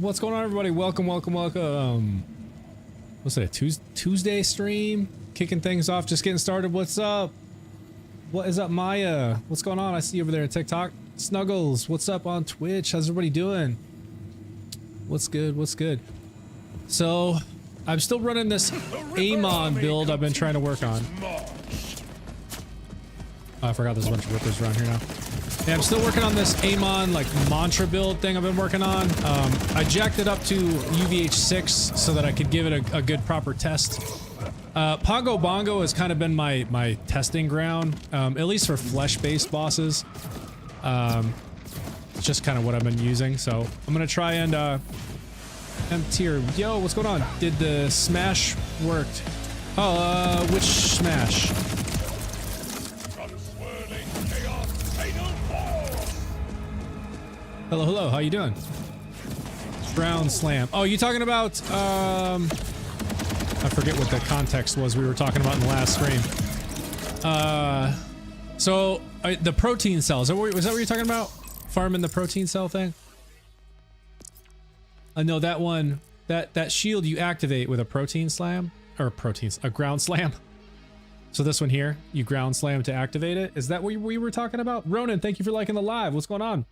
What's going on, everybody? Welcome. What's it, a Tuesday stream? Kicking things off, just getting started. What's up? What is up, Maya? What's going on? I see you over there on TikTok. Snuggles, what's up on Twitch? How's everybody doing? What's good? So, I'm still running this Amon build I've been trying to work on. Oh, I forgot there's a bunch of rippers around here now. Yeah, I'm still working on this Amon, like, mantra build thing I've been working on. I jacked it up to UVH6 so that I could give it a good, proper test. Pongo Bongo has kind of been my testing ground, at least for flesh-based bosses. It's just kind of what I've been using, so I'm gonna try and, M-tier. Yo, what's going on? Did the smash worked? Oh, which smash? Hello, how you doing? Ground slam. Oh, you talking about, I forget what the context was we were talking about in the last stream. The protein cells, was that what you're talking about? Farming the protein cell thing? No, that one, that shield you activate with a protein slam, or a ground slam. So this one here, you ground slam to activate it. Is that what we were talking about? Ronan, thank you for liking the live. What's going on?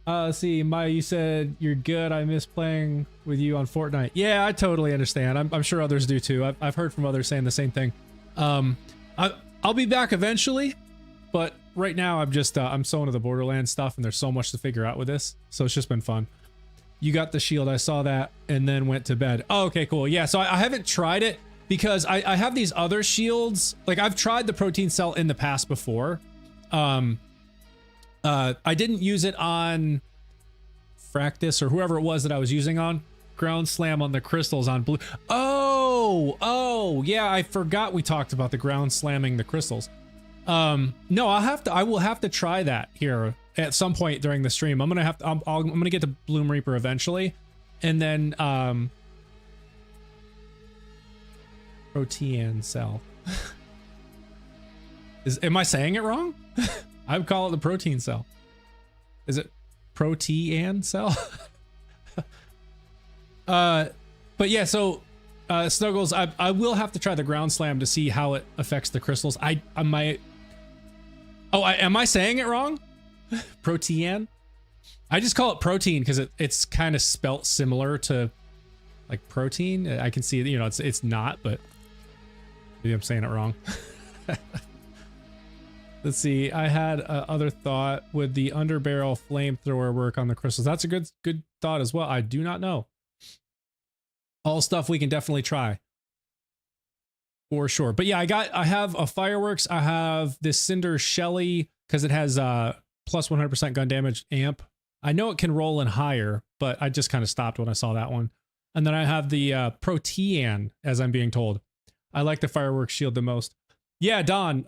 Let's see, Maya, you said you're good. I miss playing with you on Fortnite. Yeah, I totally understand. I'm sure others do too. I've heard from others saying the same thing. I'll be back eventually, but right now I'm just I'm so into the Borderlands stuff, and there's so much to figure out with this. So it's just been fun. You got the shield. I saw that, and then went to bed. Oh, okay, cool. Yeah, so I haven't tried it because I have these other shields. Like, I've tried the protein cell in the past before. I didn't use it on Fractus or whoever it was that I was using on. Ground slam on the crystals on blue. Oh, yeah, I forgot we talked about the ground slamming the crystals. No, I will have to try that here at some point during the stream. I'm gonna get to Bloom Reaper eventually, and then protein cell. Am I saying it wrong? I would call it the protein cell. Is it protein cell? But yeah, so Snuggles, I will have to try the ground slam to see how it affects the crystals. Am I saying it wrong? Protein? I just call it protein because it's kind of spelt similar to like protein. I can see, you know, it's not, but maybe I'm saying it wrong. Let's see. I had other thought. Would the underbarrel flamethrower work on the crystals? That's a good thought as well. I do not know. All stuff we can definitely try for sure. But yeah, I have a fireworks. I have this Cinder Shelly because it has plus 100% gun damage amp. I know it can roll in higher, but I just kind of stopped when I saw that one. And then I have the Protean, as I'm being told. I like the fireworks shield the most. Yeah, Don.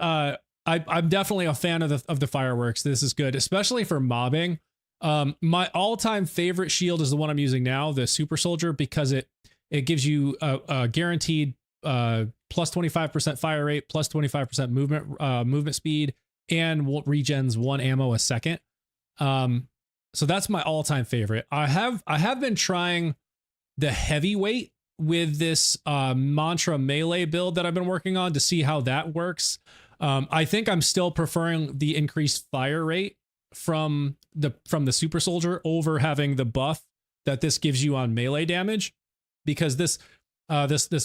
I'm definitely a fan of the fireworks. This is good, especially for mobbing. My all-time favorite shield is the one I'm using now, the Super Soldier, because it gives you a guaranteed plus 25% fire rate, plus 25% movement speed, and regens 1 ammo a second. So that's my all-time favorite. I have been trying the heavyweight with this mantra melee build that I've been working on to see how that works. I think I'm still preferring the increased fire rate from the Super Soldier over having the buff that this gives you on melee damage, because this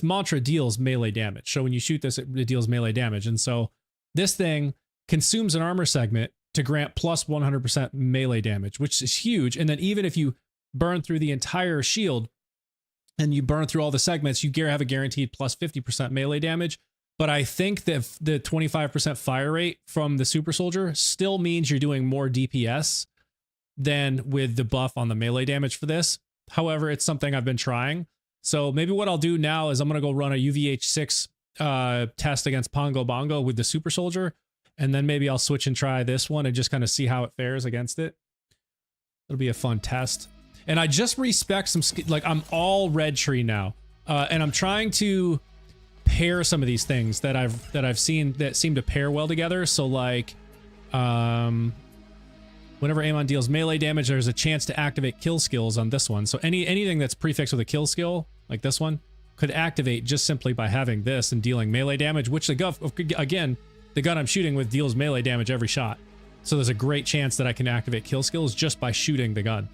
mantra deals melee damage. So when you shoot this, it deals melee damage, and so this thing consumes an armor segment to grant plus 100% melee damage, which is huge. And then even if you burn through the entire shield and you burn through all the segments, you have a guaranteed plus 50% melee damage. But I think that the 25% fire rate from the Super Soldier still means you're doing more DPS than with the buff on the melee damage for this. However, it's something I've been trying. So maybe what I'll do now is I'm going to go run a UVH6 test against Pongo Bongo with the Super Soldier. And then maybe I'll switch and try this one and just kind of see how it fares against it. It'll be a fun test. And I just respec some, like, I'm all red tree now. And I'm trying to pair some of these things that I've seen that seem to pair well together. So like Whenever Amon deals melee damage, there's a chance to activate kill skills on this one. So anything that's prefixed with a kill skill, like this one, could activate just simply by having this and dealing melee damage, which the gun I'm shooting with deals melee damage every shot. So there's a great chance that I can activate kill skills just by shooting the gun.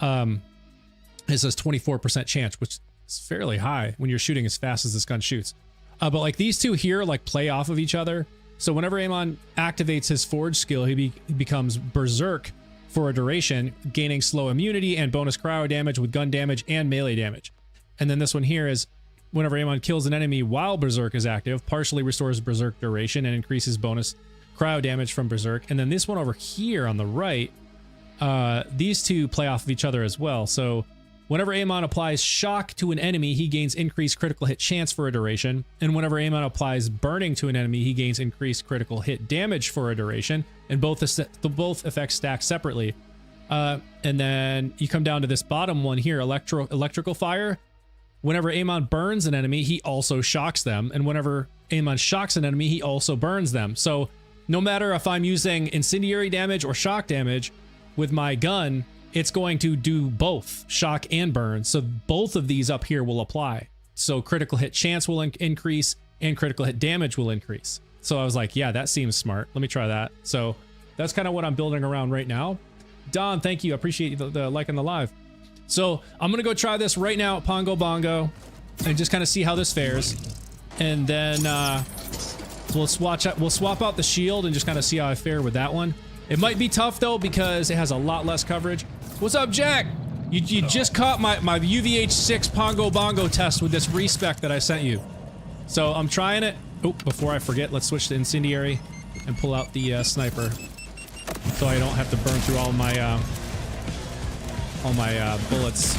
It says 24% chance, which is fairly high when you're shooting as fast as this gun shoots. But like these two here, like play off of each other. So whenever Amon activates his Forge skill, he becomes Berserk for a duration, gaining slow immunity and bonus cryo damage with gun damage and melee damage. And then this one here is whenever Amon kills an enemy while Berserk is active, partially restores Berserk duration and increases bonus cryo damage from Berserk. And then this one over here on the right, these two play off of each other as well. So whenever Amon applies shock to an enemy, he gains increased critical hit chance for a duration. And whenever Amon applies burning to an enemy, he gains increased critical hit damage for a duration. And both effects stack separately. And then you come down to this bottom one here, electrical fire. Whenever Amon burns an enemy, he also shocks them. And whenever Amon shocks an enemy, he also burns them. So no matter if I'm using incendiary damage or shock damage with my gun, it's going to do both shock and burn. So both of these up here will apply. So critical hit chance will increase and critical hit damage will increase. So I was like, yeah, that seems smart. Let me try that. So that's kind of what I'm building around right now. Don, thank you. I appreciate the like on the live. So I'm going to go try this right now at Pongo Bongo and just kind of see how this fares. And then we'll swap out the shield and just kind of see how I fare with that one. It might be tough though because it has a lot less coverage. What's up, Jack? You just caught my UVH6 Pongo Bongo test with this respec that I sent you. So I'm trying it. Oh, before I forget, let's switch to incendiary and pull out the sniper, so I don't have to burn through all my bullets.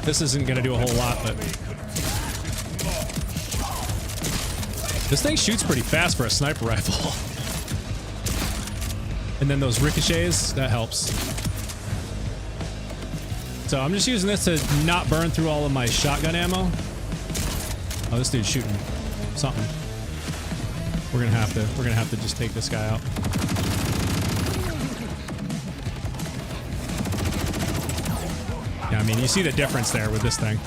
This isn't gonna do a whole lot, but this thing shoots pretty fast for a sniper rifle. And then those ricochets, that helps. So I'm just using this to not burn through all of my shotgun ammo. Oh, this dude's shooting something. We're gonna have to just take this guy out. Yeah, I mean, you see the difference there with this thing.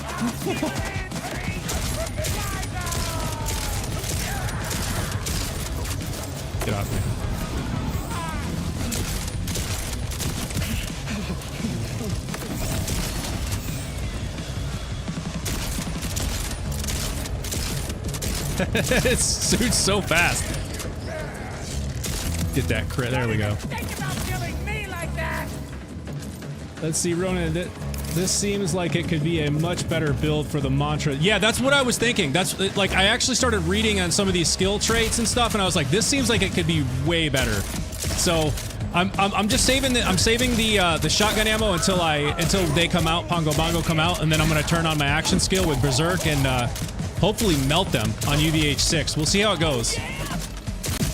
Get off me. It shoots so fast. Get that crit. There we go. Let's see, Ronan. This seems like it could be a much better build for the mantra. Yeah, that's what I was thinking. That's like I actually started reading on some of these skill traits and stuff, and I was like, this seems like it could be way better. So I'm just saving the shotgun ammo until they come out, Pongo Bongo come out, and then I'm gonna turn on my action skill with Berserk and hopefully melt them on UVH6. We'll see how it goes.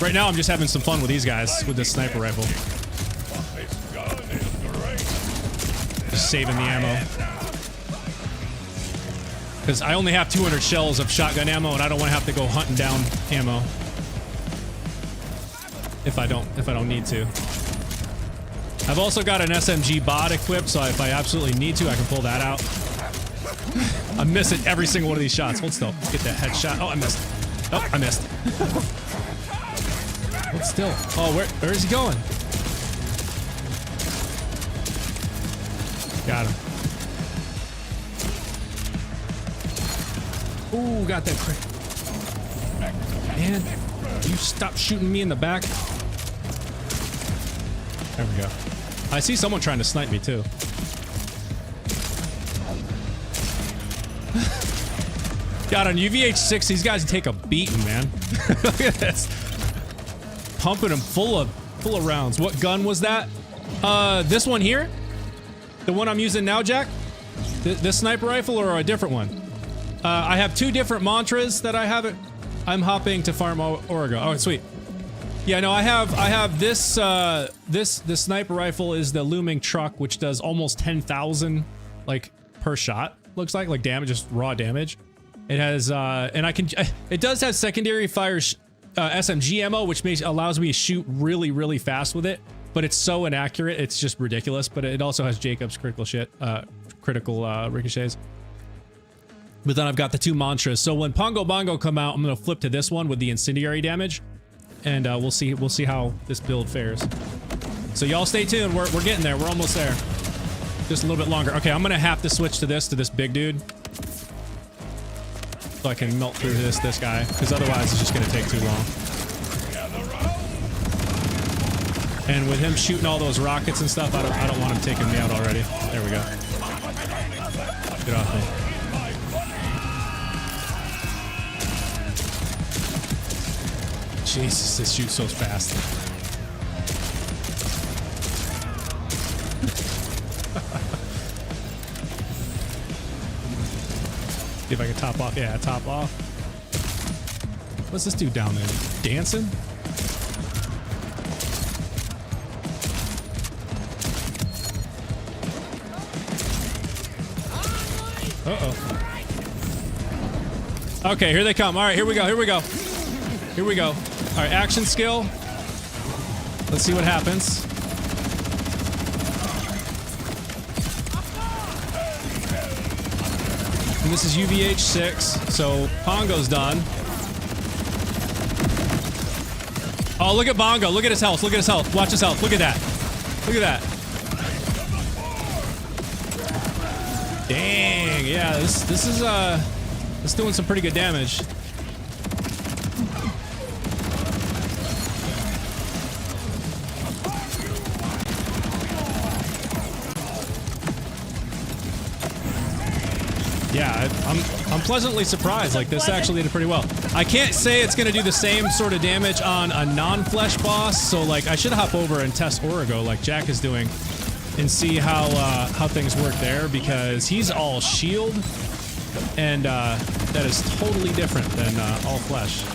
Right now, I'm just having some fun with these guys with this sniper rifle. Just saving the ammo. Because I only have 200 shells of shotgun ammo, and I don't want to have to go hunting down ammo. If I don't need to. I've also got an SMG bot equipped, so if I absolutely need to, I can pull that out. I'm missing every single one of these shots. Hold still. Get that headshot. Oh, I missed. Oh, I missed. Hold still. Oh, where is he going? Got him. Ooh, got that crit. Man, you stop shooting me in the back. There we go. I see someone trying to snipe me too. God, on UVH6, these guys take a beating, man. Look at this. Pumping them full of rounds. What gun was that? This one here? The one I'm using now, Jack? This sniper rifle or a different one? I have two different mantras that I have it. I'm hopping to farm Origo. Oh, sweet. Yeah, no, I have this, the sniper rifle is the looming truck, which does almost 10,000, like, per shot, looks like damage, just raw damage. It has, and it does have secondary fire SMG ammo, which allows me to shoot really, really fast with it. But it's so inaccurate, it's just ridiculous. But it also has Jacob's critical ricochets. But then I've got the 2 mantras. So when Pongo Bongo come out, I'm gonna flip to this one with the incendiary damage, and we'll see how this build fares. So y'all stay tuned. We're getting there. We're almost there. Just a little bit longer. Okay, I'm gonna have to switch to this big dude, so I can melt through this guy, because otherwise it's just gonna take too long. And with him shooting all those rockets and stuff, I don't want him taking me out already. There we go. Get off me. Jesus, this shoots so fast. See if I can top off. Yeah, top off. What's this dude down there? Dancing? Uh-oh. Okay, here they come. All right, here we go. Here we go. Here we go. All right, action skill. Let's see what happens. And this is UVH6, so Pongo's done. Oh, look at Bongo. Look at his health. Look at his health. Watch his health. Look at that. Look at that. Dang, yeah, this is doing some pretty good damage. Yeah, I'm pleasantly surprised. Like, this actually did pretty well. I can't say it's gonna do the same sort of damage on a non-flesh boss, so like I should hop over and test Origo like Jack is doing and see how things work there, because he's all shield, and that is totally different than all flesh.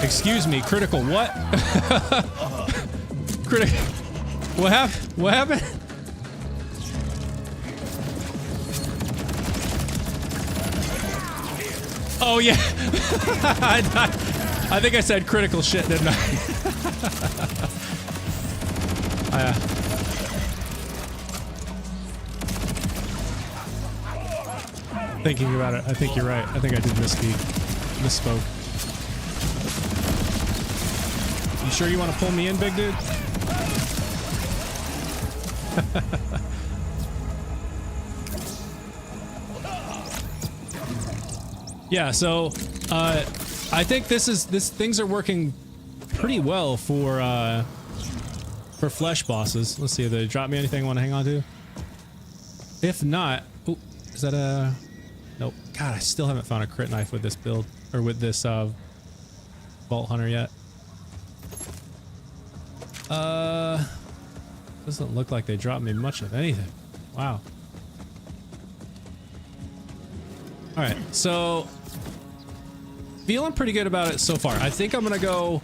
Excuse me, critical what? Critical. What happened? What happened? Oh yeah. I think I said critical shit, didn't I? Thinking about it, I think you're right. I think I did misspoke. You sure you want to pull me in, big dude? Yeah, so I think things are working pretty well for flesh bosses. Let's see if they drop me anything I want to hang on to. If not, oh, is that a nope? God, I still haven't found a crit knife with this build or with this Vault Hunter yet. Doesn't look like they dropped me much of anything. Wow. All right, so feeling pretty good about it so far. I think I'm gonna go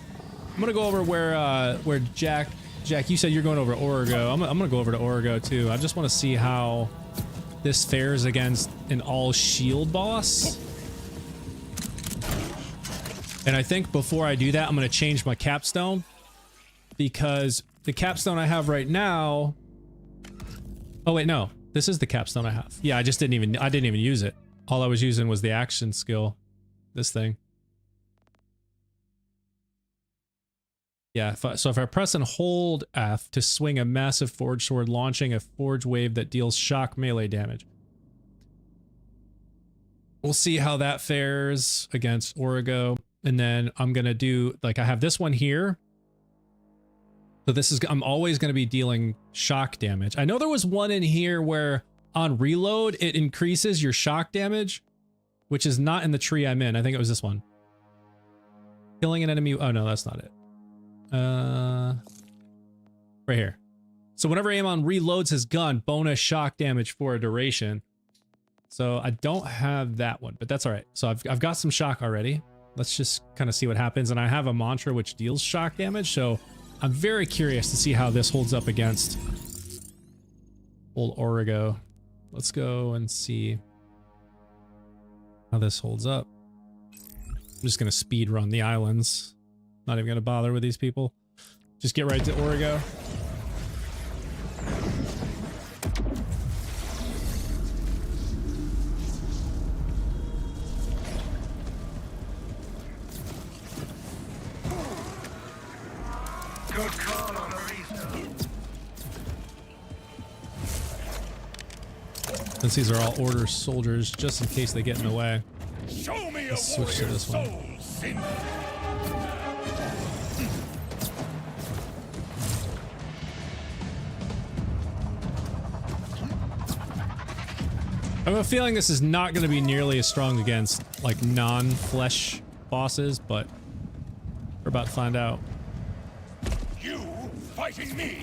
over where Jack, you said you're going over to Origo. I'm gonna go over to Origo too. I just want to see how this fares against an all shield boss. And I think before I do that, I'm gonna change my capstone, because the capstone I have right now. Oh wait, no, this is the capstone I have. Yeah, I didn't even use it. All I was using was the action skill. This thing. Yeah, so if I press and hold F to swing a massive forge sword, launching a forge wave that deals shock melee damage. We'll see how that fares against Origo. And then I'm gonna do, like, I have this one here. So this is, I'm always gonna be dealing shock damage. I know there was one in here where on reload, it increases your shock damage, which is not in the tree I'm in. I think it was this one. Killing an enemy. Oh no, that's not it. Right here. So whenever Amon reloads his gun, bonus shock damage for a duration. So I don't have that one, but that's all right. So I've got some shock already. Let's just kind of see what happens. And I have a mantra which deals shock damage. So I'm very curious to see how this holds up against old Origo. let's go and see how this holds up. I'm just gonna speed run the islands. Not even gonna bother with these people. Just get right to Origo. Good call on Arisa. Since these are all order soldiers, just in case they get in the way. Show me Let's switch to this one. I have a feeling this is not going to be nearly as strong against like non-flesh bosses, but we're about to find out. You fighting me?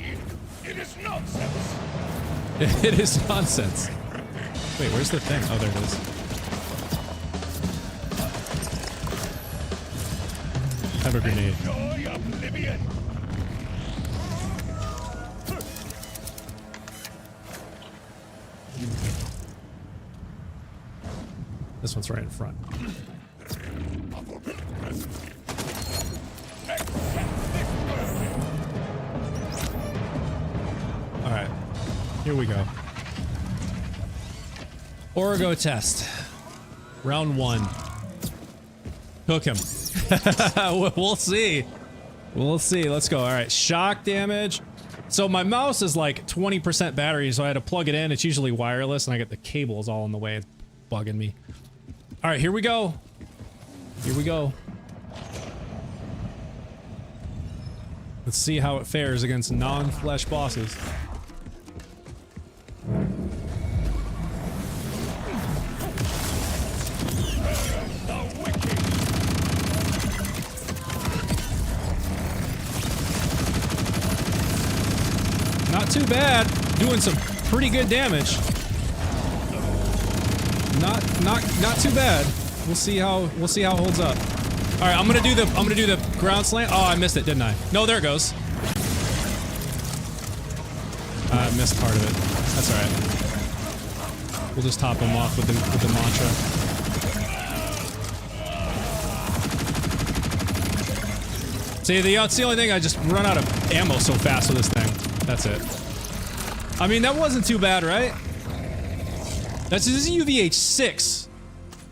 It is nonsense. It is nonsense. Wait, where's the thing? Oh, there it is. Have a grenade. Enjoy oblivion. This one's right in front. All right, here we go. Origo test. Round 1. Cook him. We'll see. We'll see. Let's go. All right, shock damage. So my mouse is like 20% battery, so I had to plug it in. It's usually wireless, and I get the cables all in the way. It's bugging me. All right, here we go. Here we go. Let's see how it fares against non-flesh bosses. Not too bad. Doing some pretty good damage. Not too bad. We'll see how it holds up. All right, I'm gonna do the ground slam. Oh, I missed it, didn't I? No, there it goes. I missed part of it. That's all right. We'll just top him off with the mantra. See, that's the only thing. I just run out of ammo so fast with this thing. That's it. I mean, that wasn't too bad, right? This is UVH6.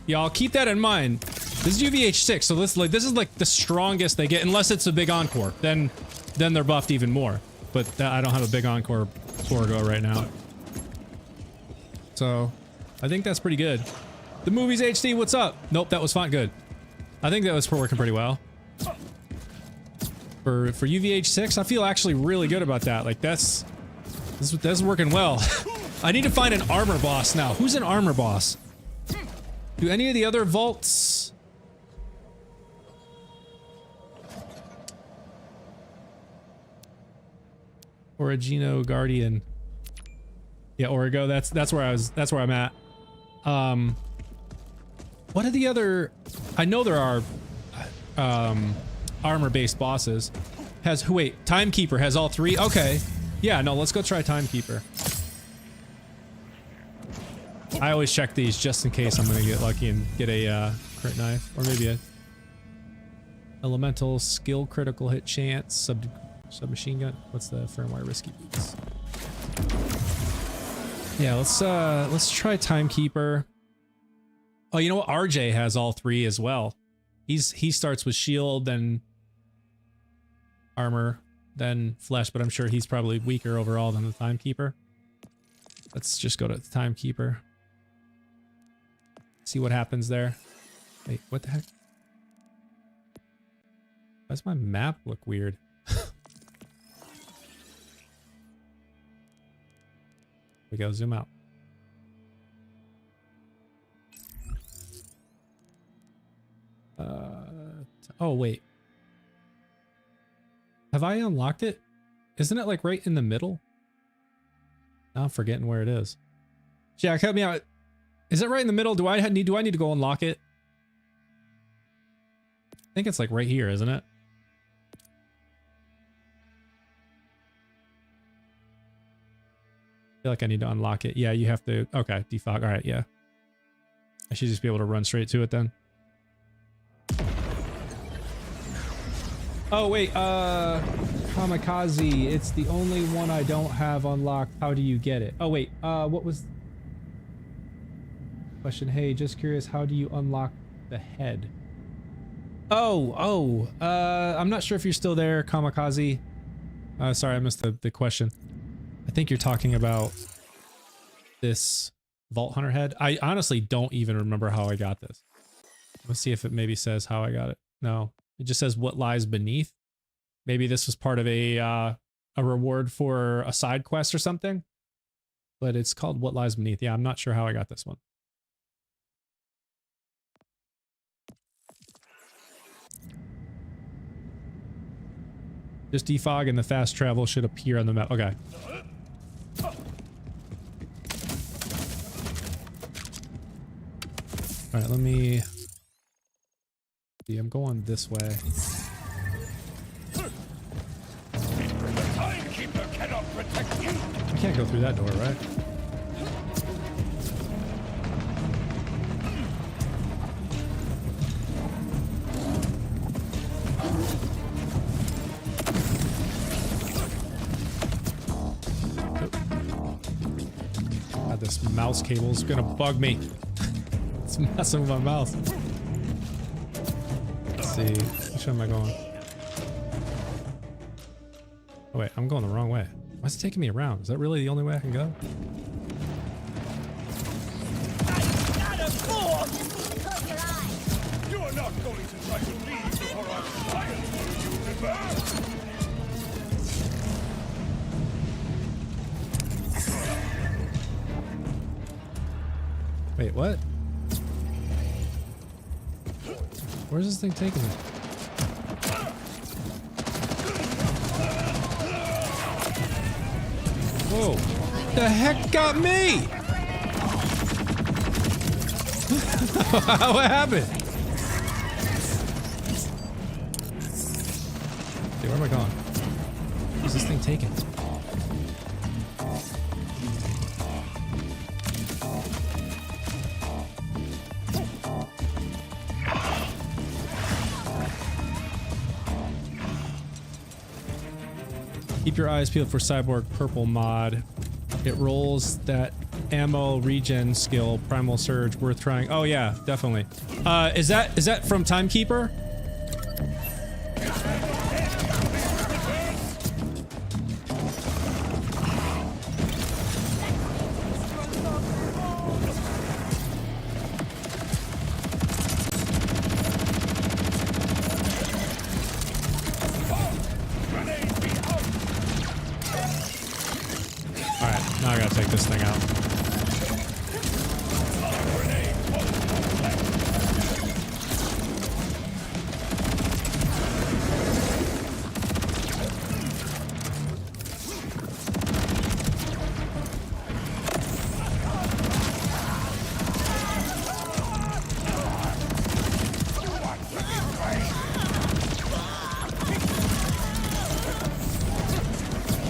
Y'all keep that in mind. This is UVH6, so this is like the strongest they get, unless it's a big encore. Then they're buffed even more. But I don't have a big encore Origo right now. So I think that's pretty good. The movie's HD. What's up? Nope, that was fine. Good. I think that was working pretty well. For UVH6, I feel actually really good about that. Like that's working well. I need to find an armor boss now. Who's an armor boss? Do any of the other vaults? Origino Guardian. Yeah, Origo. That's where I'm at. What are the other? I know there are armor-based bosses. Wait, Timekeeper has all 3? Okay. Yeah, no, let's go try Timekeeper. I always check these just in case I'm gonna get lucky and get a crit knife, or maybe a elemental skill critical hit chance submachine gun. What's the firmware risky boots? Yeah, let's try Timekeeper. Oh, you know what? RJ has all 3 as well. He starts with shield, then armor, then flesh, but I'm sure he's probably weaker overall than the Timekeeper. Let's just go to the Timekeeper. See what happens there. Wait, what the heck? Why does my map look weird? We go, zoom out. Oh, wait. Have I unlocked it? Isn't it like right in the middle? Now I'm forgetting where it is. Jack, help me out. Is it right in the middle? Do I need to go unlock it? I think it's like right here, isn't it? feel like I need to unlock it. Yeah, you have to. Okay, defog. All right, yeah. I should just be able to run straight to it then. Oh wait, Kamikaze. It's the only one I don't have unlocked. How do you get it? Oh wait, what was question? Hey, just curious, how do you unlock the head? I'm not sure if you're still there, Kamikaze. Sorry, I missed the question. I think you're talking about this Vault Hunter head. I honestly don't even remember how I got this. Let's see if it maybe says how I got it. No, it just says what lies beneath. Maybe this was part of a reward for a side quest or something. But it's called What Lies Beneath. Yeah, I'm not sure how I got this one. Just defog and the fast travel should appear on the map. Okay. All right, let me see. I'm going this way. The timekeeper cannot protect you. You can't go through that door, right? God, this mouse cable is gonna bug me. It's messing with my mouse. Let's see. Which way am I going? Oh wait, I'm going the wrong way. Why is it taking me around? Is that really the only way I can go? You are not going to try to leave before I fire you, remember? Wait, what? Where's this thing taking me? Whoa! The heck got me? What happened? Okay, where am I going? Where's this thing taking? Keep your eyes peeled for Cyborg Purple mod. It rolls that ammo regen skill, Primal Surge, worth trying. Oh yeah, definitely. Is that from Timekeeper? Alright, now I gotta take this thing out.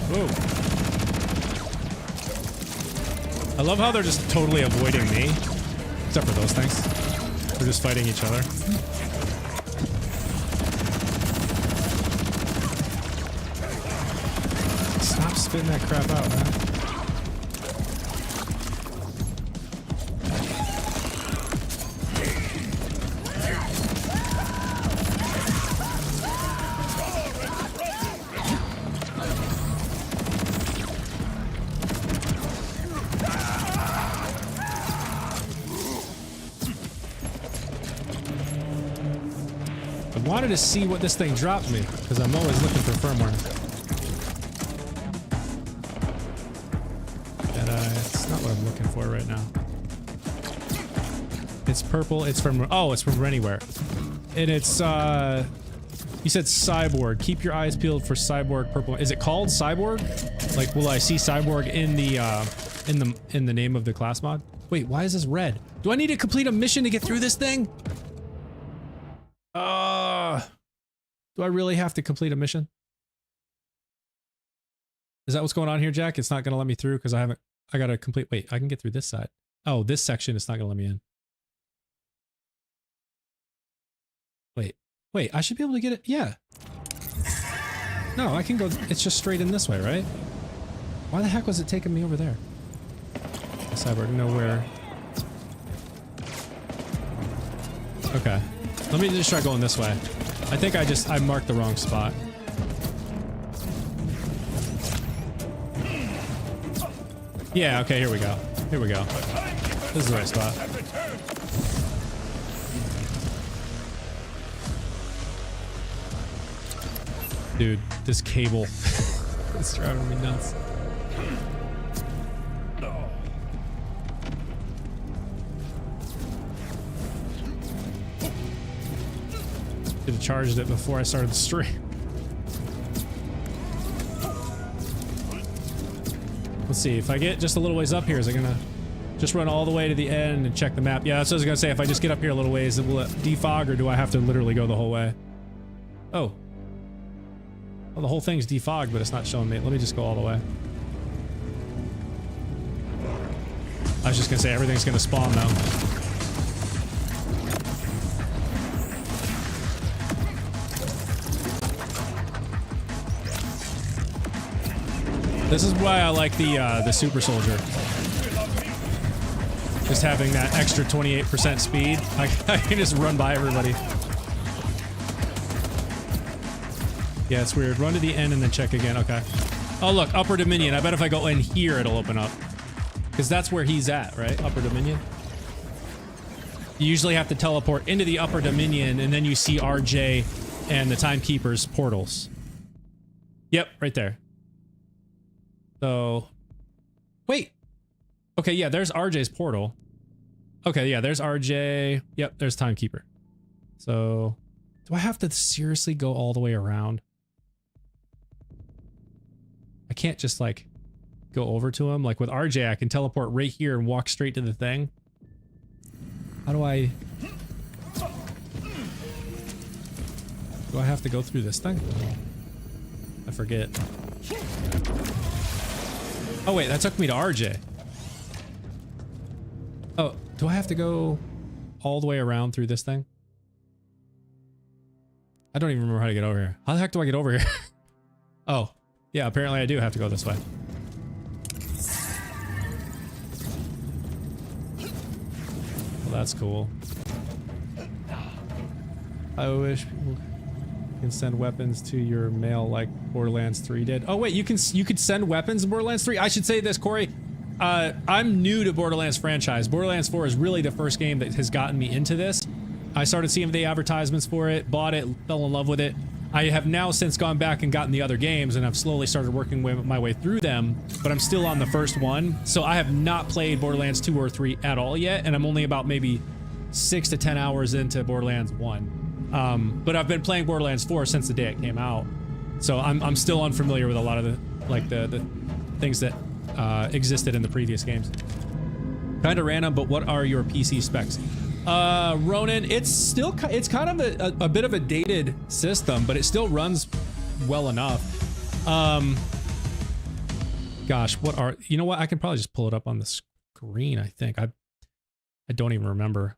Whoa. I love how they're just totally avoiding me. Except for those things. They're just fighting each other. Stop spitting that crap out, man. I wanted to see what this thing dropped me, because I'm always looking for firmware. And it's not what I'm looking for right now. It's purple. It's from, oh, it's from Anywhere. And it's, you said Cyborg. Keep your eyes peeled for Cyborg Purple. Is it called Cyborg? Like, will I see Cyborg in the name of the class mod? Wait, why is this red? Do I need to complete a mission to get through this thing? Do I really have to complete a mission? Is that what's going on here, Jack? It's not going to let me through because I haven't I gotta complete. Wait, I can get through this side. Oh, this section is not gonna let me in. Wait, I should be able to get it. Yeah. No, I can go. It's just straight in this way, right? Why the heck was it taking me over there? Cyborg, nowhere. Okay. Let me just try going this way. I think I marked the wrong spot. Yeah, okay, here we go. Here we go. This is the right spot. Dude, this cable is driving me nuts. Should have charged it before I started the stream. Let's see, if I get just a little ways up here, is it gonna just run all the way to the end and check the map? Yeah, that's what I was gonna say. If I just get up here a little ways, will it defog, or do I have to literally go the whole way? Oh. Well, the whole thing's defogged, but it's not showing me. Let me just go all the way. I was just gonna say everything's gonna spawn now. This is why I like the super soldier. Just having that extra 28% speed, I can just run by everybody. Yeah, it's weird. Run to the end and then check again. Okay. Oh, look, Upper Dominion. I bet if I go in here, it'll open up. Because that's where he's at, right? Upper Dominion. You usually have to teleport into the Upper Dominion, and then you see RJ and the Timekeeper's portals. Yep, right there. So, wait. Okay, yeah, there's RJ's portal. Okay, yeah, there's RJ. Yep, there's Timekeeper. So, do I have to seriously go all the way around? I can't just, like, go over to him. Like, with RJ, I can teleport right here and walk straight to the thing. How do I... Do I have to go through this thing? I forget. Oh, wait, that took me to RJ. Oh, do I have to go all the way around through this thing? I don't even remember how to get over here. How the heck do I get over here? Oh, yeah, apparently I do have to go this way. Well, that's cool. I wish people can send weapons to your mail like Borderlands 3 did. Oh wait, you could send weapons in Borderlands 3? I should say this, Corey. I'm new to Borderlands franchise. Borderlands 4 is really the first game that has gotten me into this. I started seeing the advertisements for it, bought it, fell in love with it. I have now since gone back and gotten the other games, and I've slowly started working my way through them, but I'm still on the first one. So I have not played Borderlands 2 or 3 at all yet, and I'm only about maybe 6 to 10 hours into Borderlands 1. But I've been playing Borderlands 4 since the day it came out. So I'm still unfamiliar with a lot of the things that existed in the previous games. Kind of random, but what are your PC specs? Ronan, it's kind of a bit of a dated system, but it still runs well enough. Gosh, you know what? I can probably just pull it up on the screen, I think. I don't even remember.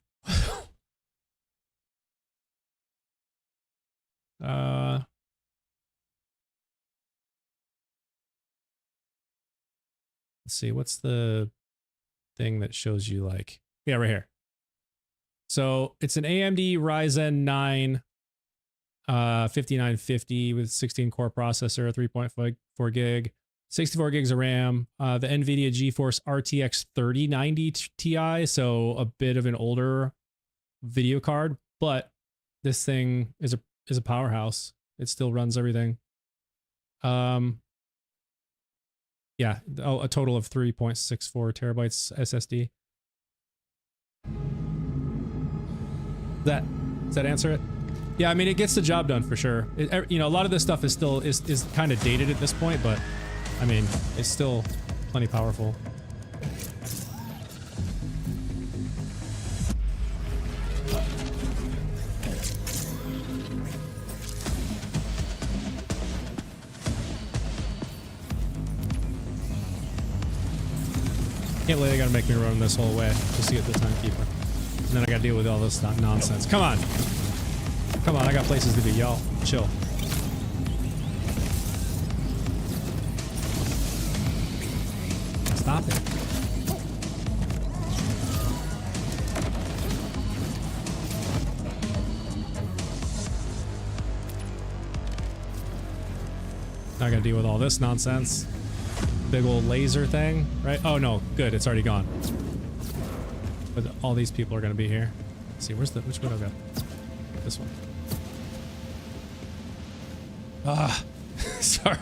Let's see, what's the thing that shows you like, yeah, right here. So it's an AMD Ryzen 9 5950 with 16 core processor, 3.4 gig, 64 gigs of RAM, the NVIDIA GeForce RTX 3090 Ti, so a bit of an older video card, but this thing is a powerhouse. It still runs everything. Yeah, a total of 3.64 terabytes SSD. Does that answer it? Yeah, I mean, it gets the job done for sure. You know, a lot of this stuff is still is kind of dated at this point, but I mean, it's still plenty powerful. Can't believe they gotta make me run this whole way just to get the timekeeper. And then I gotta deal with all this nonsense. Come on. Come on, I got places to be, y'all. Chill. Stop it. Now I gotta deal with all this nonsense. Big old laser thing, right? Oh no, good, it's already gone. But all these people are gonna be here. Let's see, which window go? This one. Ah, sorry.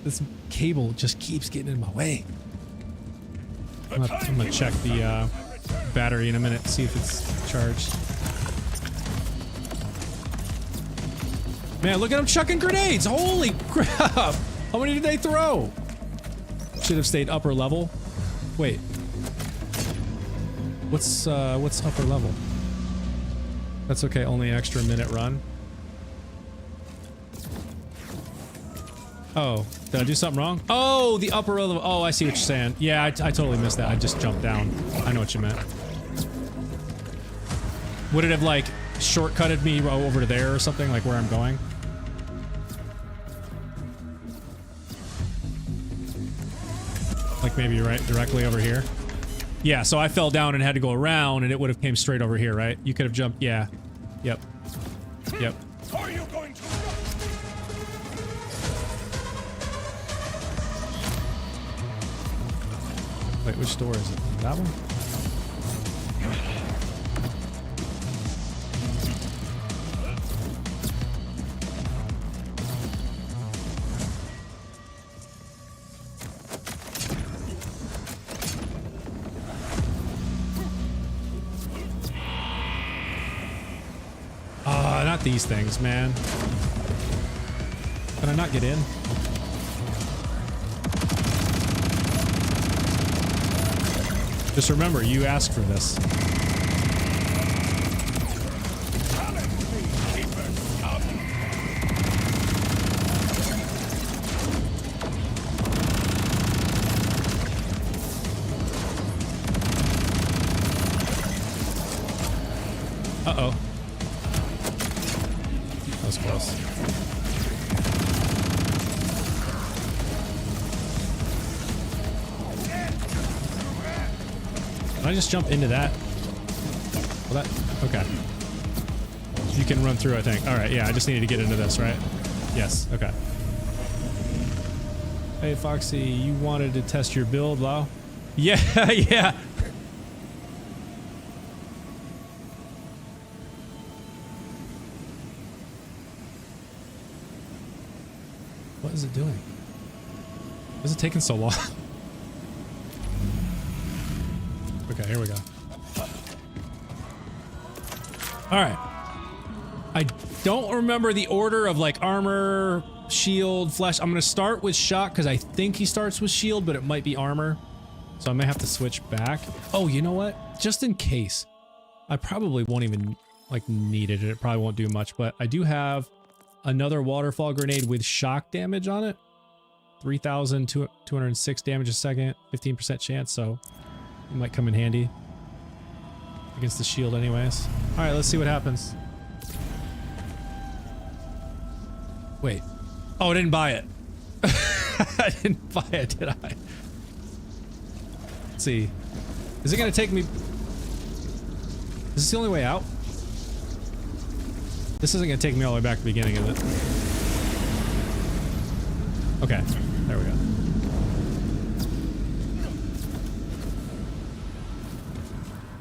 This cable just keeps getting in my way. I'm gonna check the battery in a minute, see if it's charged. Man, look at them chucking grenades! Holy crap! How many did they throw? Should have stayed upper level. Wait. What's upper level? That's okay, only an extra minute run. Oh, did I do something wrong? Oh, the upper level. Oh, I see what you're saying. Yeah, I totally missed that. I just jumped down. I know what you meant. Would it have, like, shortcutted me over to there or something, like where I'm going? Like maybe right directly over here? Yeah, so I fell down and had to go around and it would have came straight over here, right? You could have jumped, yeah. Yep. Yep. Are you going to Wait, which door is it? That one? Not these things, man. Can I not get in? Just remember, you asked for this. Uh-oh. That was close. Can I just jump into that? Well, that... Okay. You can run through, I think. Alright, yeah, I just needed to get into this, right? Yes, okay. Hey, Foxy, you wanted to test your build, Lau? Yeah, yeah! What is it doing? Why is it taking so long? Okay, here we go. Alright. I don't remember the order of like armor, shield, flesh. I'm gonna start with shock because I think he starts with shield, but it might be armor. So I may have to switch back. Oh, you know what? Just in case. I probably won't even like need it. It probably won't do much, but I do have another waterfall grenade with shock damage on it. 3,206 damage a second, 15% chance, so it might come in handy against the shield anyways. All right, let's see what happens. Wait. Oh, I didn't buy it. I didn't buy it, did I? Let's see. Is it gonna take me... Is this the only way out? This isn't gonna take me all the way back to the beginning, is it? Okay, there we go.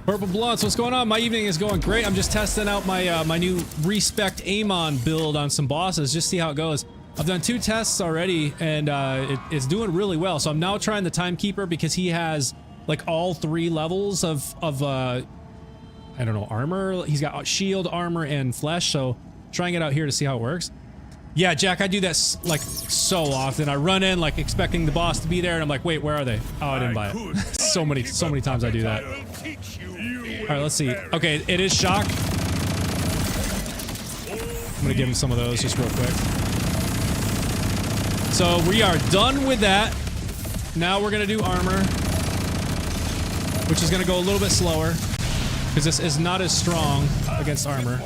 Purple Blunts, what's going on? My evening is going great. I'm just testing out my my new Respect Amon build on some bosses, just see how it goes. I've done 2 tests already, and it's doing really well. So I'm now trying the Timekeeper because he has like all 3 levels of I don't know, armor. He's got shield, armor, and flesh. So trying it out here to see how it works. Yeah, Jack, I do that like so often. I run in like expecting the boss to be there, and I'm like, wait, where are they? Oh, I didn't buy it. so many times I do that. All right, let's see. Okay, it is shock. I'm gonna give him some of those just real quick. So we are done with that. Now we're gonna do armor. which is going to go a little bit slower because this is not as strong against armor.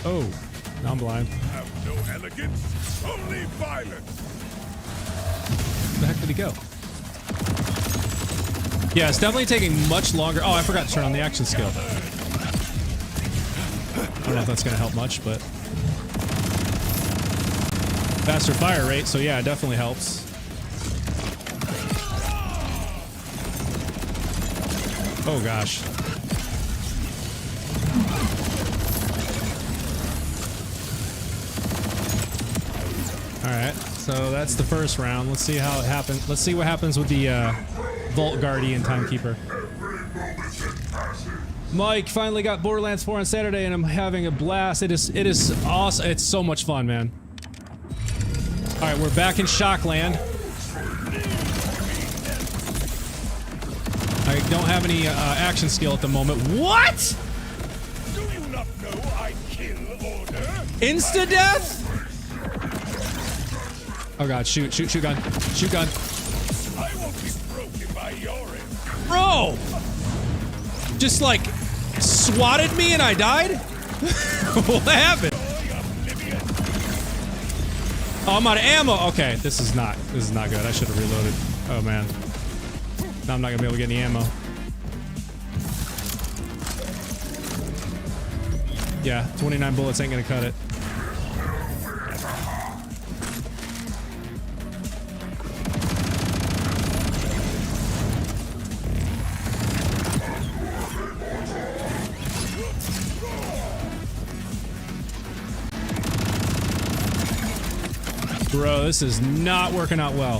Oh, now I'm blind. Have no elegance, only violence. Where the heck did he go? Yeah, it's definitely taking much longer. Oh, I forgot to turn on the action skill. I don't know if that's going to help much, but... faster fire rate, so yeah, it definitely helps. Oh gosh. Alright, so that's the first round. Let's see how it happens. Let's see what happens with the Vault Guardian Timekeeper. Mike finally got Borderlands 4 on Saturday and I'm having a blast. It is awesome. It's so much fun, man. Alright, we're back in Shockland. I don't have any action skill at the moment. What?! Do you not know I kill order? Insta-death?! Oh god, shoot gun. Shoot gun. I won't be broken by your end. Bro! Just like swatted me and I died? What happened? Oh, I'm out of ammo. Okay, this is not good. I should have reloaded. Oh man. Now I'm not gonna be able to get any ammo. Yeah, 29 bullets ain't gonna cut it. Bro, this is not working out well.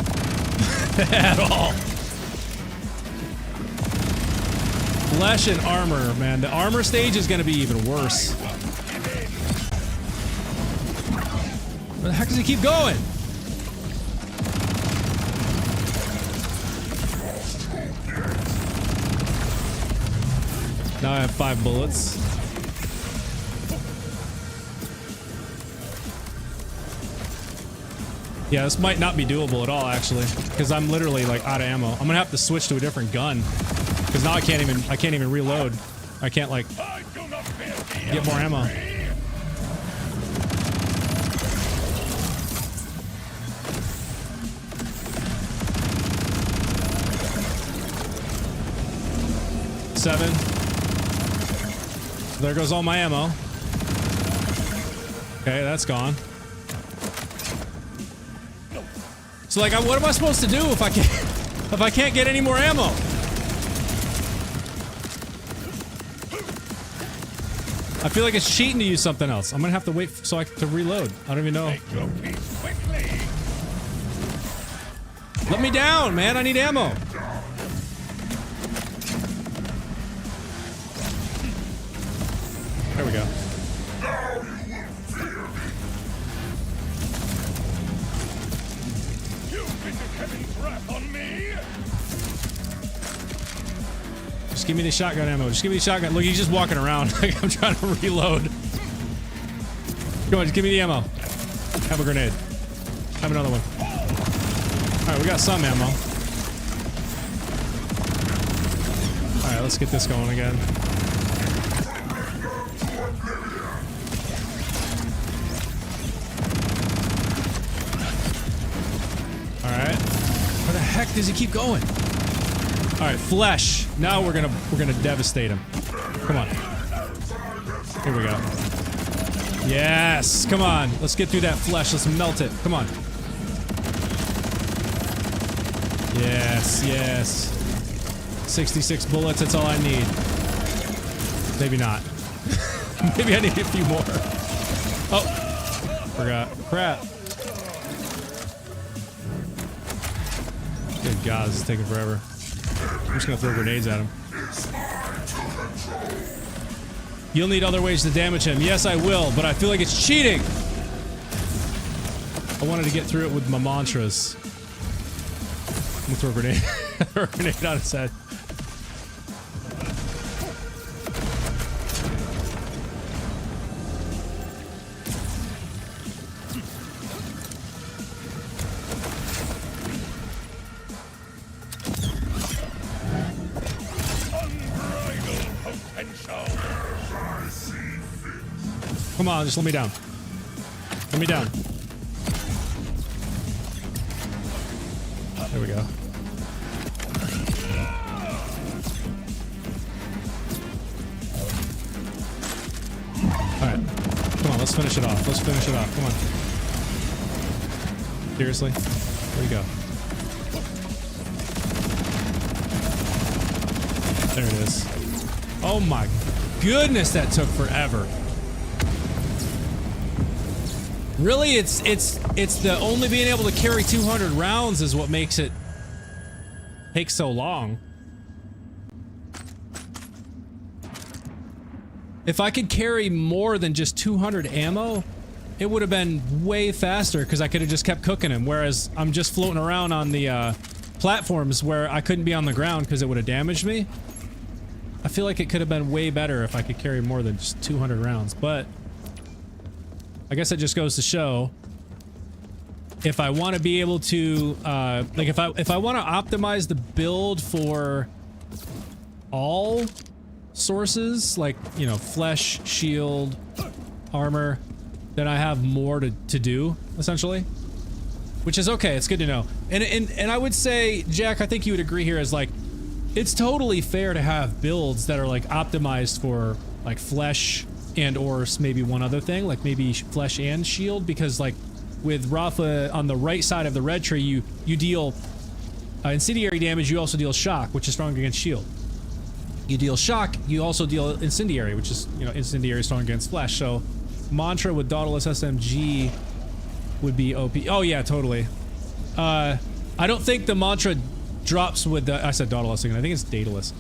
At all. Flesh and armor, man. The armor stage is gonna be even worse. Where the heck does he keep going? Now I have 5 bullets. Yeah, this might not be doable at all, actually, because I'm literally like out of ammo. I'm gonna have to switch to a different gun, because now I can't even reload. I can't like get more ammo. Seven. There goes all my ammo. Okay, that's gone. So like, what am I supposed to do if I can't get any more ammo? I feel like it's cheating to use something else. I'm gonna have to wait to reload. I don't even know. Let me down, man. I need ammo. There we go. Just give me the shotgun ammo. Just give me the shotgun. Look, he's just walking around. Like I'm trying to reload. Come on, just give me the ammo. Have a grenade. Have another one. Alright, we got some ammo. Alright, let's get this going again. Alright. Where the heck does he keep going? Alright, flesh. Now we're gonna devastate him. Come on. Here we go. Yes! Come on. Let's get through that flesh. Let's melt it. Come on. Yes, yes. 66 bullets, that's all I need. Maybe not. Maybe I need a few more. Oh! Forgot. Crap. Good God, this is taking forever. I'm just gonna throw grenades at him. You'll need other ways to damage him. Yes, I will, but I feel like it's cheating. I wanted to get through it with my mantras. I'm gonna throw a grenade, throw a grenade on his head. Come on, just let me down. Let me down. There we go. Alright. Come on, let's finish it off. Let's finish it off. Come on. Seriously? There we go. There it is. Oh my goodness, that took forever. Really, it's the only being able to carry 200 rounds is what makes it take so long. If I could carry more than just 200 ammo, it would have been way faster because I could have just kept cooking him. Whereas I'm just floating around on the platforms where I couldn't be on the ground because it would have damaged me. I feel like it could have been way better if I could carry more than just 200 rounds, but I guess it just goes to show if I want to be able to like if I want to optimize the build for all sources, like, you know, flesh, shield, armor, then I have more to do, essentially, which is okay. It's good to know. And I would say, Jack, I think you would agree here, is like, it's totally fair to have builds that are like optimized for like flesh and or maybe one other thing, like maybe flesh and shield, because like with Rafa on the right side of the red tree, you deal incendiary damage, you also deal shock, which is strong against shield. You deal shock, you also deal incendiary, which is, you know, incendiary strong against flesh. So Mantra with Dauntless SMG would be OP. Oh yeah, totally. I don't think the Mantra drops with the, I said Dauntless again, I think it's Daedalus.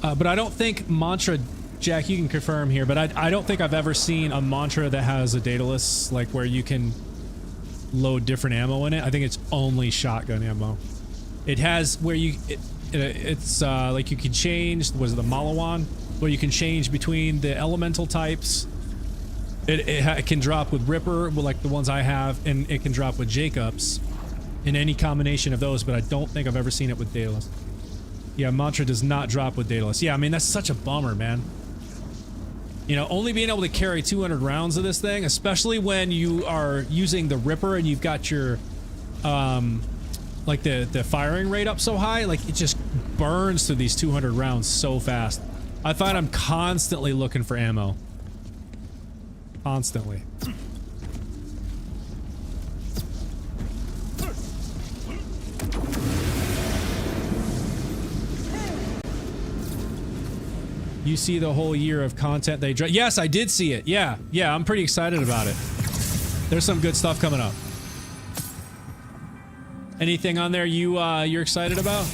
But I don't think Mantra, Jack, you can confirm here, but I don't think I've ever seen a Mantra that has a Daedalus, like where you can load different ammo in it. I think it's only shotgun ammo. It has where you, it's like you can change, was it the Malawan? Where you can change between the elemental types. It can drop with Ripper, like the ones I have, and it can drop with Jacobs in any combination of those, but I don't think I've ever seen it with Daedalus. Yeah, Mantra does not drop with Daedalus. Yeah, I mean, that's such a bummer, man. You know, only being able to carry 200 rounds of this thing, especially when you are using the Ripper and you've got your, like the firing rate up so high, like it just burns through these 200 rounds so fast. I find I'm constantly looking for ammo. Constantly. You see the whole year of content they drop. Yes, I did see it. Yeah, I'm pretty excited about it. There's some good stuff coming up. Anything on there you're excited about?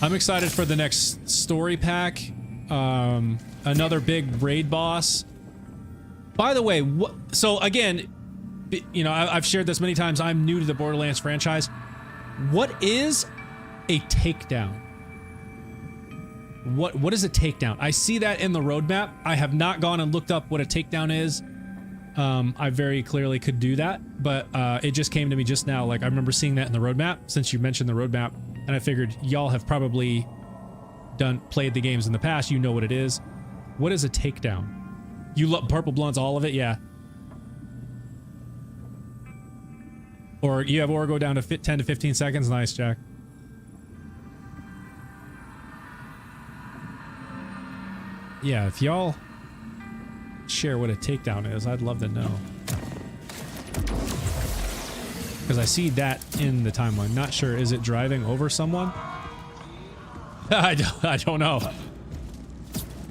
I'm excited for the next story pack. Another big raid boss. By the way, so again, you know, I've shared this many times. I'm new to the Borderlands franchise. What is a takedown? What is a takedown? I see that in the roadmap. I have not gone and looked up what a takedown is. I very clearly could do that, but it just came to me just now. Like, I remember seeing that in the roadmap since you mentioned the roadmap, and I figured y'all have probably played the games in the past. You know what it is. What is a takedown? You love Purple Blunts, all of it, yeah. Or you have Ore go down to 10 to 15 seconds. Nice, Jack. Yeah, if y'all share what a takedown is, I'd love to know. Because I see that in the timeline. Not sure, is it driving over someone? I don't know.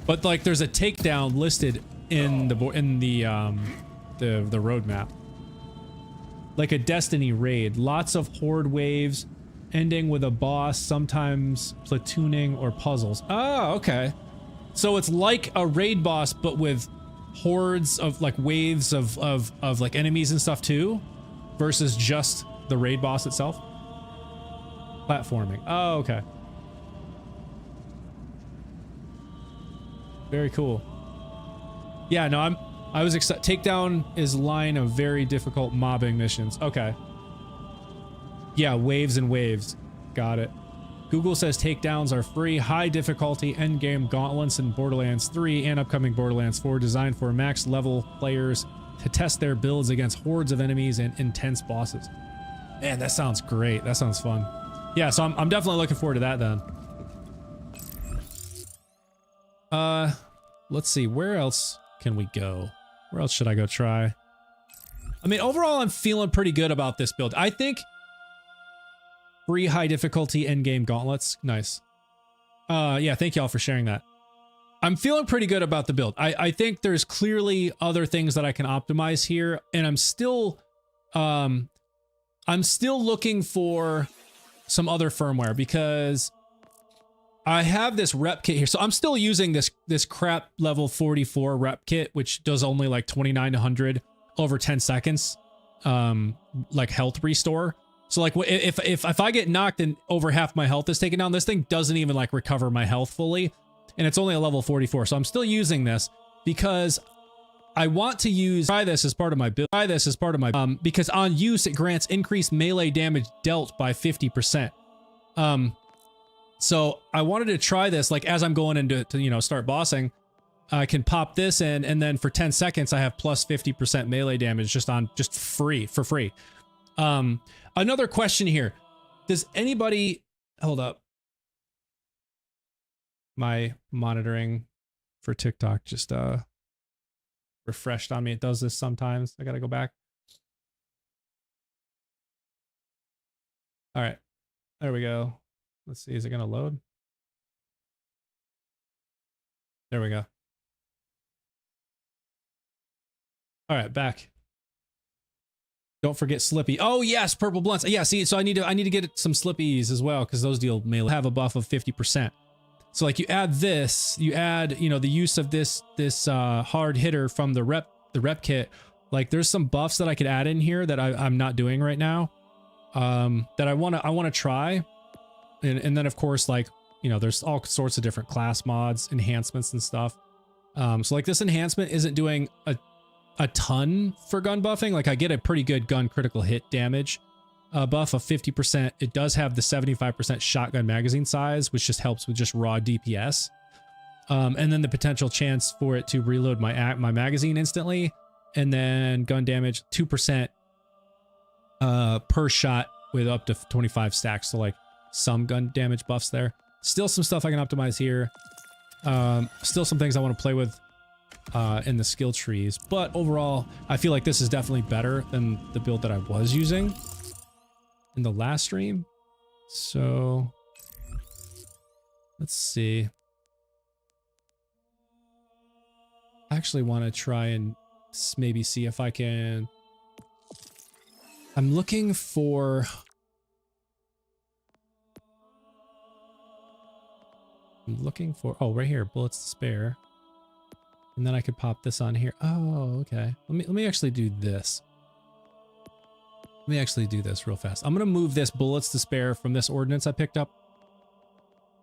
But like, there's a takedown listed in the roadmap. Like a Destiny raid. Lots of horde waves, ending with a boss, sometimes platooning or puzzles. Oh, okay. So it's like a raid boss, but with hordes of like waves of like enemies and stuff too, versus just the raid boss itself. Platforming. Oh, okay. Very cool. Yeah, no, I was excited. Takedown is line of very difficult mobbing missions. Okay. Yeah, waves and waves. Got it. Google says takedowns are free, high difficulty endgame gauntlets in Borderlands 3 and upcoming Borderlands 4, designed for max level players to test their builds against hordes of enemies and intense bosses. Man, that sounds great. That sounds fun. Yeah, so I'm definitely looking forward to that then. Let's see, where else can we go? Where else should I go try? I mean, overall, I'm feeling pretty good about this build. I think free high difficulty endgame gauntlets. Nice. Yeah, thank y'all for sharing that. I'm feeling pretty good about the build. I think there's clearly other things that I can optimize here, and I'm still looking for some other firmware because I have this rep kit here. So I'm still using this crap level 44 rep kit, which does only like 29 to 100 over 10 seconds, like health restore. So like if I get knocked and over half my health is taken down, this thing doesn't even like recover my health fully, and it's only a level 44. So I'm still using this because I want to try this as part of my build. Because on use it grants increased melee damage dealt by 50%. So I wanted to try this like as I'm going into you know, start bossing. I can pop this in, and then for 10 seconds I have plus 50% melee damage just for free. Another question here. Does anybody hold up? My monitoring for TikTok just refreshed on me. It does this sometimes. I gotta go back. All right, there we go. Let's see, is it gonna load? There we go. All right, back. Don't forget Slippy. Oh yes, purple blunts. Yeah, see, so I need to get some Slippies as well because those deal melee have a buff of 50%. So like you add this, you add, you know, the use of this hard hitter from the rep kit. Like there's some buffs that I could add in here that I'm not doing right now. That I wanna try. And then of course, like, you know, there's all sorts of different class mods, enhancements and stuff. So like this enhancement isn't doing a ton for gun buffing. Like I get a pretty good gun critical hit damage buff of 50%. It does have the 75% shotgun magazine size, which just helps with just raw DPS. And then the potential chance for it to reload my magazine instantly, and then gun damage 2% per shot with up to 25 stacks. So like some gun damage buffs there. Still some stuff I can optimize here. Still some things I want to play with in the skill trees, but overall I feel like this is definitely better than the build that I was using in the last stream. So let's see. I actually want to try and maybe see if I can. I'm looking for oh, right here, bullets to spare. And then I could pop this on here. Oh, okay. Let me actually do this. Let me actually do this real fast. I'm going to move this bullets to spare from this ordnance I picked up,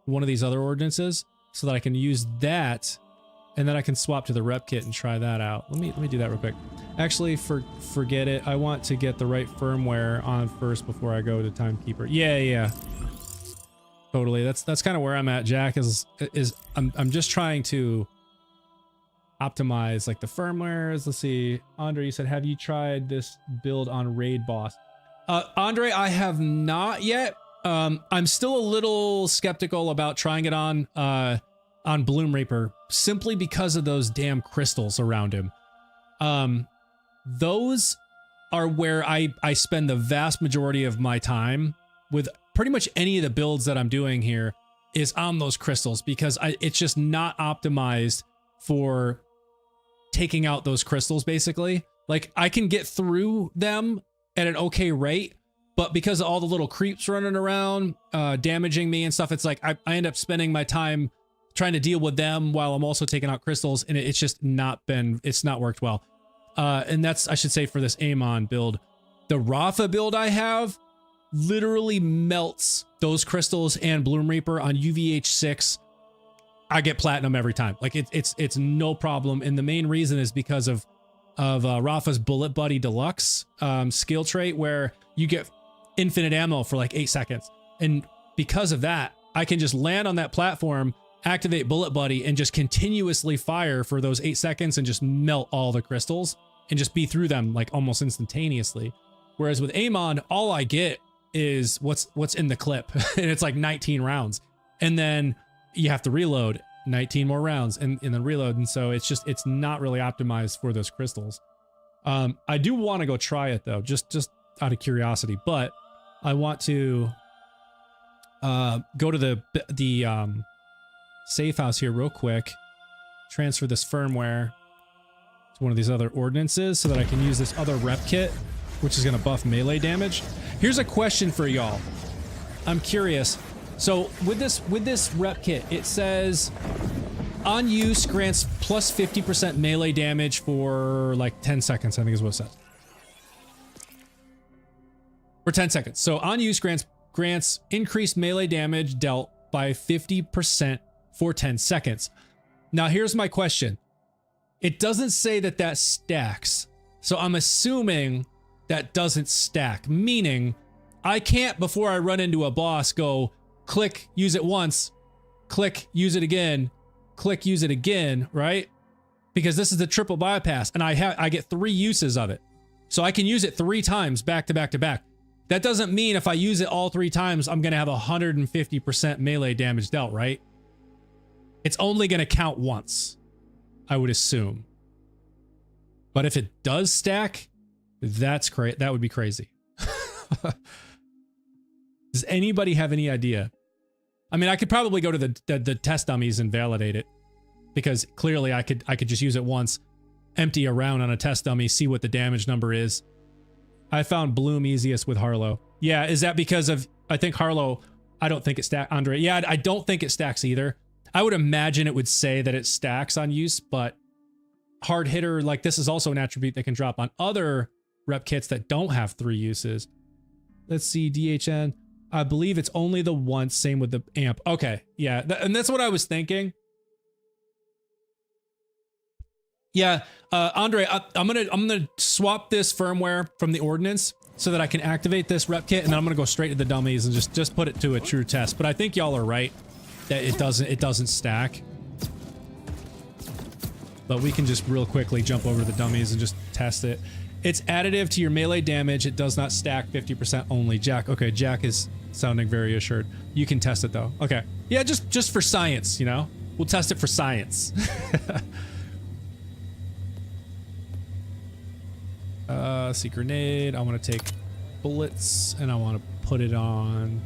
one of these other ordinances, so that I can use that, and then I can swap to the rep kit and try that out. Let me do that real quick. Actually, forget it. I want to get the right firmware on first before I go to Timekeeper. Yeah. Totally. That's kind of where I'm at, Jack, is I'm just trying to optimize like the firmwares. Let's see. Andre, you said, have you tried this build on raid boss? Andre, I have not yet. I'm still a little skeptical about trying it on Bloom Reaper, simply because of those damn crystals around him. Those are where I spend the vast majority of my time with pretty much any of the builds that I'm doing here, is on those crystals, because it's just not optimized for taking out those crystals, basically. Like I can get through them at an okay rate, but because of all the little creeps running around, damaging me and stuff, it's like I end up spending my time trying to deal with them while I'm also taking out crystals, and it's just not been, it's not worked well. And that's, I should say, for this Amon build. The Rafa build I have literally melts those crystals and Bloom Reaper on UVH6. I get platinum every time. Like it's no problem. And the main reason is because of Rafa's Bullet Buddy Deluxe skill trait, where you get infinite ammo for like 8 seconds. And because of that, I can just land on that platform, activate Bullet Buddy, and just continuously fire for those 8 seconds and just melt all the crystals and just be through them like almost instantaneously. Whereas with Amon, all I get is what's in the clip, and it's like 19 rounds. And then you have to reload 19 more rounds and then reload. And so it's not really optimized for those crystals. I do want to go try it though, just out of curiosity, but I want to go to the safe house here real quick, transfer this firmware to one of these other ordinances so that I can use this other rep kit, which is going to buff melee damage. Here's a question for y'all. I'm curious. So with this rep kit, it says on use grants plus 50% melee damage for like 10 seconds, I think is what it says. For 10 seconds. So on use grants increased melee damage dealt by 50% for 10 seconds. Now here's my question. It doesn't say that stacks. So I'm assuming that doesn't stack, meaning I can't, before I run into a boss, go click, use it once, click, use it again, click, use it again, right? Because this is the triple bypass, and I get 3 uses of it. So I can use it 3 times back to back to back. That doesn't mean if I use it all 3 times, I'm gonna have 150% melee damage dealt, right? It's only gonna count once, I would assume. But if it does stack, that's great. That would be crazy. Does anybody have any idea? I mean, I could probably go to the test dummies and validate it, because clearly I could just use it once, empty a round on a test dummy, see what the damage number is. I found Bloom easiest with Harlow. Yeah, is that because of, I think Harlow, I don't think it stacks, Andre. Yeah, I don't think it stacks either. I would imagine it would say that it stacks on use, but hard hitter, like this is also an attribute that can drop on other rep kits that don't have 3 uses. Let's see, DHN. I believe it's only the once, same with the amp. Okay, yeah, and that's what I was thinking. Yeah, Andre, I'm gonna swap this firmware from the ordinance so that I can activate this rep kit, and then I'm gonna go straight to the dummies and just put it to a true test. But I think y'all are right that it doesn't stack. But we can just real quickly jump over to the dummies and just test it. It's additive to your melee damage. It does not stack 50% only. Jack, okay, Jack is sounding very assured. You can test it though. Okay. Yeah, just for science, you know? We'll test it for science. See, grenade. I want to take bullets and I want to put it on.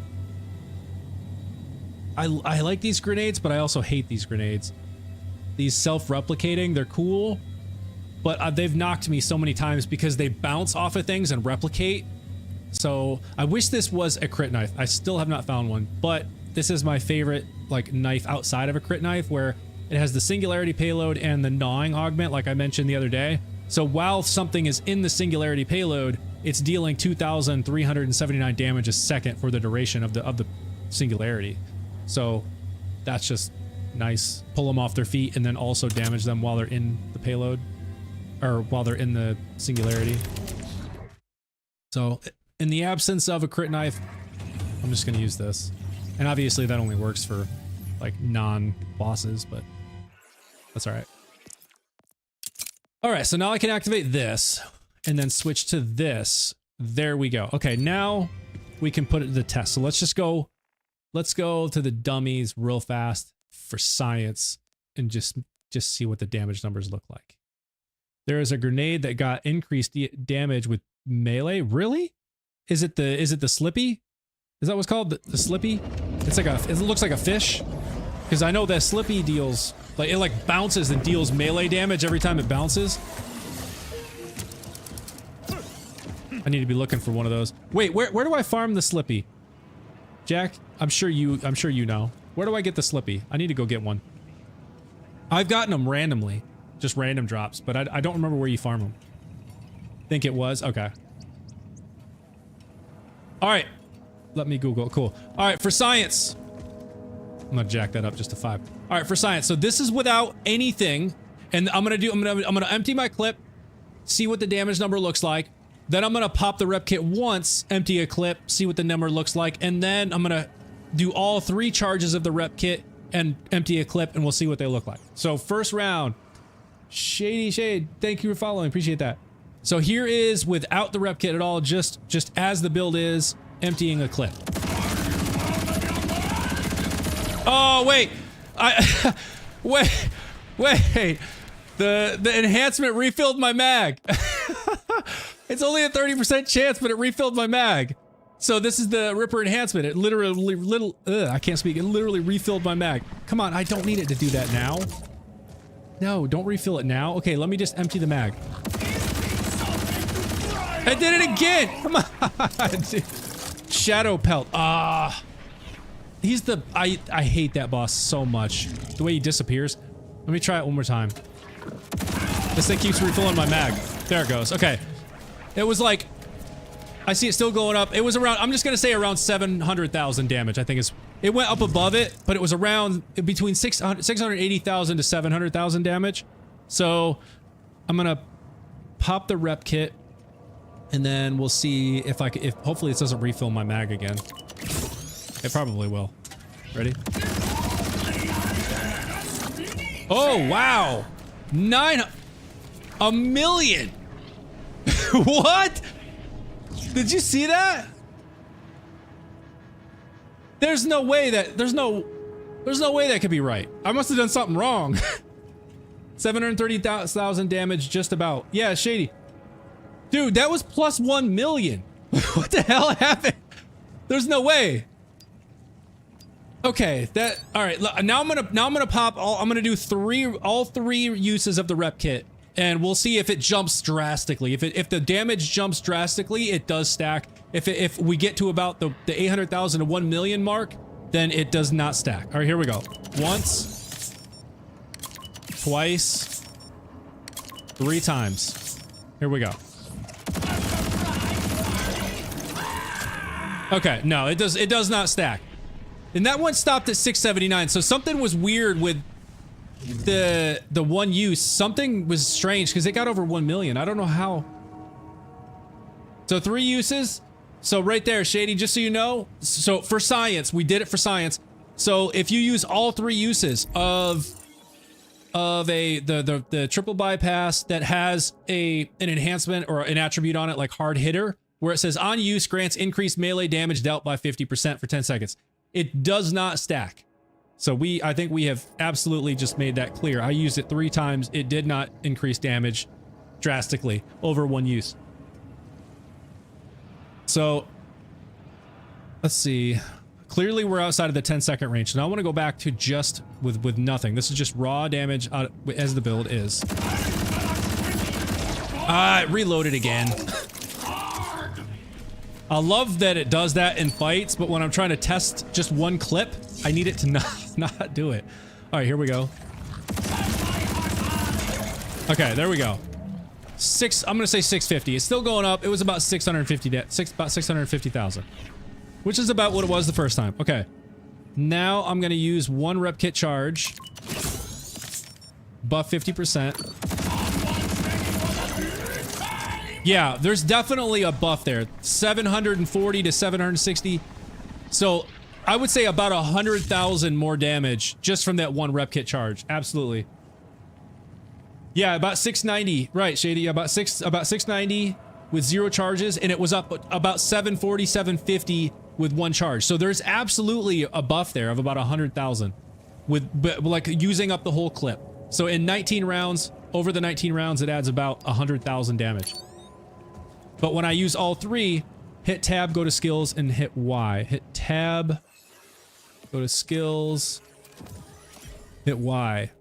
I like these grenades, but I also hate these grenades. These self-replicating, they're cool, but they've knocked me so many times because they bounce off of things and replicate. So I wish this was a crit knife. I still have not found one, but this is my favorite like knife outside of a crit knife, where it has the singularity payload and the gnawing augment, like I mentioned the other day. So while something is in the singularity payload, it's dealing 2,379 damage a second for the duration of the singularity. So that's just nice. Pull them off their feet and then also damage them while they're in the payload, or while they're in the singularity. So in the absence of a crit knife, I'm just gonna use this. And obviously that only works for like non-bosses, but that's all right. All right, so now I can activate this and then switch to this. There we go. Okay, now we can put it to the test. So let's go to the dummies real fast for science and just see what the damage numbers look like. There is a grenade that got increased damage with melee. Really? Is it the Slippy? Is that what's called? The Slippy? It's like it looks like a fish. Because I know that Slippy deals, like, it like bounces and deals melee damage every time it bounces. I need to be looking for one of those. Wait, where do I farm the Slippy? Jack, I'm sure you know. Where do I get the Slippy? I need to go get one. I've gotten them randomly, just random drops, but I don't remember where you farm them. Think it was? Okay. All right. Let me Google. Cool. All right, for science. I'm gonna jack that up just to 5. All right, for science. So this is without anything, and I'm gonna empty my clip, see what the damage number looks like. Then I'm gonna pop the rep kit once, empty a clip, see what the number looks like, and then I'm gonna do all 3 charges of the rep kit and empty a clip, and we'll see what they look like. So first round, Shady Shade, thank you for following, appreciate that. So here is without the rep kit at all, just as the build is, emptying a clip. Oh wait, wait, the enhancement refilled my mag. It's only a 30% chance, but it refilled my mag. So this is the Ripper enhancement. It literally, I can't speak. It literally refilled my mag. Come on, I don't need it to do that now. No, don't refill it now. Okay, let me just empty the mag. I did it again! Come on! Shadow Pelt. Ah. He's the... I hate that boss so much. The way he disappears. Let me try it one more time. This thing keeps refilling my mag. There it goes. Okay. It was like... I see it still going up. It was around... I'm just gonna say around 700,000 damage. I think it's... It went up above it, but it was around between 680,000 to 700,000 damage. So... I'm gonna pop the rep kit. And then we'll see if I can... If hopefully it doesn't refill my mag again. It probably will. Ready? Oh, wow! 1 million! What? Did you see that? There's no way that... There's no way that could be right. I must have done something wrong. 730,000 damage just about. Yeah, Shady. Dude, that was plus 1 million. What the hell happened? There's no way. Okay, that all right. Now I'm gonna pop all. I'm gonna do all three uses of the rep kit, and we'll see if it jumps drastically. If the damage jumps drastically, it does stack. If we get to about the 800,000 to 1 million mark, then it does not stack. All right, here we go. Once, twice, 3 times. Here we go. Okay, no, it does not stack. And that one stopped at 679, so something was weird with the one use. Something was strange because it got over 1 million. I don't know how. So 3 uses. So right there, Shady, just so you know. So for science, we did it for science. So if you use all 3 uses of the triple bypass that has an enhancement or an attribute on it like hard hitter, where it says on use grants increased melee damage dealt by 50% for 10 seconds. It does not stack. So I think we have absolutely just made that clear. I used it 3 times. It did not increase damage drastically over 1 use. So let's see. Clearly we're outside of the 10-second range. So now I want to go back to just with nothing. This is just raw damage as the build is. It reloaded again. I love that it does that in fights, but when I'm trying to test just one clip, I need it to not do it. All right, here we go. Okay, there we go. I'm gonna say 650. It's still going up. It was about 650,000, which is about what it was the first time. Okay, now I'm gonna use 1 rep kit charge, buff 50%. Yeah, there's definitely a buff there. 740 to 760. So I would say about 100,000 more damage just from that 1 rep kit charge. Absolutely. Yeah, about 690. Right, Shady. About 690 with 0 charges, and it was up about 740, 750 with 1 charge. So there's absolutely a buff there of about 100,000 but like using up the whole clip. So in 19 rounds, over the 19 rounds, it adds about 100,000 damage. But when I use all 3, hit tab, go to skills, and hit Y. Hit tab, go to skills, hit Y.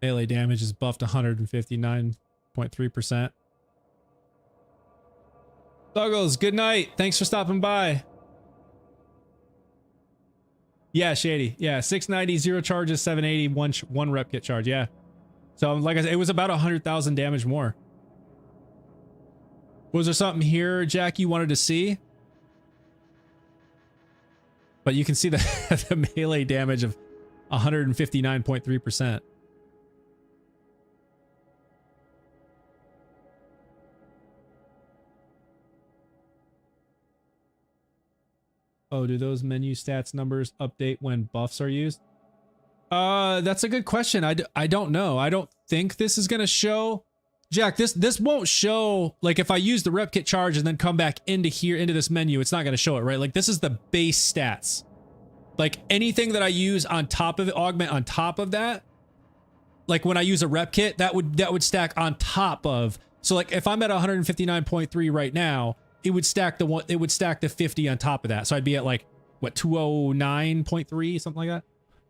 Melee damage is buffed 159.3%. Doggles, good night. Thanks for stopping by. Yeah, Shady. Yeah, 690, 0 charges, 780, one rep kit charge. Yeah. So like I said, it was about 100,000 damage more. Was there something here, Jack, you wanted to see? But you can see the, the melee damage of 159.3%. Oh, do those menu stats numbers update when buffs are used? That's a good question. I don't know. I don't think this is going to show. Jack, this won't show, like if I use the rep kit charge and then come back into here, into this menu, it's not going to show it, right? Like this is the base stats. Like anything that I use on top of it, augment on top of that, like when I use a rep kit, that would stack on top of. So like if I'm at 159.3 right now, it would stack the 50 on top of that. So I'd be at like what, 209.3, something like that.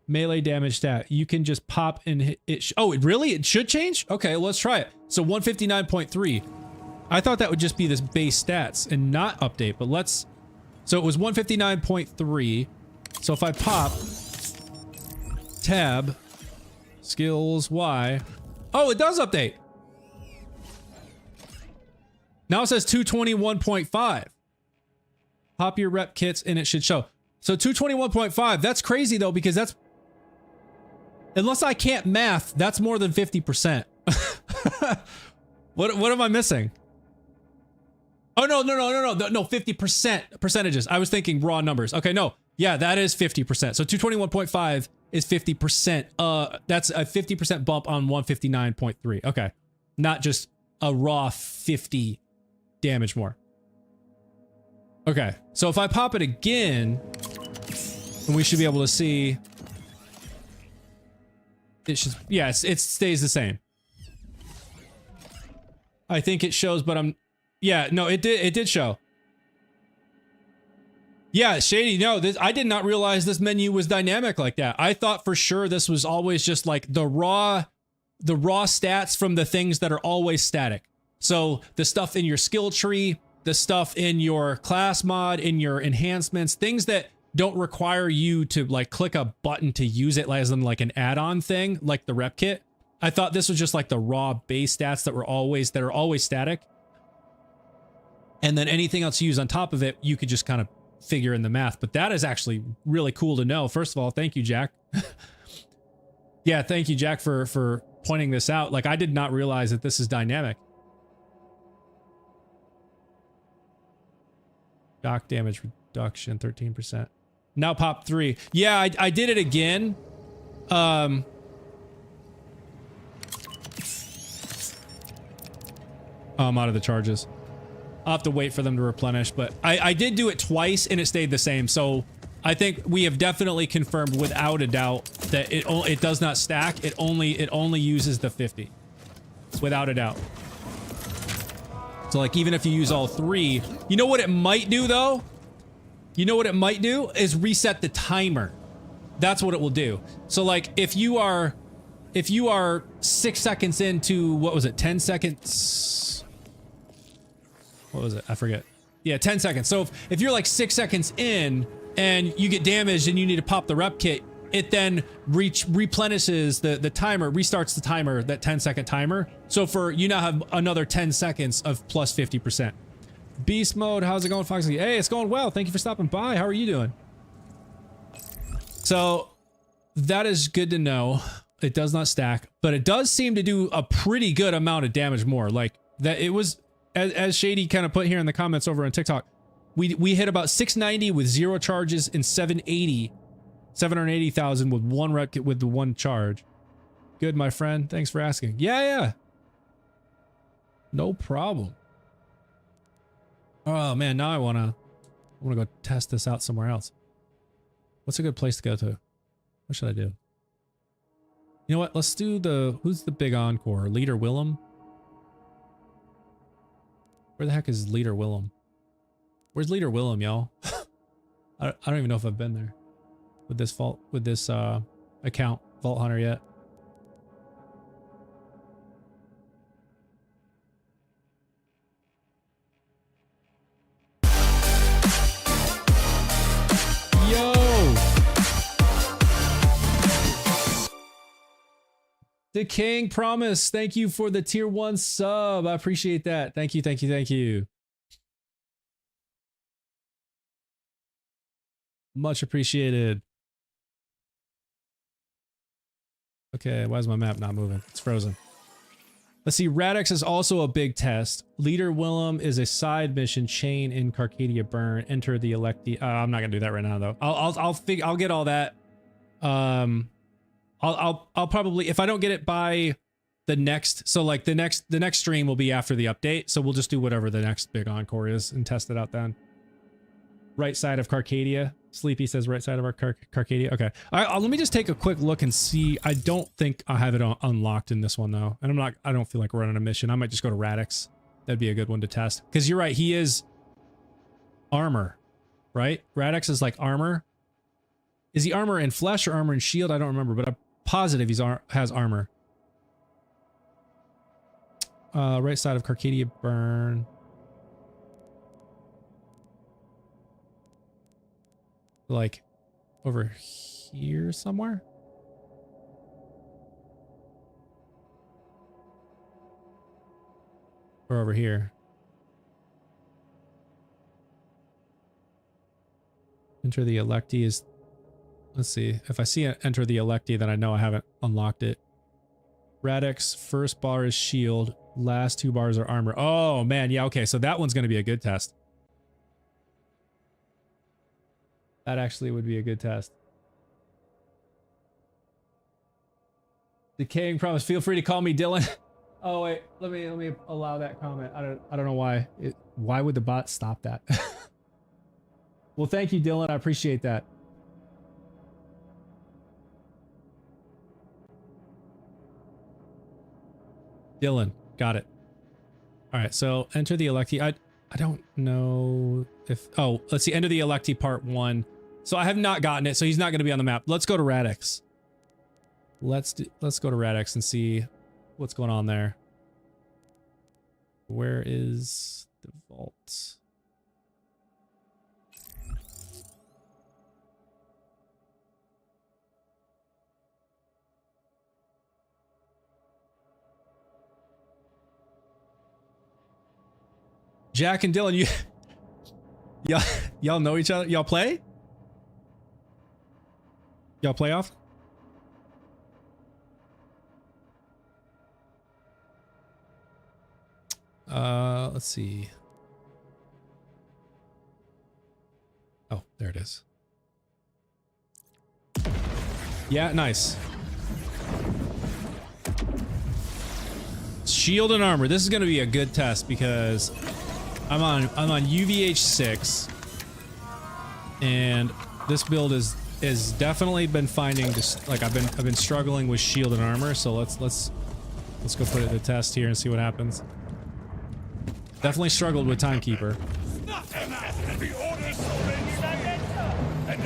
Melee damage stat. You can just pop and hit it. Oh, it really? It should change? Okay, let's try it. So 159.3. I thought that would just be this base stats and not update, but let's. So it was 159.3. So if I pop tab skills Y. Oh, it does update. Now it says 221.5. Pop your rep kits and it should show. So 221.5. That's crazy though, because that's, unless I can't math, that's more than 50%. What am I missing? Oh, no, 50% percentages. I was thinking raw numbers. Okay, no. Yeah, that is 50%. So 221.5 is 50%. That's a 50% bump on 159.3. Okay. Not just a raw 50 damage more. Okay. So if I pop it again, then we should be able to see it should, yeah, it stays the same. I think it shows, but yeah, no, it did show. Yeah, Shady, no, I did not realize this menu was dynamic like that. I thought for sure this was always just like the raw stats from the things that are always static. So the stuff in your skill tree, the stuff in your class mod, in your enhancements, things that don't require you to like click a button to use it as in like an add-on thing, like the rep kit. I thought this was just like the raw base stats that are always static. And then anything else you use on top of it, you could just kind of figure in the math. But that is actually really cool to know. First of all, thank you, Jack. Yeah, thank you, Jack, for pointing this out. Like, I did not realize that this is dynamic. Shock damage reduction, 13%. Now pop 3. Yeah, I did it again. Oh, I'm out of the charges. I'll have to wait for them to replenish, but I did do it twice and it stayed the same. So I think we have definitely confirmed without a doubt that it does not stack. It only uses the 50 without a doubt. So like, even if you use all 3, you know what it might do though? You know what it might do is reset the timer. That's what it will do. So like, if you are 6 seconds into, what was it? 10 seconds. What was it? I forget. Yeah, 10 seconds. So if you're like 6 seconds in and you get damaged and you need to pop the rep kit, it then replenishes the timer, restarts the timer, that 10-second timer. So for you now have another 10 seconds of plus 50%. Beast mode, how's it going, Foxy? Hey, it's going well. Thank you for stopping by. How are you doing? So that is good to know. It does not stack, but it does seem to do a pretty good amount of damage more. Like that, it was as Shady kind of put here in the comments over on TikTok. We hit about 690 with 0 charges and 780,000 with one rep kit with the 1 charge. Good, my friend. Thanks for asking. Yeah. No problem. Oh man, now I wanna go test this out somewhere else. What's a good place to go to? What should I do? You know what? Let's do who's the big encore? Leader Willem? Where the heck is Leader Willem? Where's Leader Willem, y'all? I don't even know if I've been there with this account, Vault Hunter, yet. The King Promise, thank you for the tier 1 sub. I appreciate that. Thank you, thank you, thank you. Much appreciated. Okay, why is my map not moving? It's frozen. Let's see, Radix is also a big test. Leader Willem is a side mission chain in Carcadia Burn. Enter the Electi. I'm not gonna do that right now though. I'll get all that. I'll probably, if I don't get it by the next, so like the next stream will be after the update. So we'll just do whatever the next big encore is and test it out then. Right side of Carcadia. Sleepy says right side of our Carcadia. Okay. All right, let me just take a quick look and see. I don't think I have it unlocked in this one though. And I don't feel like we're on a mission. I might just go to Radix. That'd be a good one to test. Because you're right, he is armor, right? Radix is like armor. Is he armor in flesh or armor in shield? I don't remember, but I'm positive he's has armor. Right side of Carcadia Burn. Like over here somewhere? Or over here? Enter the Electi is... Let's see. If I see it, enter the Electi, then I know I haven't unlocked it. Radix, first bar is shield. Last 2 bars are armor. Oh, man. Yeah, okay. So that one's going to be a good test. That actually would be a good test. Decaying Promise. Feel free to call me Dylan. Oh wait, let me allow that comment. I don't know why. Why would the bot stop that? Well, thank you, Dylan. I appreciate that. Dylan, got it. All right, so enter the Electi. I don't know if... Oh, let's see. Enter the Electi part 1. So I have not gotten it, so he's not going to be on the map. Let's go to Radix. Let's go to Radix and see what's going on there. Where is the vault? Jack and Dylan, y'all know each other? Y'all play? Y'all play off? Let's see. Oh, there it is. Yeah, nice. Shield and armor. This is going to be a good test because I'm on UVH6 and this build is definitely been finding just like I've been struggling with shield and armor, so let's go put it to the test here and see what happens. Definitely struggled with Timekeeper. The orders and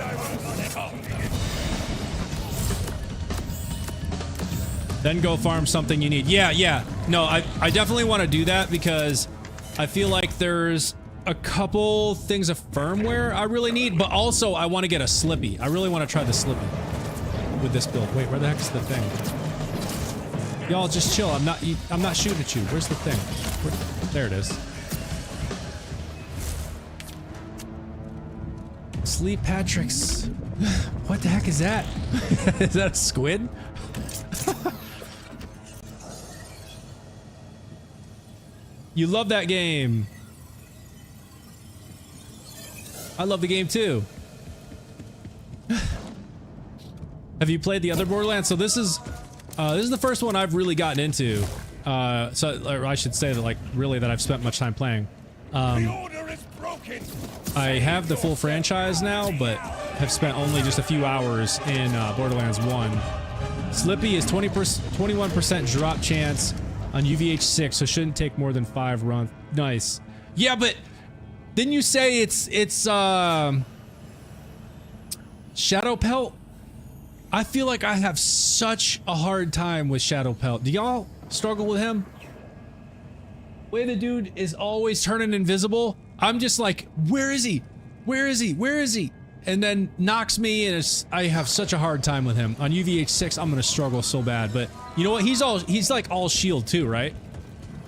I will come. Then go farm something you need. Yeah. No, I definitely want to do that because I feel like there's a couple things of firmware I really need, but also I want to get a Slippy. I really want to try the Slippy with this build. Wait, where the heck is the thing? Y'all just chill. I'm not shooting at you. Where's the thing? There it is. Sleep Patrick's. What the heck is that? Is that a squid? You love that game. I love the game too. Have you played the other Borderlands? So this is the first one I've really gotten into. So or I should say that like really that I've spent much time playing. The order is broken. I have the full franchise now, but have spent only just a few hours in Borderlands 1. Slippy is 21% drop chance on UVH6, so shouldn't take more than 5 runs. Nice. Yeah, but didn't you say it's Shadow Pelt? I feel like I have such a hard time with Shadow Pelt. Do y'all struggle with him? Way the dude is always turning invisible. I'm just like, where is he? Where is he? Where is he? And then knocks me, and I have such a hard time with him. On UVH6, I'm gonna struggle so bad. But You know what? He's like all shield too, right?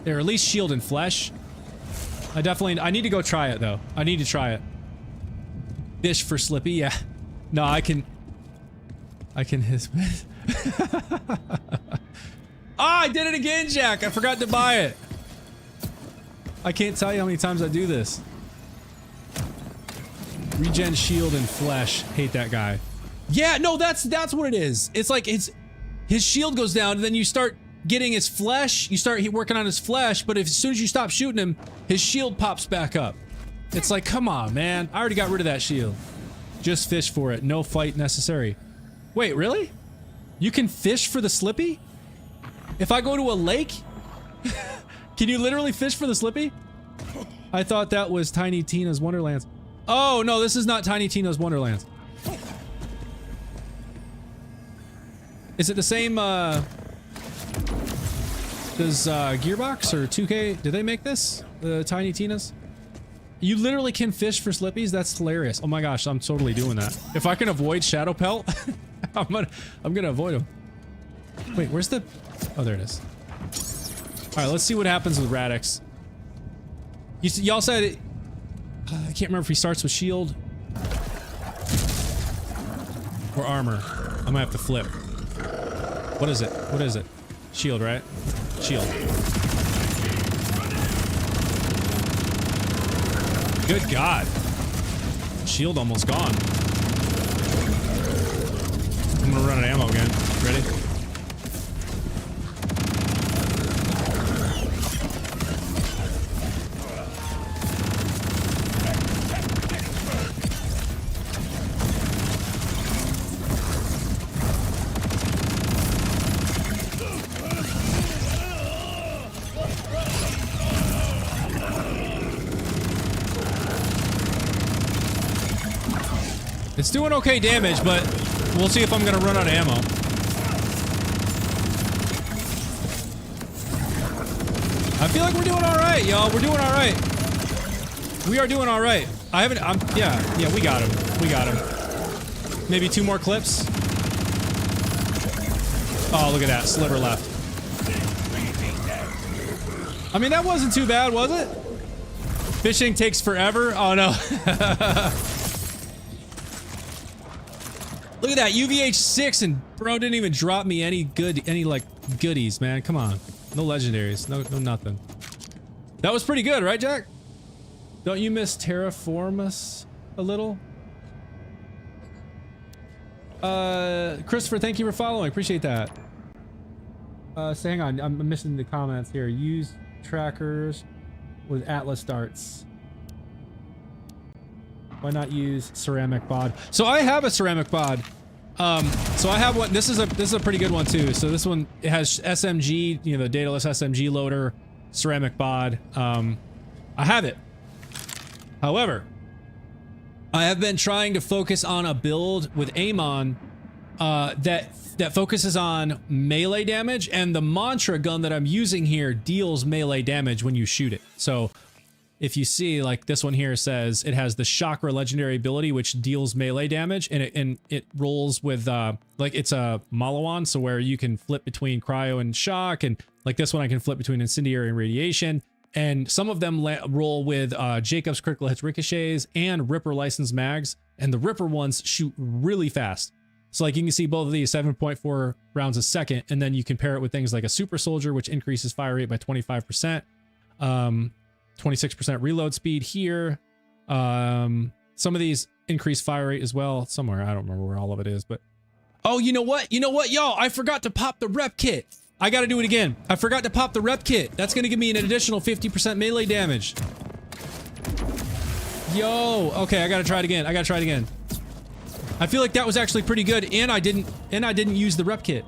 Or at least shield and flesh. I need to go try it though. I need to try it. Fish for Slippy, yeah. No, I can his. I did it again, Jack. I forgot to buy it. I can't tell you how many times I do this. Regen shield and flesh. Hate that guy. Yeah, no, that's what it is. It's like his shield goes down, and then you start getting his flesh. You start working on his flesh, but as soon as you stop shooting him, his shield pops back up. It's like, come on, man. I already got rid of that shield. Just fish for it. No fight necessary. Wait, really? You can fish for the Slippy? If I go to a lake? Can you literally fish for the Slippy? I thought that was Tiny Tina's Wonderlands. Oh, no, this is not Tiny Tina's Wonderlands. Is it the same, does, Gearbox or 2K, did they make this? The Tiny Tina's? You literally can fish for Slippies? That's hilarious. Oh my gosh, I'm totally doing that. If I can avoid Shadow Pelt, I'm gonna avoid him. Wait, where's the... Oh, there it is. Alright, let's see what happens with Radix. Y'all said it... I can't remember if he starts with shield or armor. I might have to flip. What is it? What is it? Shield, right? Shield. Good God. Shield almost gone. I'm gonna run out of ammo again. Ready? It's doing okay damage, but we'll see if I'm gonna run out of ammo. I feel like we're doing alright, y'all. We're doing alright. We are doing alright. Yeah, we got him. We got him. Maybe 2 more clips. Oh, look at that. Sliver left. I mean, that wasn't too bad, was it? Fishing takes forever? Oh, no. Look at that, UVH6, and bro didn't even drop me any like goodies, man. Come on, no legendaries, no nothing. That was pretty good, right, Jack? Don't you miss Terraformus a little? Christopher, thank you for following. Appreciate that. So hang on, I'm missing the comments here. Use trackers with Atlas darts. Why not use ceramic bod? So I have a ceramic bod. So I have one. This is a pretty good one too. So this one, it has SMG, you know, the dataless SMG loader, ceramic bod. I have it. However, I have been trying to focus on a build with Amon that focuses on melee damage, and the mantra gun that I'm using here deals melee damage when you shoot it. So if you see, like this one here says it has the Chakra legendary ability, which deals melee damage, and it rolls with like it's a Malawan, so where you can flip between cryo and shock, and like this one I can flip between incendiary and radiation. And some of them roll with Jacob's critical hits ricochets and Ripper licensed mags, and the Ripper ones shoot really fast. So like you can see both of these 7.4 rounds a second, and then you compare it with things like a Super Soldier, which increases fire rate by 25%. 26% reload speed here. Some of these increase fire rate as well. Somewhere, I don't remember where all of it is, but... Oh, you know what? You know what, y'all? I forgot to pop the rep kit. I gotta do it again. I forgot to pop the rep kit. That's gonna give me an additional 50% melee damage. Yo, okay, I gotta try it again. I gotta try it again. I feel like that was actually pretty good, and I didn't use the rep kit.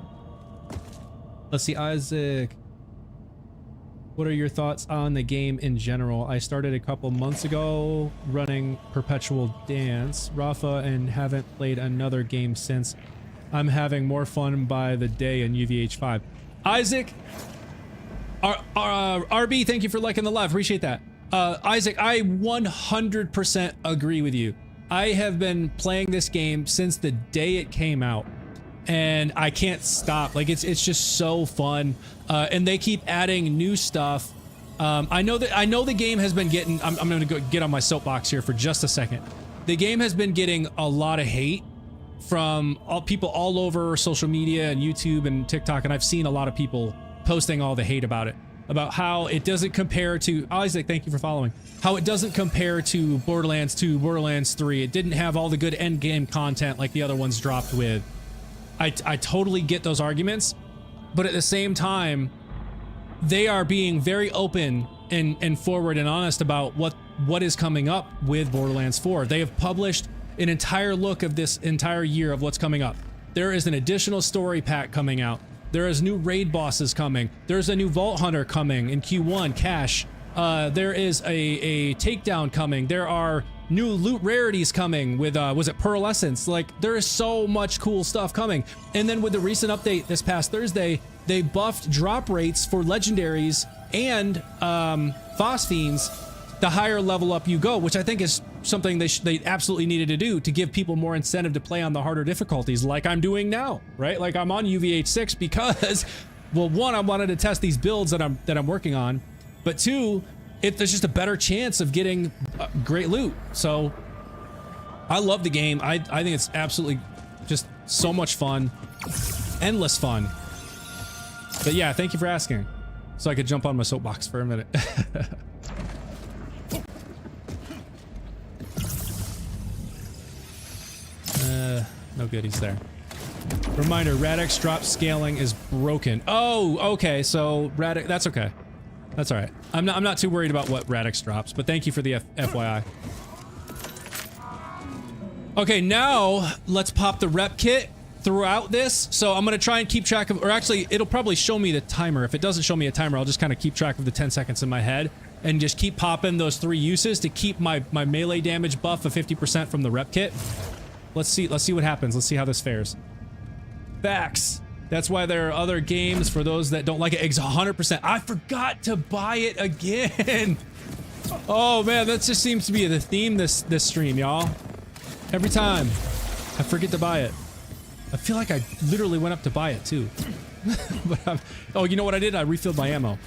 Let's see, Isaac. What are your thoughts on the game in general? I started a couple months ago running Perpetual Dance, Rafa, and haven't played another game since. I'm having more fun by the day in UVH5. Isaac, RB, thank you for liking the live. Appreciate that. Isaac, I 100% agree with you. I have been playing this game since the day it came out. and I can't stop. Like, it's just so fun, and they keep adding new stuff. I know the game has been getting. I'm gonna go get on my soapbox here for just a second. The game has been getting a lot of hate from people all over social media and YouTube and TikTok, and I've seen a lot of people posting all the hate about it, about how it doesn't compare to Isaac. Thank you for following. How it doesn't compare to Borderlands 2, Borderlands 3. It didn't have all the good end game content like the other ones dropped with. I totally get those arguments, but at the same time, they are being very open and forward and honest about what is coming up with Borderlands 4. They have published an entire look of this entire year of what's coming up. There is an additional story pack coming out. There is new raid bosses coming. There's a new Vault Hunter coming in Q1, Cash. There is a takedown coming. There are new loot rarities coming with, was it Pearlescence? Like, there is so much cool stuff coming. And then with the recent update this past Thursday, they buffed drop rates for legendaries and Phosphines the higher level up you go, which I think is something they absolutely needed to do to give people more incentive to play on the harder difficulties, like I'm doing now, right? Like, I'm on UVH6 because, well, one, I wanted to test these builds that I'm working on, but two, there's just a better chance of getting great loot. So I love the game. I think it's absolutely just so much fun, endless fun. But yeah, thank you for asking, so I could jump on my soapbox for a minute. No goodies there. Reminder, Radix drop scaling is broken. Oh, okay, so Radix, that's okay. That's all right. I'm not too worried about what Radix drops, but thank you for the FYI. Okay, now let's pop the rep kit throughout this. So I'm gonna try and keep track of, or actually, it'll probably show me the timer. If it doesn't show me a timer, I'll just kind of keep track of the 10 seconds in my head and just keep popping those 3 uses to keep my melee damage buff of 50% from the rep kit. Let's see what happens. Let's see how this fares. Facts. That's why there are other games for those that don't like it. 100%. I forgot to buy it again. Oh man, that just seems to be the theme this stream, y'all. Every time I forget to buy it. I feel like I literally went up to buy it too. But oh, you know what I did? I refilled my ammo.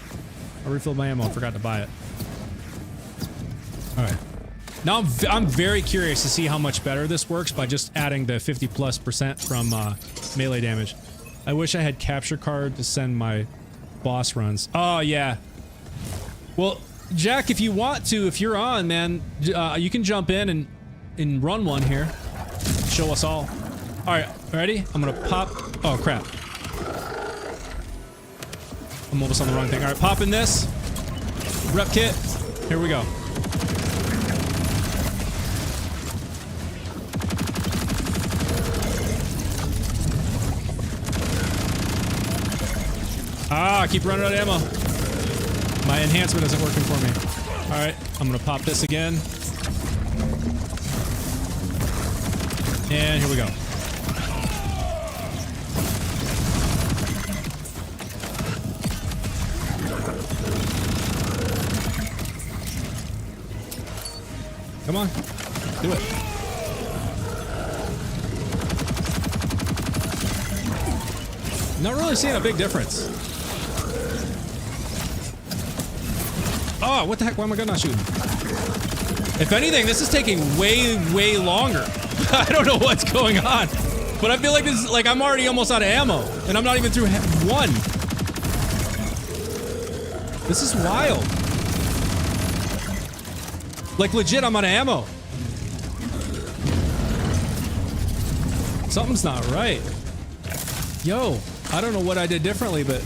I forgot to buy it. All right. Now I'm very curious to see how much better this works by just adding the 50+% from melee damage. I wish I had capture card to send my boss runs. Oh yeah. Well, Jack, if you want to, if you're on, man, you can jump in and run one here. Show us all. All right, ready? I'm gonna pop. Oh crap. I'm almost on the wrong thing. All right, pop in this rep kit. Here we go. Ah, I keep running out of ammo. My enhancement isn't working for me. All right, I'm gonna pop this again. And here we go. Come on, do it. Not really seeing a big difference. Oh, what the heck? Why am I not shooting? If anything, this is taking way longer. I don't know what's going on, but I feel like this is like I'm already almost out of ammo, and I'm not even through one. This is wild. Like legit, I'm out of ammo. Something's not right. Yo, I don't know what I did differently, but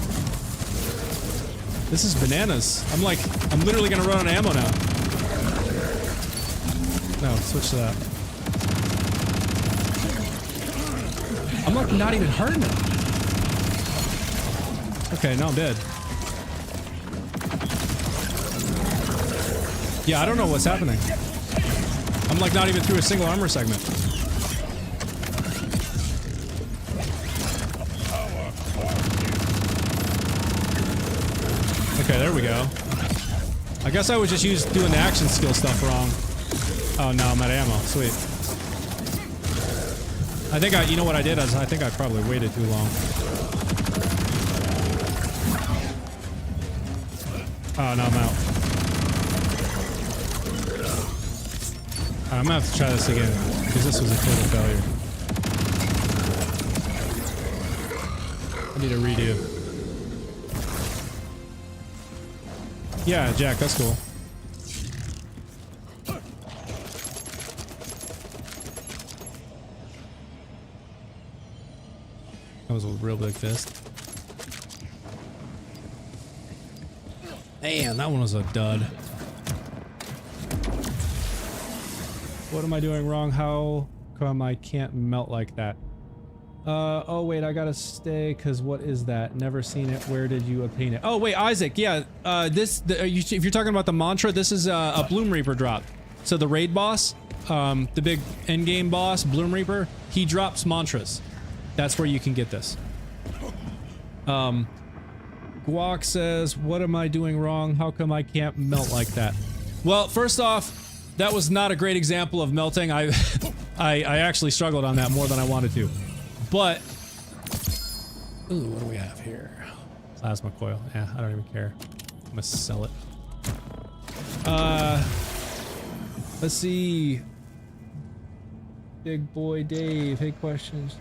this is bananas. I'm literally gonna run out of ammo now. No, switch to that. I'm like not even hurting it. Okay, now I'm dead. Yeah, I don't know what's happening. I'm like not even through a single armor segment. Okay, there we go. I guess I was just doing the action skill stuff wrong. Oh no, I'm out of ammo. Sweet. I think you know what I did is I think I probably waited too long. Oh, no, I'm out. I'm gonna have to try this again, because this was a total failure. I need a redo. Yeah, Jack, that's cool. That was a real big fist. Man, that one was a dud. What am I doing wrong? How come I can't melt like that? Oh wait, I gotta stay, cause what is that? Never seen it. Where did you obtain it? Oh wait, Isaac, yeah, if you're talking about the mantra, this is a Bloom Reaper drop. So the raid boss, the big endgame boss, Bloom Reaper, he drops mantras. That's where you can get this. Guac says, what am I doing wrong? How come I can't melt like that? Well, first off, that was not a great example of melting. I actually struggled on that more than I wanted to. But, ooh, what do we have here? Plasma coil. Yeah, I don't even care. I'm gonna sell it. Let's see. Big boy Dave. Hey, questions.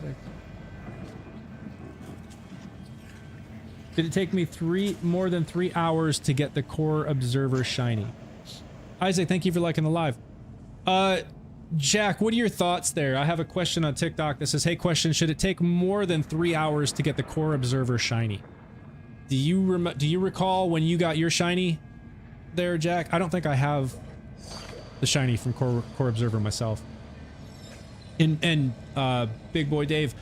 Did it take me more than 3 hours to get the Core Observer shiny? Isaac, thank you for liking the live. Jack, what are your thoughts there? I have a question on TikTok that says, hey, question, should it take more than 3 hours to get the Core Observer shiny? Do you recall when you got your shiny there, Jack? I don't think I have the shiny from Core Observer myself. And Big Boy Dave.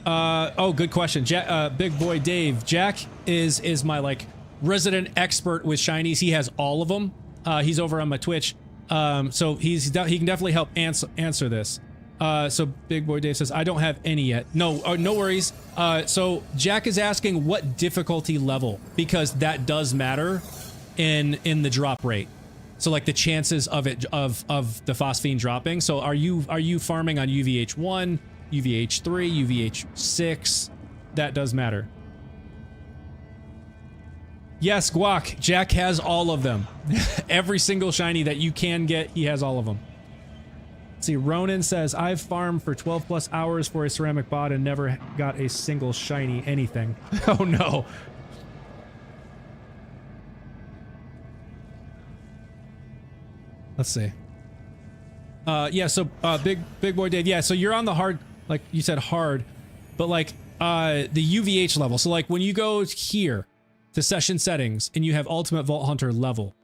Oh, good question. Big Boy Dave. Jack is my, like, resident expert with shinies. He has all of them. He's over on my Twitch. So he can definitely help answer this. So Big Boy Dave says, I don't have any yet. No, no worries. So Jack is asking what difficulty level, because that does matter in the drop rate. So like the chances of it, of the phosphine dropping. So are you farming on UVH1, UVH3, UVH6? That does matter. Yes, Guac. Jack has all of them. Every single shiny that you can get, he has all of them. Let's see, Ronan says, I've farmed for 12 plus hours for a ceramic bot and never got a single shiny anything. Oh no. Let's see. Yeah, so Big Boy Dave, yeah, so you're on the hard, like you said, hard, but like the UVH level. So like when you go here to session settings and you have Ultimate Vault Hunter level,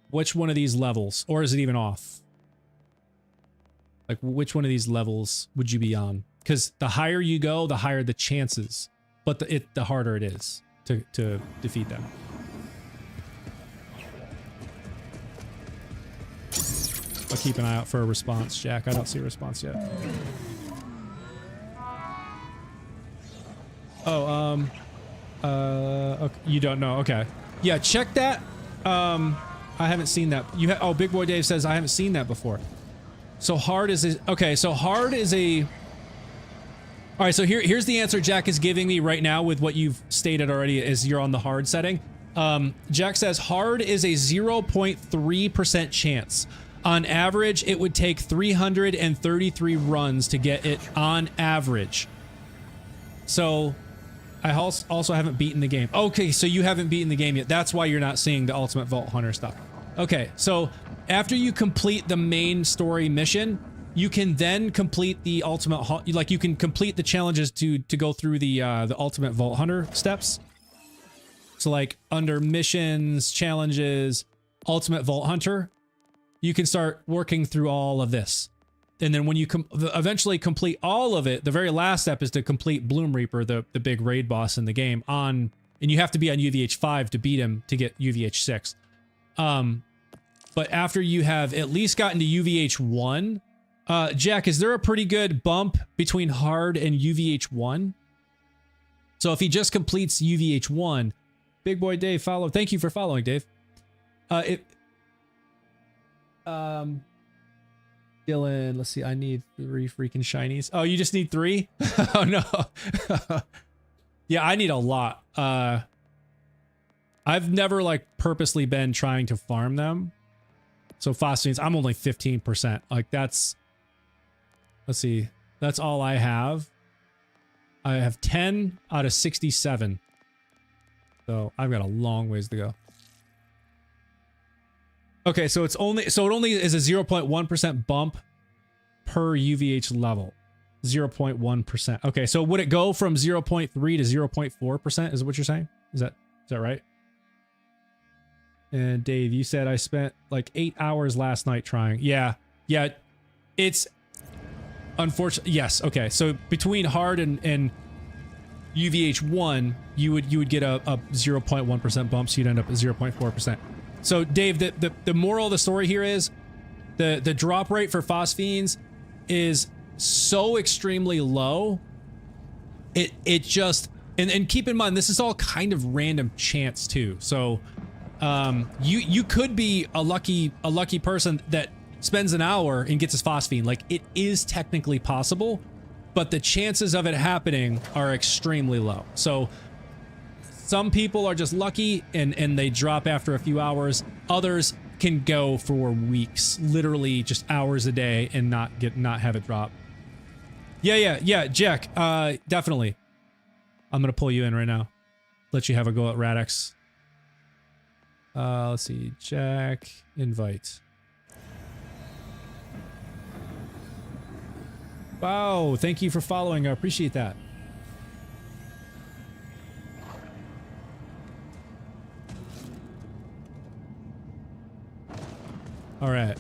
which one of these levels, or is it even off? Like which one of these levels would you be on? Because the higher you go, the higher the chances, but the harder it is to defeat them. I'll keep an eye out for a response, Jack. I don't see a response yet. Oh, okay, you don't know. Okay. Yeah, check that. I haven't seen that. Oh, Big Boy Dave says I haven't seen that before. So hard is okay, so hard is a... All right, so here's the answer Jack is giving me right now with what you've stated already is you're on the hard setting. Jack says hard is a 0.3% chance. On average, it would take 333 runs to get it on average. So I also haven't beaten the game. Okay, so you haven't beaten the game yet. That's why you're not seeing the Ultimate Vault Hunter stuff. Okay, so after you complete the main story mission, you can then complete the Ultimate, like you can complete the challenges to go through the Ultimate Vault Hunter steps. So like under missions, challenges, Ultimate Vault Hunter, you can start working through all of this. And then when you eventually complete all of it, the very last step is to complete Bloom Reaper, the big raid boss in the game, and you have to be on UVH5 to beat him to get UVH6. But after you have at least gotten to UVH1, Jack, is there a pretty good bump between hard and UVH1? So if he just completes UVH1, Big Boy Dave, follow. Thank you for following, Dave. Dylan, let's see. I need 3 freaking shinies. Oh, you just need 3? Oh no. Yeah, I need a lot. I've never like purposely been trying to farm them. So phosphines, I'm only 15%. Like that's, let's see. That's all I have. I have 10 out of 67. So I've got a long ways to go. Okay, so it only is a 0.1% bump per UVH level. 0.1%. Okay, so would it go from 0.3 to 0.4%? Is what you're saying? Is that right? And Dave, you said I spent like 8 hours last night trying. Yeah. It's unfortunate. Yes. Okay. So between hard and UVH1, you would get a 0.1% bump, so you'd end up at 0.4%. So Dave, the moral of the story here is the drop rate for phosphines is so extremely low. It just and keep in mind this is all kind of random chance too. So you could be a lucky person that spends an hour and gets his phosphine. Like it is technically possible, but the chances of it happening are extremely low. So some people are just lucky and they drop after a few hours. Others can go for weeks, literally just hours a day and not have it drop. Yeah, Jack, definitely. I'm gonna pull you in right now. Let you have a go at Radix. Let's see, Jack, invite. Wow, thank you for following. I appreciate that. All right.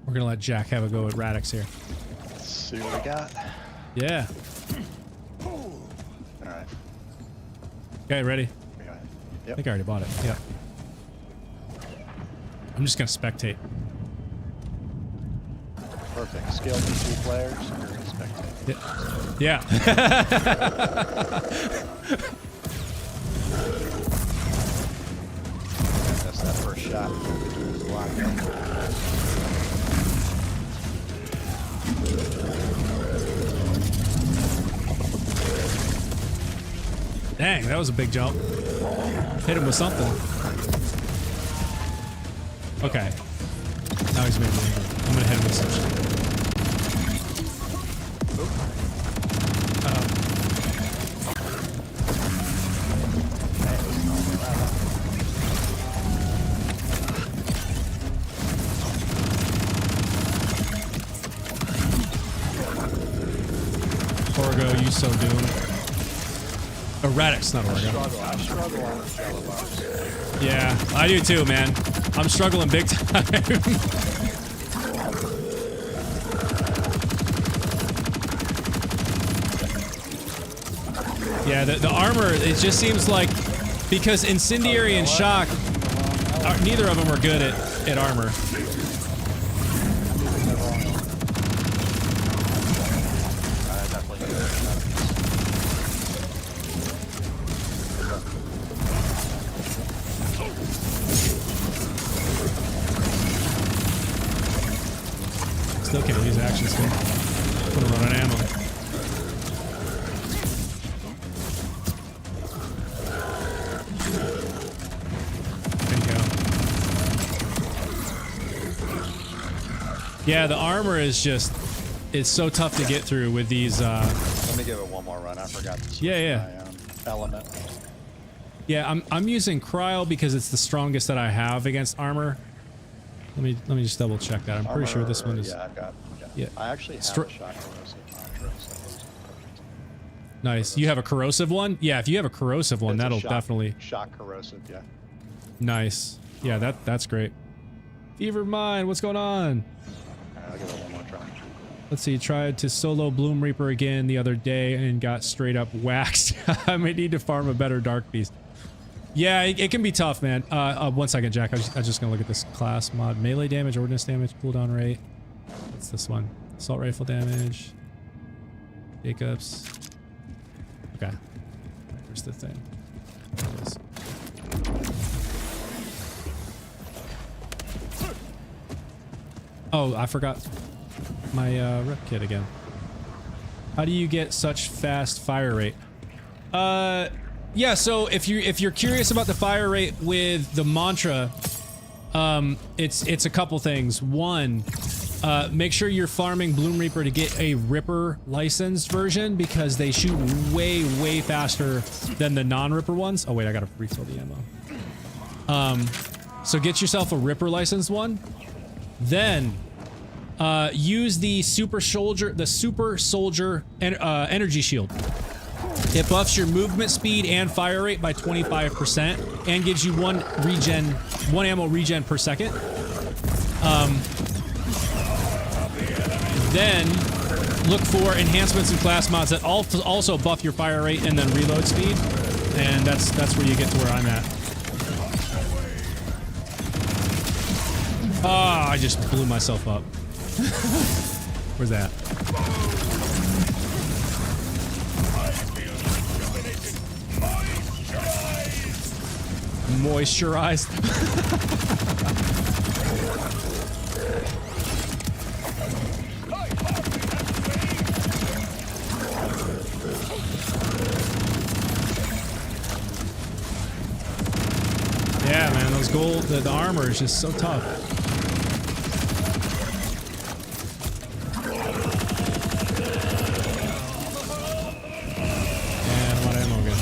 We're going to let Jack have a go at Radix here. Let's see what we got. Yeah. All right. Okay, ready? Yep. I think I already bought it. Yeah. I'm just going to spectate. Perfect. Scale to 2 players. You're going to spectate. Yeah. That's that first shot. It was locked in. Dang, that was a big jump. Hit him with something. Okay. Now he's making me angry. I'm gonna hit him with some shit. Orgo, you so doomed. Oh, Radix, not Orgo. I struggle on the jello box. Yeah, I do too, man. I'm struggling big time. Yeah, the armor, it just seems like, because Incendiary and Shock, neither of them are good at armor. Still can't use action skill. Put him on ammo. There you go. Yeah, the armor is just, it's so tough to get through with these. Let me give it one more run. I forgot to switch Yeah. my element. Yeah, I'm using Cryo because it's the strongest that I have against armor. Let me just double check that. I'm pretty sure this one is. Yeah, I've got. Yeah. I actually have a shock corrosive mantra, so those are perfect. Nice. You have a corrosive one? Yeah, if you have a corrosive one, It's a that'll shock- definitely. shock corrosive. Yeah. Nice. Yeah, that's great. Fever Mind, what's going on? Alright, I'll give it one more try. Let's see. Tried to solo Bloom Reaper again the other day and got straight up waxed. I may need to farm a better Dark Beast. Yeah, it can be tough, man. 1 second, Jack. I was just gonna look at this class mod. Melee damage, ordnance damage, cooldown rate. What's this one? Assault rifle damage. Jacobs. Okay. Where's the thing? There it is. Oh, I forgot. my rep kit again. How do you get such fast fire rate? Yeah, so if you're curious about the fire rate with the mantra, it's a couple things. One, make sure you're farming Bloom Reaper to get a Ripper licensed version because they shoot way faster than the non-Ripper ones. Oh wait, I gotta refill the ammo. So get yourself a Ripper licensed one. Then use the Super Soldier energy shield. It buffs your movement speed and fire rate by 25% and gives you one ammo regen per second. Then look for enhancements and class mods that also buff your fire rate and then reload speed, and that's where you get to where I'm at. Ah, I just blew myself up. Where's that? Moisturized. Yeah, man, those gold, the armor is just so tough. And what ammo again?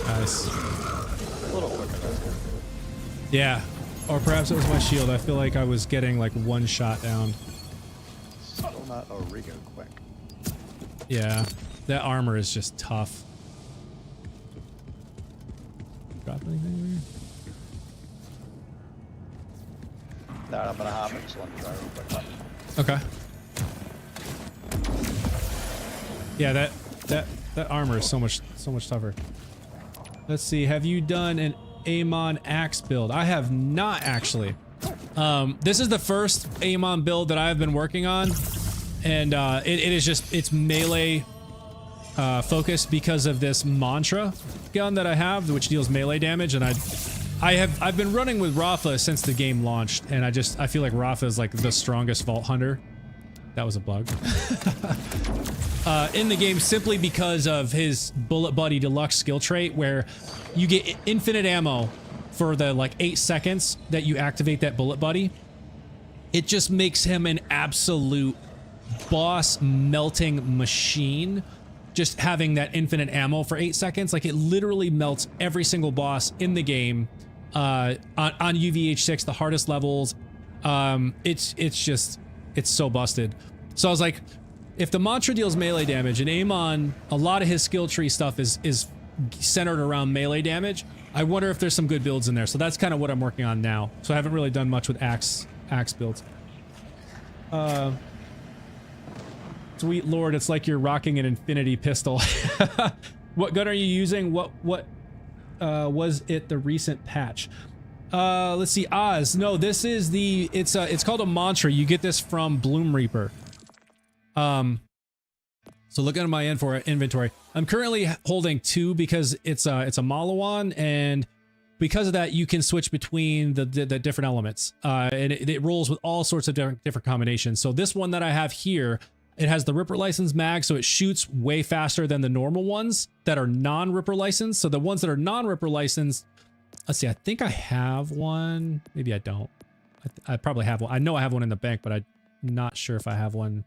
Nice. A little quicker. Yeah. Or perhaps it was my shield. I feel like I was getting like one shot down. Still not Origo quick. Yeah. That armor is just tough. Drop anything No, I'm gonna hop into one try real quick. over here? Okay. Yeah, that armor is so much tougher. Let's see. Have you done an Amon axe build? I have not actually. This is the first Amon build that I've been working on, and it is just it's melee focused because of this mantra gun that I have, which deals melee damage, and I've been running with Rafa since the game launched, and I feel like Rafa is like the strongest vault hunter. That was a bug. In the game simply because of his Bullet Buddy Deluxe skill trait where you get infinite ammo for the like 8 seconds that you activate that Bullet Buddy. It just makes him an absolute boss melting machine. Just having that infinite ammo for 8 seconds, like it literally melts every single boss in the game on UVH6, the hardest levels. It's so busted. So I was like, if the mantra deals melee damage and Amon, a lot of his skill tree stuff is centered around melee damage, I wonder if there's some good builds in there. So that's kind of what I'm working on now. So I haven't really done much with axe builds. Sweet Lord, it's like you're rocking an infinity pistol. What gun are you using? What was it the recent patch? Let's see. Oz. No, this is the it's called a mantra. You get this from Bloom Reaper. So look at my inventory. I'm currently holding 2 because it's a Malawan, and because of that you can switch between the different elements. And it rolls with all sorts of different combinations. So this one that I have here, it has the Ripper license mag, so it shoots way faster than the normal ones that are non-Ripper licensed. So the ones that are non-Ripper licensed, let's see, I think I have one. Maybe I don't. I probably have one. I know I have one in the bank, but I'm not sure if I have one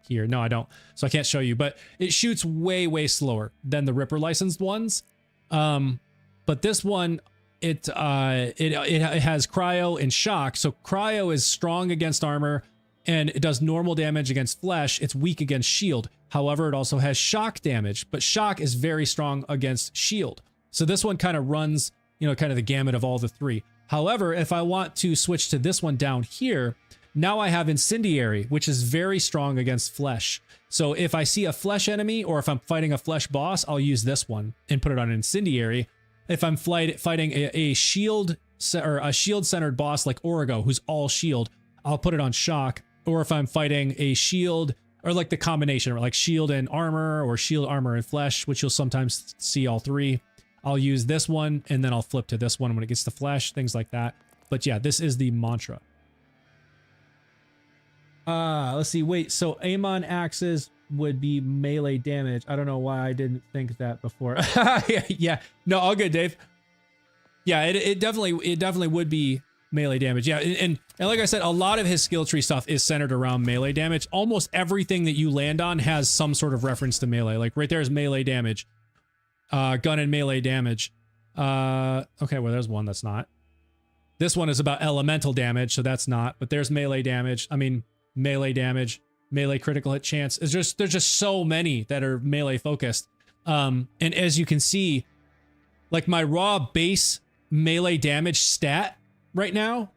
here. No, I don't. So I can't show you, but it shoots way slower than the Ripper licensed ones. But this one, it has cryo and shock. So cryo is strong against armor and it does normal damage against flesh. It's weak against shield. However, it also has shock damage, but shock is very strong against shield. So this one kind of runs, kind of the gamut of all the 3. However, if I want to switch to this one down here, now I have Incendiary, which is very strong against flesh. So if I see a flesh enemy or if I'm fighting a flesh boss, I'll use this one and put it on Incendiary. If I'm fighting a shield or a shield-centered boss like Origo, who's all shield, I'll put it on shock. Or if I'm fighting a shield or like the combination, like shield and armor or shield, armor, and flesh, which you'll sometimes see all three. I'll use this one and then I'll flip to this one when it gets to flesh, things like that. But yeah, this is the mantra. Let's see. Wait, so Amon axes would be melee damage. I don't know why I didn't think that before. Yeah. No, all good, Dave. Yeah, it definitely would be melee damage. Yeah, and like I said, a lot of his skill tree stuff is centered around melee damage. Almost everything that you land on has some sort of reference to melee. Like right there is melee damage. Gun and melee damage. Okay, well there's one that's not. This one is about elemental damage, so that's not. But there's melee damage. I mean, melee damage, melee critical hit chance. There's just so many that are melee focused. And as you can see, like my raw base melee damage stat right now,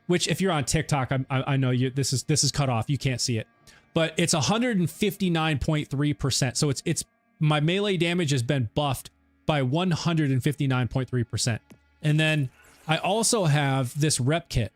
which if you're on TikTok, I know you this is cut off. You can't see it, but it's 159.3%. So it's my melee damage has been buffed by 159.3%. And then I also have this rep kit,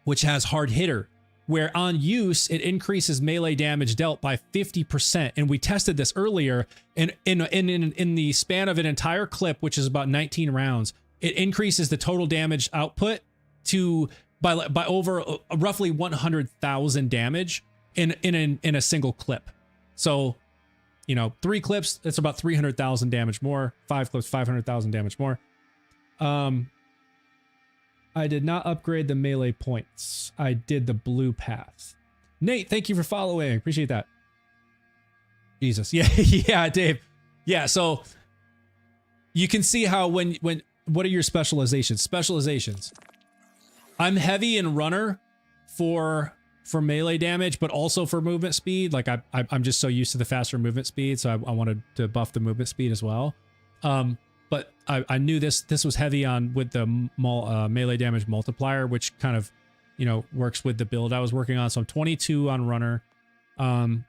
which has hard hitter, where on use, it increases melee damage dealt by 50%. And we tested this earlier, and in the span of an entire clip, which is about 19 rounds, it increases the total damage output to by over roughly 100,000 damage in a single clip. So, you know, 3 clips, it's about 300,000 damage more. 5 clips, 500,000 damage more. I did not upgrade the melee points. I did the blue path. Nate, thank you for following. Appreciate that. Jesus. Yeah, yeah, Dave. Yeah, so you can see how when what are your specializations? Specializations. I'm heavy in runner for melee damage, but also for movement speed. Like I'm just so used to the faster movement speed, so I wanted to buff the movement speed as well. But I knew this was heavy on with the melee damage multiplier, which kind of, you know, works with the build I was working on. So I'm 22 on runner. I'm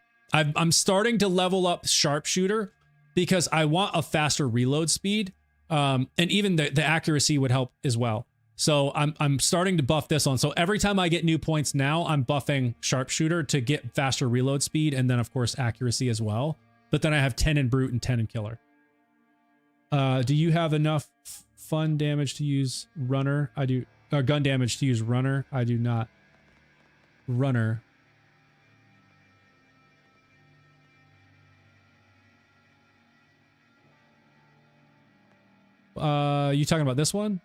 starting to level up sharpshooter because I want a faster reload speed. And even the accuracy would help as well. So I'm starting to buff this one. So every time I get new points now, I'm buffing sharpshooter to get faster reload speed, and then of course accuracy as well. But then I have 10 in brute and 10 in killer. Do you have enough fun damage to use runner? I do. Gun damage to use runner. I do not. Runner. You talking about this one?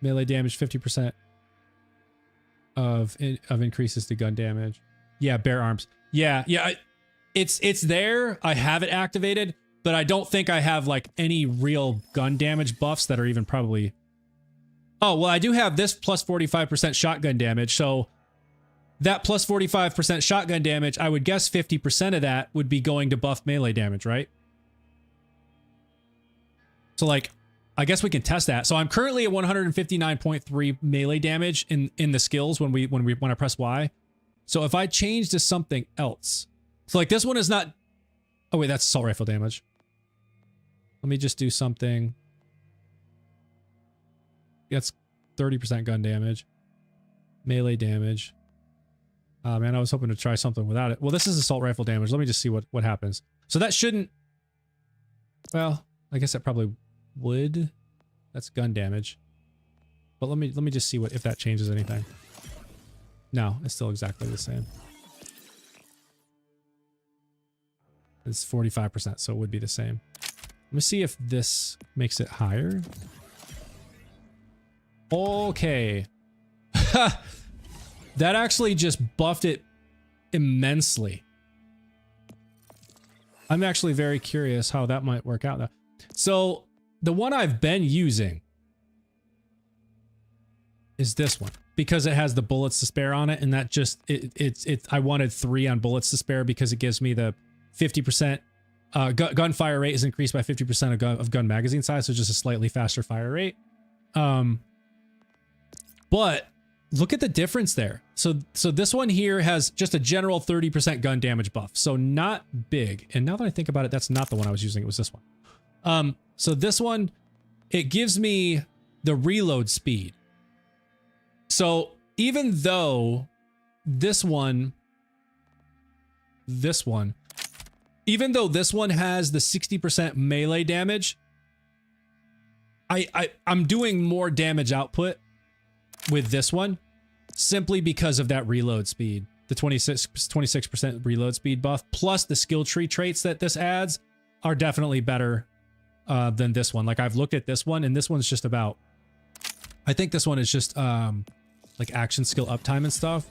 Melee damage 50%. Of increases to gun damage. Yeah, bear arms. Yeah. It's there. I have it activated, but I don't think I have like any real gun damage buffs that are even probably. Oh, well, I do have this plus 45% shotgun damage. So that plus 45% shotgun damage, I would guess 50% of that would be going to buff melee damage, right? So like, I guess we can test that. So I'm currently at 159.3 melee damage in the skills when I press Y. So if I change to something else, so like this one is not. Oh wait, that's assault rifle damage. Let me just do something. That's 30% gun damage, melee damage. Man, I was hoping to try something without it. Well, this is assault rifle damage. Let me just see what happens. So that shouldn't. Well, I guess that probably would. That's gun damage. But let me just see if that changes anything. No, it's still exactly the same. It's 45%, so it would be the same. Let me see if this makes it higher. Okay. That actually just buffed it immensely. I'm actually very curious how that might work out now. So the one I've been using is this one because it has the bullets to spare on it, and that just I wanted 3 on bullets to spare because it gives me the 50% gunfire rate is increased by 50% of gun magazine size, so just a slightly faster fire rate. But look at the difference there. So this one here has just a general 30% gun damage buff, so not big. And now that I think about it, that's not the one I was using. It was this one. So this one, it gives me the reload speed. So even though even though this one has the 60% melee damage, I'm doing more damage output with this one simply because of that reload speed. The 26% reload speed buff plus the skill tree traits that this adds are definitely better than this one. Like I've looked at this one and this one's just about, I think this one is just like action skill uptime and stuff,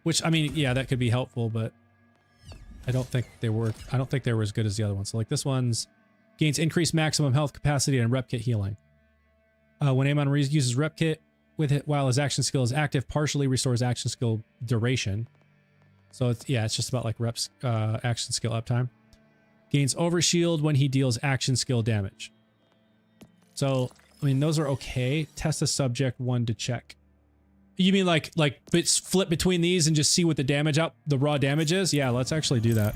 which I mean, yeah, that could be helpful, but I don't think they were as good as the other ones. So like this one's gains increased maximum health capacity and rep kit healing. When Amon uses rep kit with it while his action skill is active, partially restores action skill duration. So it's, yeah, it's just about like reps action skill uptime. Gains overshield when he deals action skill damage. So I mean those are okay. Test a subject one to check. You mean like flip between these and just see what the raw damage is? Yeah, let's actually do that.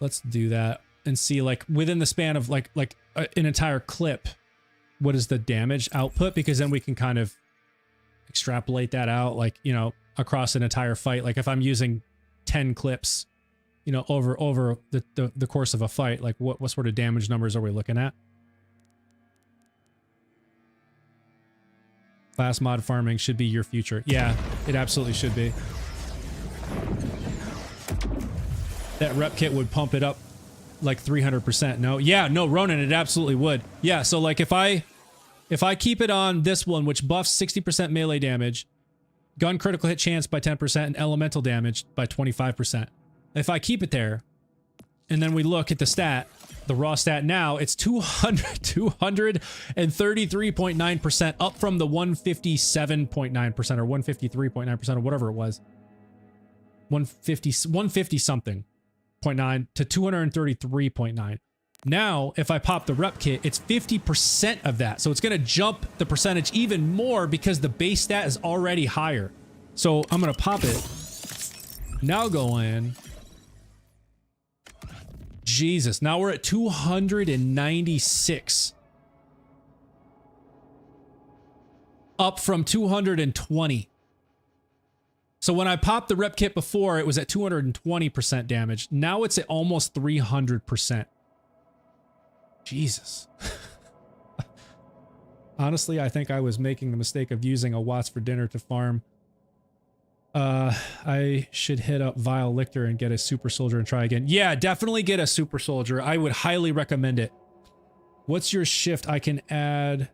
Let's do that and see like within the span of like an entire clip, what is the damage output? Because then we can kind of extrapolate that out, like, you know, across an entire fight. Like if I'm using 10 clips, you know, over the course of a fight, like what sort of damage numbers are we looking at? Class mod farming should be your future. Yeah, it absolutely should be. That rep kit would pump it up like 300%. No, yeah, no, Ronan, it absolutely would. Yeah, so like if I keep it on this one, which buffs 60% melee damage, gun critical hit chance by 10%, and elemental damage by 25%. If I keep it there, and then we look at the stat, the raw stat now, it's 233.9%, up from the 157.9% or 153.9% or whatever it was. 150 something 0.9 to 233.9. Now, if I pop the rep kit, it's 50% of that. So it's going to jump the percentage even more because the base stat is already higher. So I'm going to pop it. Now go in. Jesus, now we're at 296. Up from 220. So when I popped the rep kit before, it was at 220% damage. Now it's at almost 300%. Jesus. Honestly, I think I was making the mistake of using a Watts for dinner to farm. I should hit up Vile Lictor and get a super soldier and try again. Yeah, definitely get a super soldier. I would highly recommend it. What's your shift I can add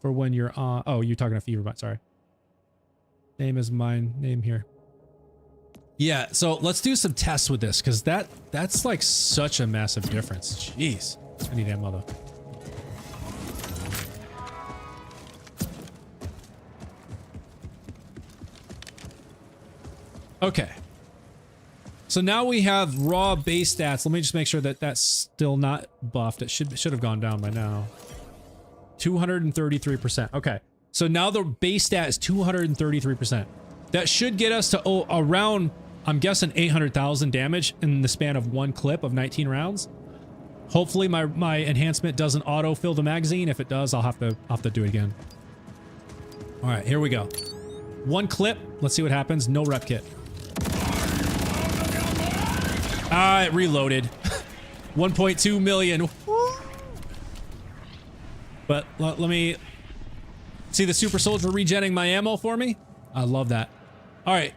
for when you're on? Oh, you're talking to Feverbot, sorry. Name is mine, name here. Yeah, so let's do some tests with this, because that's like such a massive difference. Jeez. I need ammo though. Okay. So now we have raw base stats. Let me just make sure that that's still not buffed. It should have gone down by now. 233%. Okay. So now the base stat is 233%. That should get us to around, I'm guessing, 800,000 damage in the span of one clip of 19 rounds. Hopefully my enhancement doesn't auto-fill the magazine. If it does, I'll have to do it again. All right, here we go. One clip. Let's see what happens. No rep kit. Ah, it reloaded. 1.2 million. But let me see the super soldier regenning my ammo for me. I love that. All right.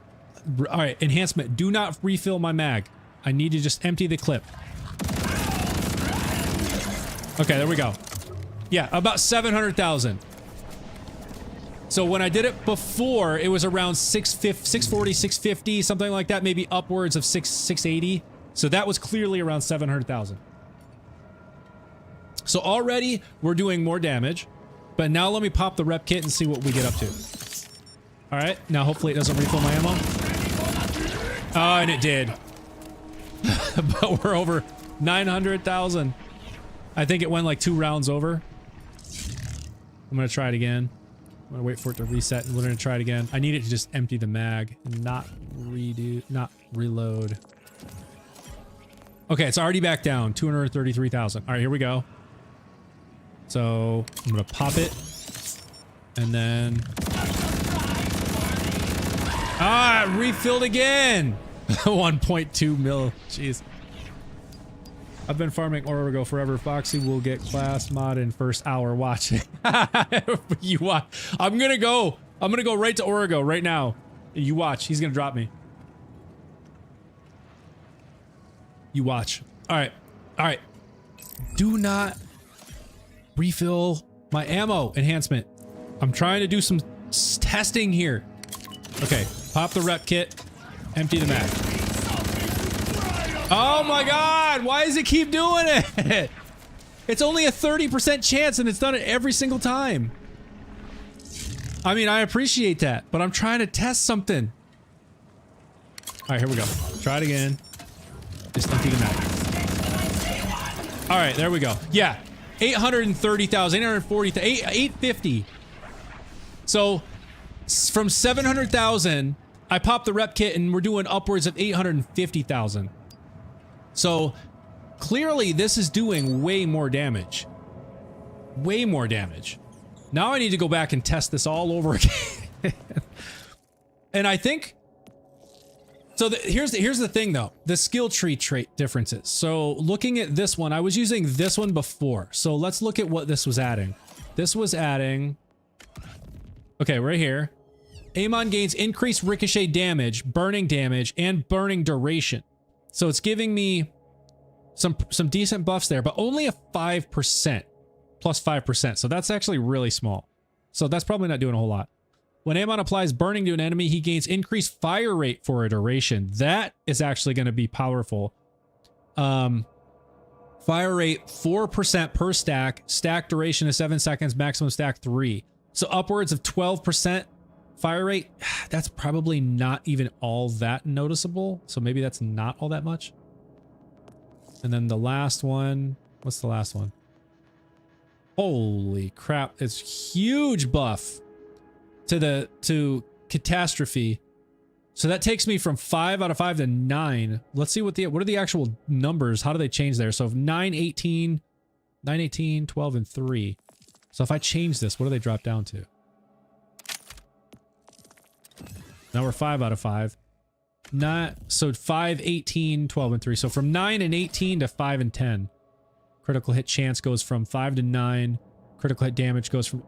All right. Enhancement. Do not refill my mag. I need to just empty the clip. Okay, there we go. Yeah, about 700,000. So when I did it before, it was around 640, 650, something like that, maybe upwards of 680. So that was clearly around 700,000. So already we're doing more damage, but now let me pop the rep kit and see what we get up to. All right, now hopefully it doesn't refill my ammo. Oh, and it did. But we're over 900,000. I think it went like 2 rounds over. I'm gonna try it again. I'm gonna wait for it to reset and we're gonna try it again. I need it to just empty the mag and not reload. Okay, it's already back down, 233,000. All right, here we go. So I'm gonna pop it. And then... Ah, refilled again! 1.2 mil. Jeez. I've been farming Origo forever. Foxy will get class mod in first hour watching. You watch. I'm gonna go right to Origo right now. You watch. He's gonna drop me. You watch. Alright. Alright. Do not refill my ammo enhancement. I'm trying to do some testing here. Okay. Pop the rep kit. Empty the mag. Oh my god! Why does it keep doing it? It's only a 30% chance and it's done it every single time. I mean, I appreciate that, but I'm trying to test something. Alright, here we go. Try it again. Just empty the mag. Alright, there we go. Yeah. 830,000, 840,000, 850. So, from 700,000, I popped the rep kit and we're doing upwards of 850,000. So, clearly this is doing way more damage. Way more damage. Now I need to go back and test this all over again. And I think... So here's the thing though. The skill tree trait differences. So, looking at this one, I was using this one before. So, let's look at what this was adding. This was adding... Okay, right here. Amon gains increased ricochet damage, and burning duration. So it's giving me some decent buffs there, but only a 5%, plus 5%. So that's actually really small. So that's probably not doing a whole lot. When Amon applies burning to an enemy, he gains increased fire rate for a duration. That is actually going to be powerful. Fire rate 4% per stack. Stack duration is 7 seconds. Maximum stack 3. So upwards of 12%. Fire rate, that's probably not even all that noticeable. So maybe that's not all that much. And then the last one, what's the last one? Holy crap, it's huge buff to catastrophe. So that takes me from 5 out of 5 to 9. Let's see what are the actual numbers? How do they change there? So 9, 18, 12, and 3. So if I change this, what do they drop down to? Now we're 5 out of 5. So 5, 18, 12, and 3. So from 9 and 18 to 5 and 10. Critical hit chance goes from 5 to 9. Critical hit damage goes from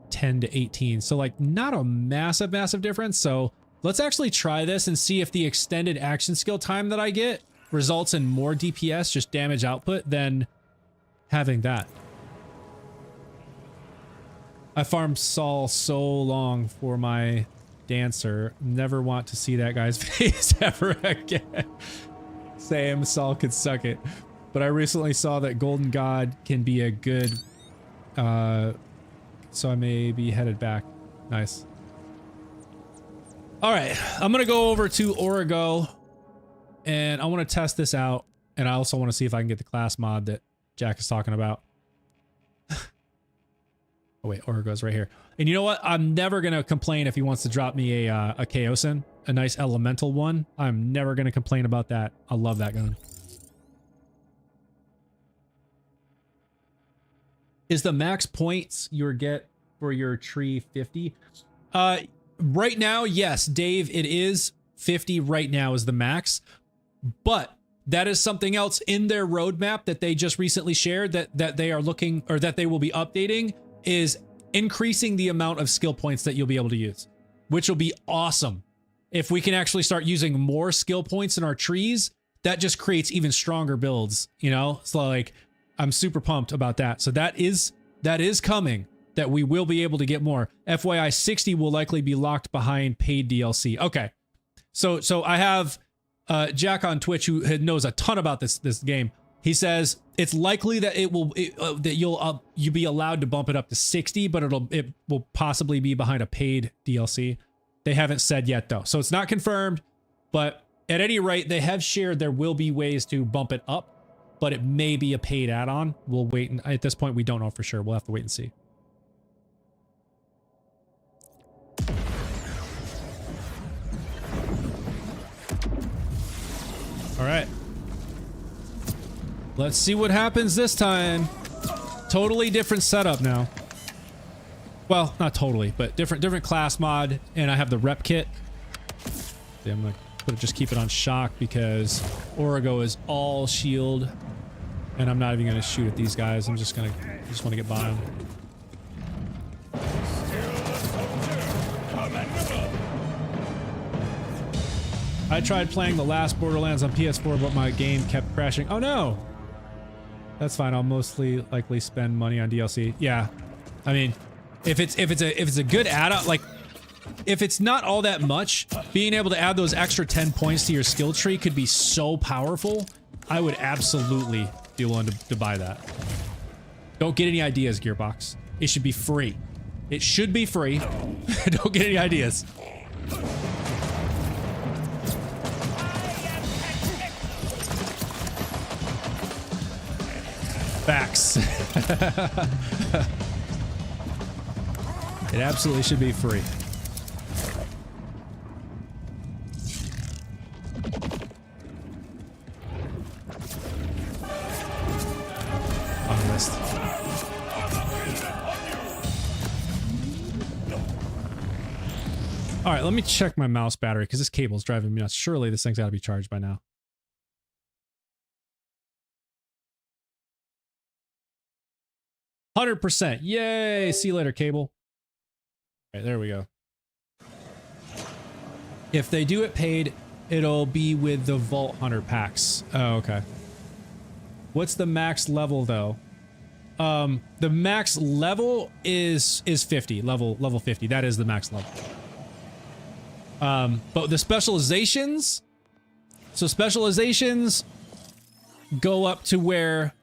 10 to 18. So like not a massive difference. So let's actually try this and see if the extended action skill time that I get results in more DPS, just damage output, than having that. I farmed Saul so long for my dancer. Never want to see that guy's face ever again. Same, Saul could suck it. But I recently saw that Golden God can be a good... so I may be headed back. Nice. Alright, I'm gonna go over to Origo. And I want to test this out. And I also want to see if I can get the class mod that Jack is talking about. Oh wait, Origo's right here. And you know what? I'm never going to complain if he wants to drop me a Chaosin, a nice elemental one. I'm never going to complain about that. I love that gun. Is the max points you get for your tree 50? Right now, yes, Dave, it is 50 right now is the max. But that is something else in their roadmap that they just recently shared that they are looking, or that they will be updating, is increasing the amount of skill points that you'll be able to use, which will be awesome. If we can actually start using more skill points in our trees, that just creates even stronger builds, you know? So like, I'm super pumped about that. So that is coming, that we will be able to get more. FYI, 60 will likely be locked behind paid DLC. Okay. So I have Jack on Twitch who knows a ton about this game. He says it's likely that that you'll be allowed to bump it up to 60, but it will possibly be behind a paid DLC. They haven't said yet though, so it's not confirmed. But at any rate, they have shared there will be ways to bump it up, but it may be a paid add-on. We'll wait, and at this point, we don't know for sure. We'll have to wait and see. All right. Let's see what happens this time. Totally different setup now. Well, not totally, but different class mod, and I have the rep kit. See, I'm gonna just keep it on shock because Origo is all shield, and I'm not even gonna shoot at these guys. I just want to get by them. I tried playing the last Borderlands on PS4, but my game kept crashing. Oh no! That's fine. I'll mostly likely spend money on DLC. Yeah, I mean, if it's a good add-on, like if it's not all that much, being able to add those extra 10 points to your skill tree could be so powerful. I would absolutely be willing to buy that. Don't get any ideas, Gearbox. It should be free. It should be free. Don't get any ideas. Facts. It absolutely should be free. On the list. All right, let me check my mouse battery because this cable's driving me nuts. Surely this thing's got to be charged by now. 100%. Yay! See you later, cable. All right, there we go. If they do it paid, it'll be with the Vault Hunter packs. Oh, okay. What's the max level though? The max level is 50. Level 50. That is the max level. But the specializations, so specializations go up to where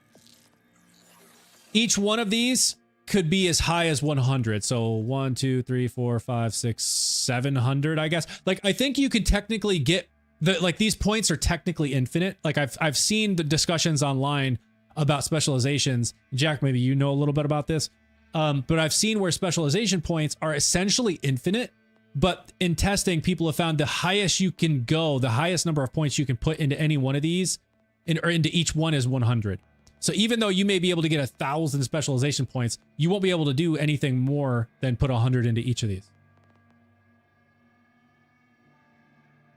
each one of these could be as high as 100. So 1, 2, 3, 4, 5, 6, 700, I guess. Like, I think you could technically get the, like, these points are technically infinite. Like, I've seen the discussions online about specializations. Jack, maybe you know a little bit about this. But I've seen where specialization points are essentially infinite. But in testing, people have found the highest you can go, the highest number of points you can put into any one of these, or into each one is 100. So even though you may be able to get 1,000 specialization points, you won't be able to do anything more than put 100 into each of these.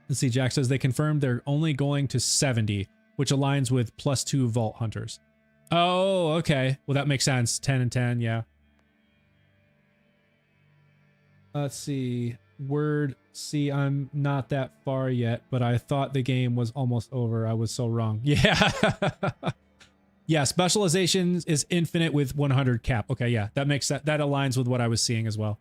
Let's see, Jack says they confirmed they're only going to 70, which aligns with +2 Vault Hunters. Oh, okay. Well, that makes sense. 10 and 10, yeah. Let's see. Word, see, I'm not that far yet, but I thought the game was almost over. I was so wrong. Yeah. Yeah, specializations is infinite with 100 cap. Okay, yeah, that makes that aligns with what I was seeing as well.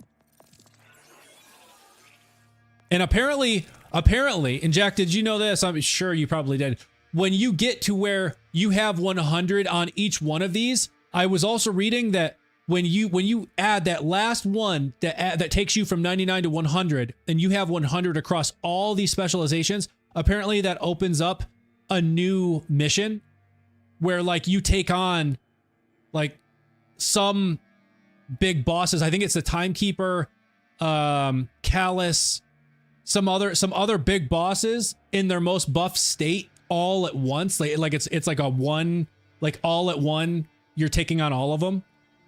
And apparently, and Jack, did you know this? I'm sure you probably did. When you get to where you have 100 on each one of these, I was also reading that when you add that last one that takes you from 99 to 100, and you have 100 across all these specializations, apparently that opens up a new mission where, like, you take on, like, some big bosses. I think it's the Timekeeper, Callus, some other big bosses in their most buff state all at once. Like it's like a one, like all at one, you're taking on all of them.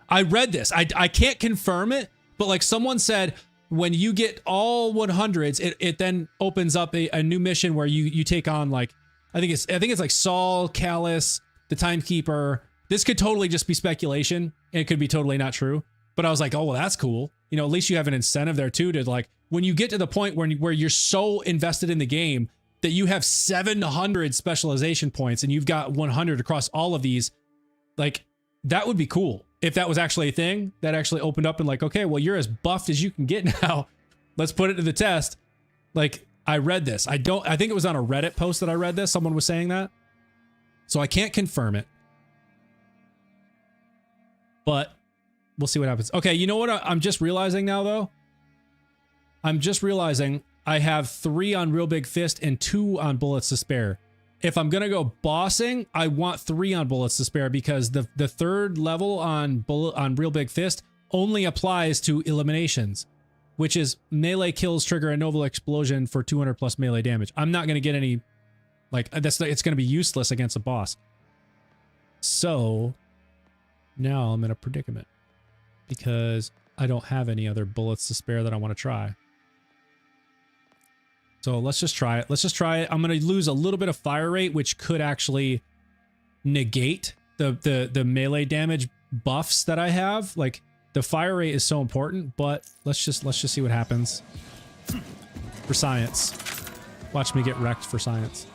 I read this. I can't confirm it, but like someone said, when you get all 100s, it then opens up a new mission where you take on, like, I think it's like Saul, Callus, the Timekeeper. This could totally just be speculation, and it could be totally not true. But I was like, oh, well, that's cool. You know, at least you have an incentive there too to, like, when you get to the point where you're so invested in the game that you have 700 specialization points and you've got 100 across all of these, like, that would be cool. If that was actually a thing that actually opened up and, like, okay, well, you're as buffed as you can get now. Let's put it to the test. Like, I read this. I think it was on a Reddit post that I read this. Someone was saying that. So I can't confirm it. But we'll see what happens. Okay, you know what I'm just realizing now, though? I'm just realizing I have 3 on Real Big Fist and 2 on Bullets to Spare. If I'm going to go bossing, I want 3 on Bullets to Spare, because the 3rd level on Real Big Fist only applies to eliminations, which is melee kills trigger a Nova Explosion for 200 plus melee damage. I'm not going to get any, like, it's going to be useless against a boss. So Now I'm in a predicament because I don't have any other bullets to spare that I want to try. So let's just try it. Let's just try it. I'm going to lose a little bit of fire rate, which could actually negate the melee damage buffs that I have. Like, the fire rate is so important, but let's just see what happens. For science. Watch me get wrecked for science.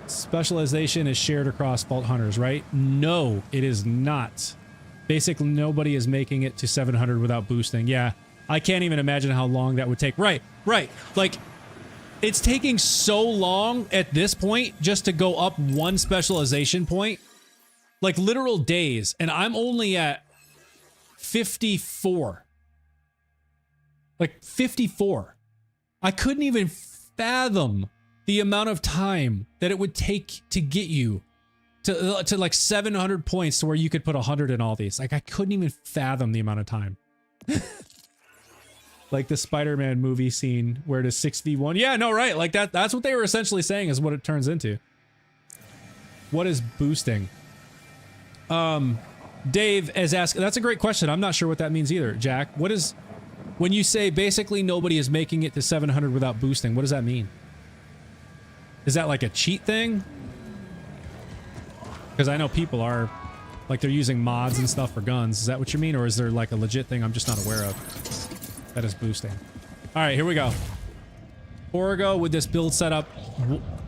Specialization is shared across Vault Hunters, right? No, it is not. Basically, nobody is making it to 700 without boosting. Yeah, I can't even imagine how long that would take. Right. Like, it's taking so long at this point just to go up one specialization point. Like, literal days. And I'm only at 54. Like, 54. I couldn't even fathom the amount of time that it would take to get you to like 700 points to where you could put 100 in all these. Like, I couldn't even fathom the amount of time. Like the Spider-Man movie scene where it is 6v1. Yeah, no, right. Like that's what they were essentially saying is what it turns into. What is boosting? Dave is asking, that's a great question. I'm not sure what that means either, Jack. What is, when you say basically nobody is making it to 700 without boosting, what does that mean? Is that like a cheat thing? Because I know people are, like, they're using mods and stuff for guns. Is that what you mean? Or is there like a legit thing I'm just not aware of that is boosting? All right, here we go. Origo with this build setup.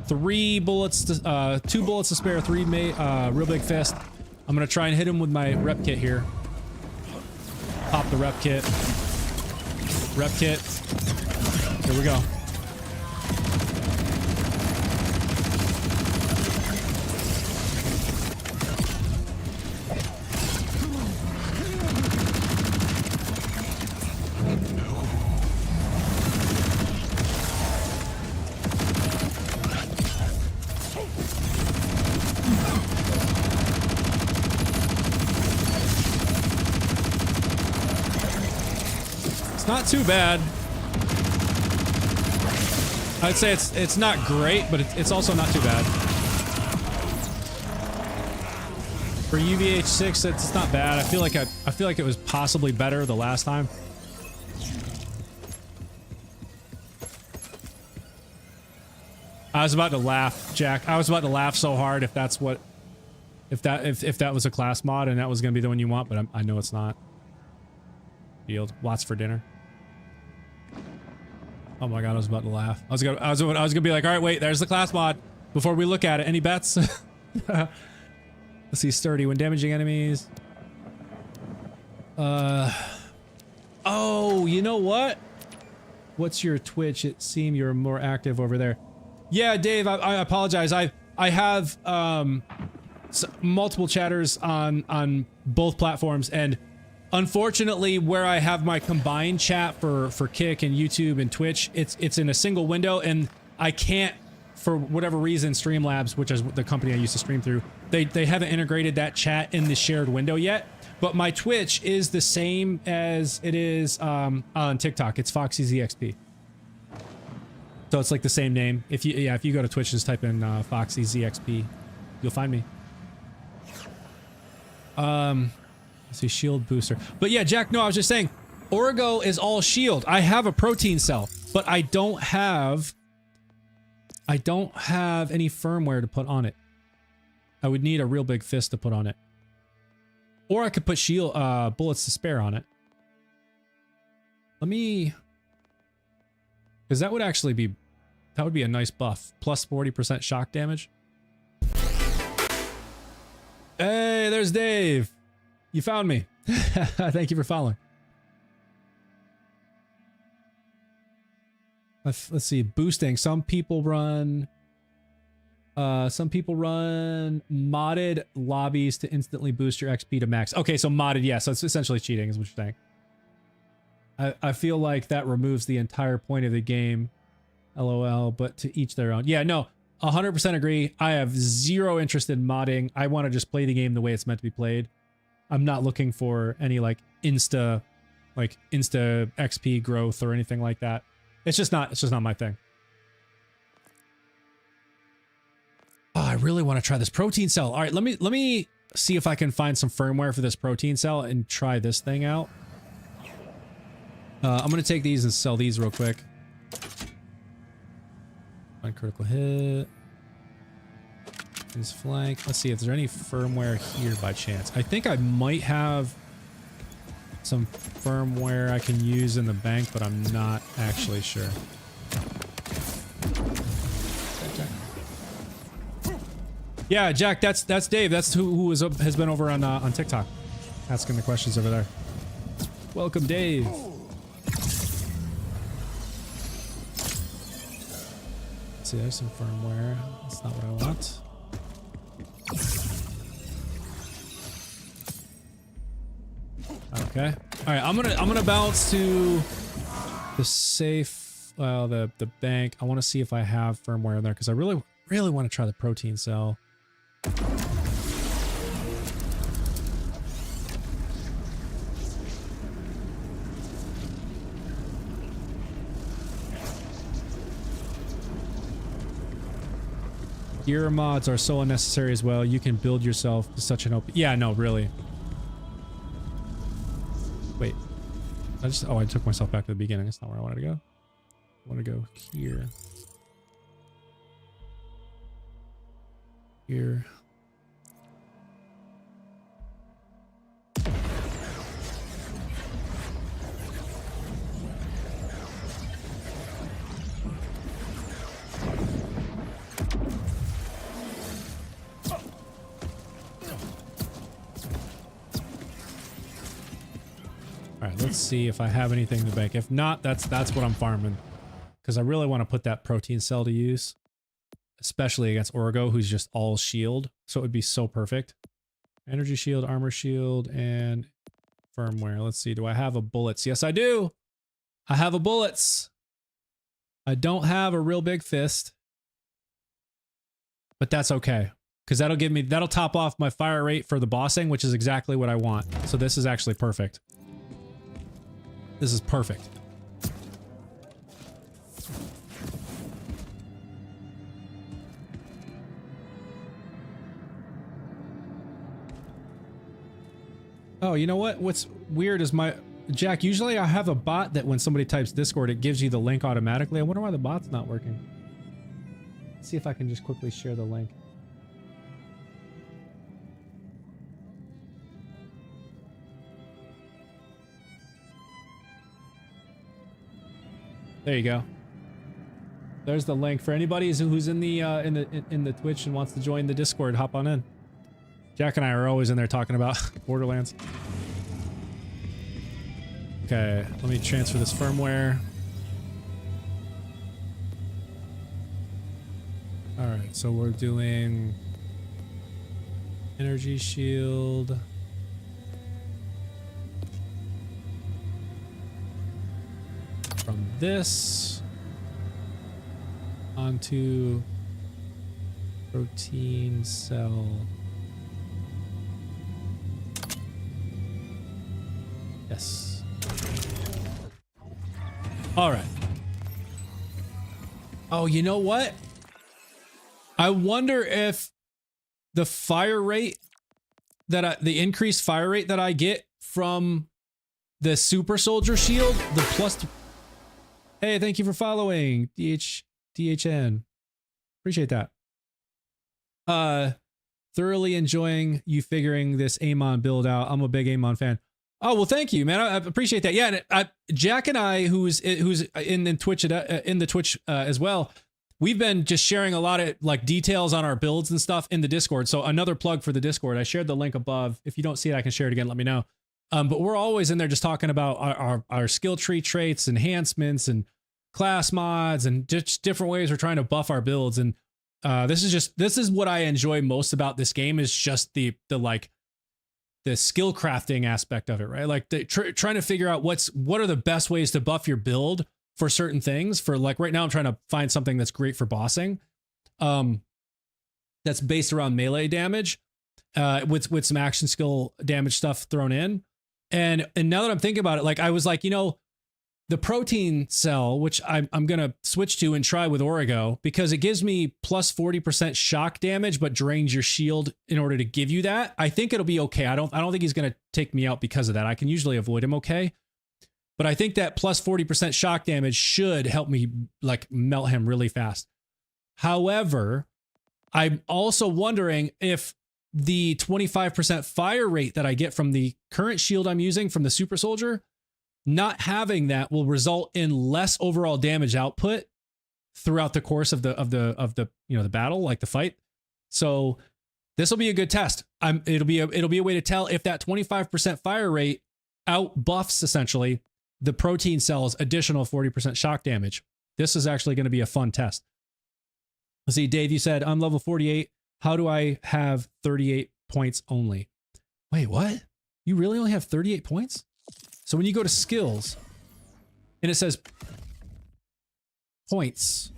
3 bullets, 2 bullets to spare, 3 real big fist. I'm gonna try and hit him with my rep kit here. Pop the rep kit. Rep kit. Here we go. Not too bad. I'd say it's not great, but it's also not too bad. For UVH6, it's not bad. I feel like it was possibly better the last time. I was about to laugh, Jack. I was about to laugh so hard if that's what, if that was a class mod and that was gonna be the one you want, but I know it's not. Yield. Watts for dinner. Oh my god, I was about to laugh. I was gonna be like, all right, wait, there's the class mod. Before we look at it, any bets? Let's see, sturdy when damaging enemies. Oh, you know what? What's your Twitch? It seemed you're more active over there. Yeah, Dave, I apologize. I have multiple chatters on both platforms, and unfortunately, where I have my combined chat for Kick and YouTube and Twitch, it's in a single window, and I can't, for whatever reason, Streamlabs, which is the company I used to stream through, they haven't integrated that chat in the shared window yet. But my Twitch is the same as it is on TikTok. It's FoxyZXP. So it's like the same name. If you go to Twitch, just type in FoxyZXP, you'll find me. Let's see, shield booster. But yeah, Jack, no, I was just saying, Origo is all shield. I have a protein cell, but I don't have any firmware to put on it. I would need a real big fist to put on it. Or I could put shield bullets to spare on it. Let me, because that would actually be, that would be a nice buff. Plus 40% shock damage. Hey, there's Dave. You found me. Thank you for following. Let's see, boosting. Some people run modded lobbies to instantly boost your XP to max. Okay, so modded, yeah, so it's essentially cheating is what you're saying. I feel like that removes the entire point of the game. LOL, but to each their own. Yeah, no, 100% agree. I have zero interest in modding. I want to just play the game the way it's meant to be played. I'm not looking for any like insta XP growth or anything like that. It's just not my thing. Oh, I really want to try this protein cell. All right, let me see if I can find some firmware for this protein cell and try this thing out. I'm gonna take these and sell these real quick. Find critical hit. His flank. Let's see if there's any firmware here by chance. I think I might have some firmware I can use in the bank, but I'm not actually sure. Yeah, Jack, that's Dave. That's who has been over on TikTok asking the questions over there. Welcome, Dave. Let's see, there's some firmware. That's not what I want. Okay. All right, I'm gonna bounce to the safe, the bank. I want to see if I have firmware in there because I really want to try the protein cell. Gear mods are so unnecessary as well. You can build yourself to such an open... Yeah, no, really. Wait. I took myself back to the beginning. That's not where I wanted to go. I want to go here. Here. All right, let's see if I have anything in the bank. If not, that's what I'm farming. Because I really want to put that protein cell to use. Especially against Orgo, who's just all shield. So it would be so perfect. Energy shield, armor shield, and firmware. Let's see, do I have a bullets? Yes, I do! I have a bullets! I don't have a real big fist. But that's okay. Because that'll top off my fire rate for the bossing, which is exactly what I want. So this is actually perfect. This is perfect. Oh, you know what? What's weird is Jack, usually I have a bot that when somebody types Discord, it gives you the link automatically. I wonder why the bot's not working. Let's see if I can just quickly share the link. There you go. There's the link for anybody who's in the Twitch and wants to join the Discord. Hop on in. Jack and I are always in there talking about Borderlands. Okay, let me transfer this firmware. All right, so we're doing energy shield. From this onto protein cell. Yes. All right. Oh, you know what? I wonder if the fire rate the increased fire rate that I get from the super soldier shield, the plus. Hey, thank you for following, DHN. Appreciate that. Thoroughly enjoying you figuring this Amon build out. I'm a big Amon fan. Oh, well, thank you, man. I appreciate that. Yeah, and Jack and I, who's in the Twitch as well, we've been just sharing a lot of like details on our builds and stuff in the Discord. So another plug for the Discord. I shared the link above. If you don't see it, I can share it again. Let me know. But we're always in there just talking about our skill tree traits, enhancements, and class mods, and just different ways we're trying to buff our builds. And this is what I enjoy most about this game, is just the skill crafting aspect of it, right? Like trying to figure out what are the best ways to buff your build for certain things. For like right now, I'm trying to find something that's great for bossing, that's based around melee damage, with some action skill damage stuff thrown in. And now that I'm thinking about it, like I was like, you know, the protein cell, which I'm going to switch to and try with Origo, because it gives me plus 40% shock damage, but drains your shield in order to give you that. I think it'll be okay. I don't think he's going to take me out because of that. I can usually avoid him okay. But I think that plus 40% shock damage should help me like melt him really fast. However, I'm also wondering if the 25% fire rate that I get from the current shield I'm using from the super soldier, not having that will result in less overall damage output throughout the course of the the battle, like the fight. So this will be a good test. It'll be a way to tell if that 25% fire rate out buffs essentially the protein cell's additional 40% shock damage. This is actually going to be a fun test. Let's see, Dave, you said I'm level 48. How do I have 38 points only? Wait, what? You really only have 38 points? So when you go to skills and it says points,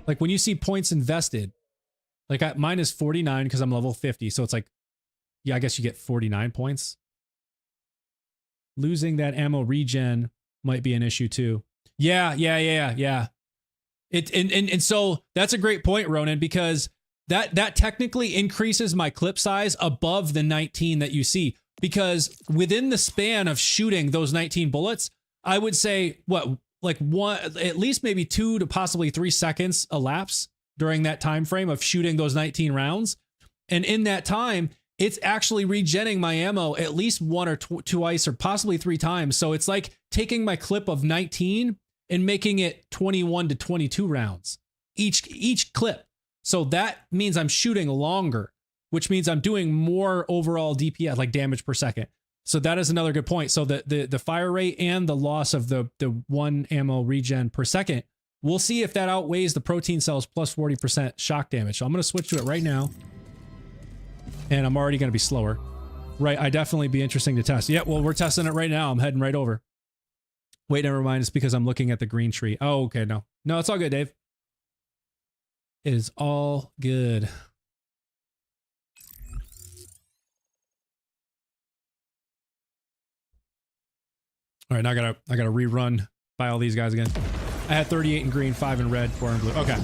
like when you see points invested, like mine is 49 because I'm level 50. So it's like, yeah, I guess you get 49 points. Losing that ammo regen might be an issue too. Yeah. And so that's a great point, Ronan, because that technically increases my clip size above the 19 that you see, because within the span of shooting those 19 bullets, I would say at least maybe 2 to possibly 3 seconds elapse during that time frame of shooting those 19 rounds. And in that time, it's actually regenning my ammo at least 1 or twice or possibly 3 times. So it's like taking my clip of 19 and making it 21 to 22 rounds each clip. So that means I'm shooting longer, which means I'm doing more overall DPS, like damage per second. So that is another good point. So the fire rate and the loss of the 1 ammo regen per second, we'll see if that outweighs the protein cells plus 40% shock damage. So I'm going to switch to it right now. And I'm already going to be slower. Right, I definitely be interesting to test. Yeah, well, we're testing it right now. I'm heading right over. Wait, never mind. It's because I'm looking at the green tree. Oh, okay, no. No, it's all good, Dave. It is all good. All right, now I gotta rerun by all these guys again. I had 38 in green, 5 in red, 4 in blue. Okay.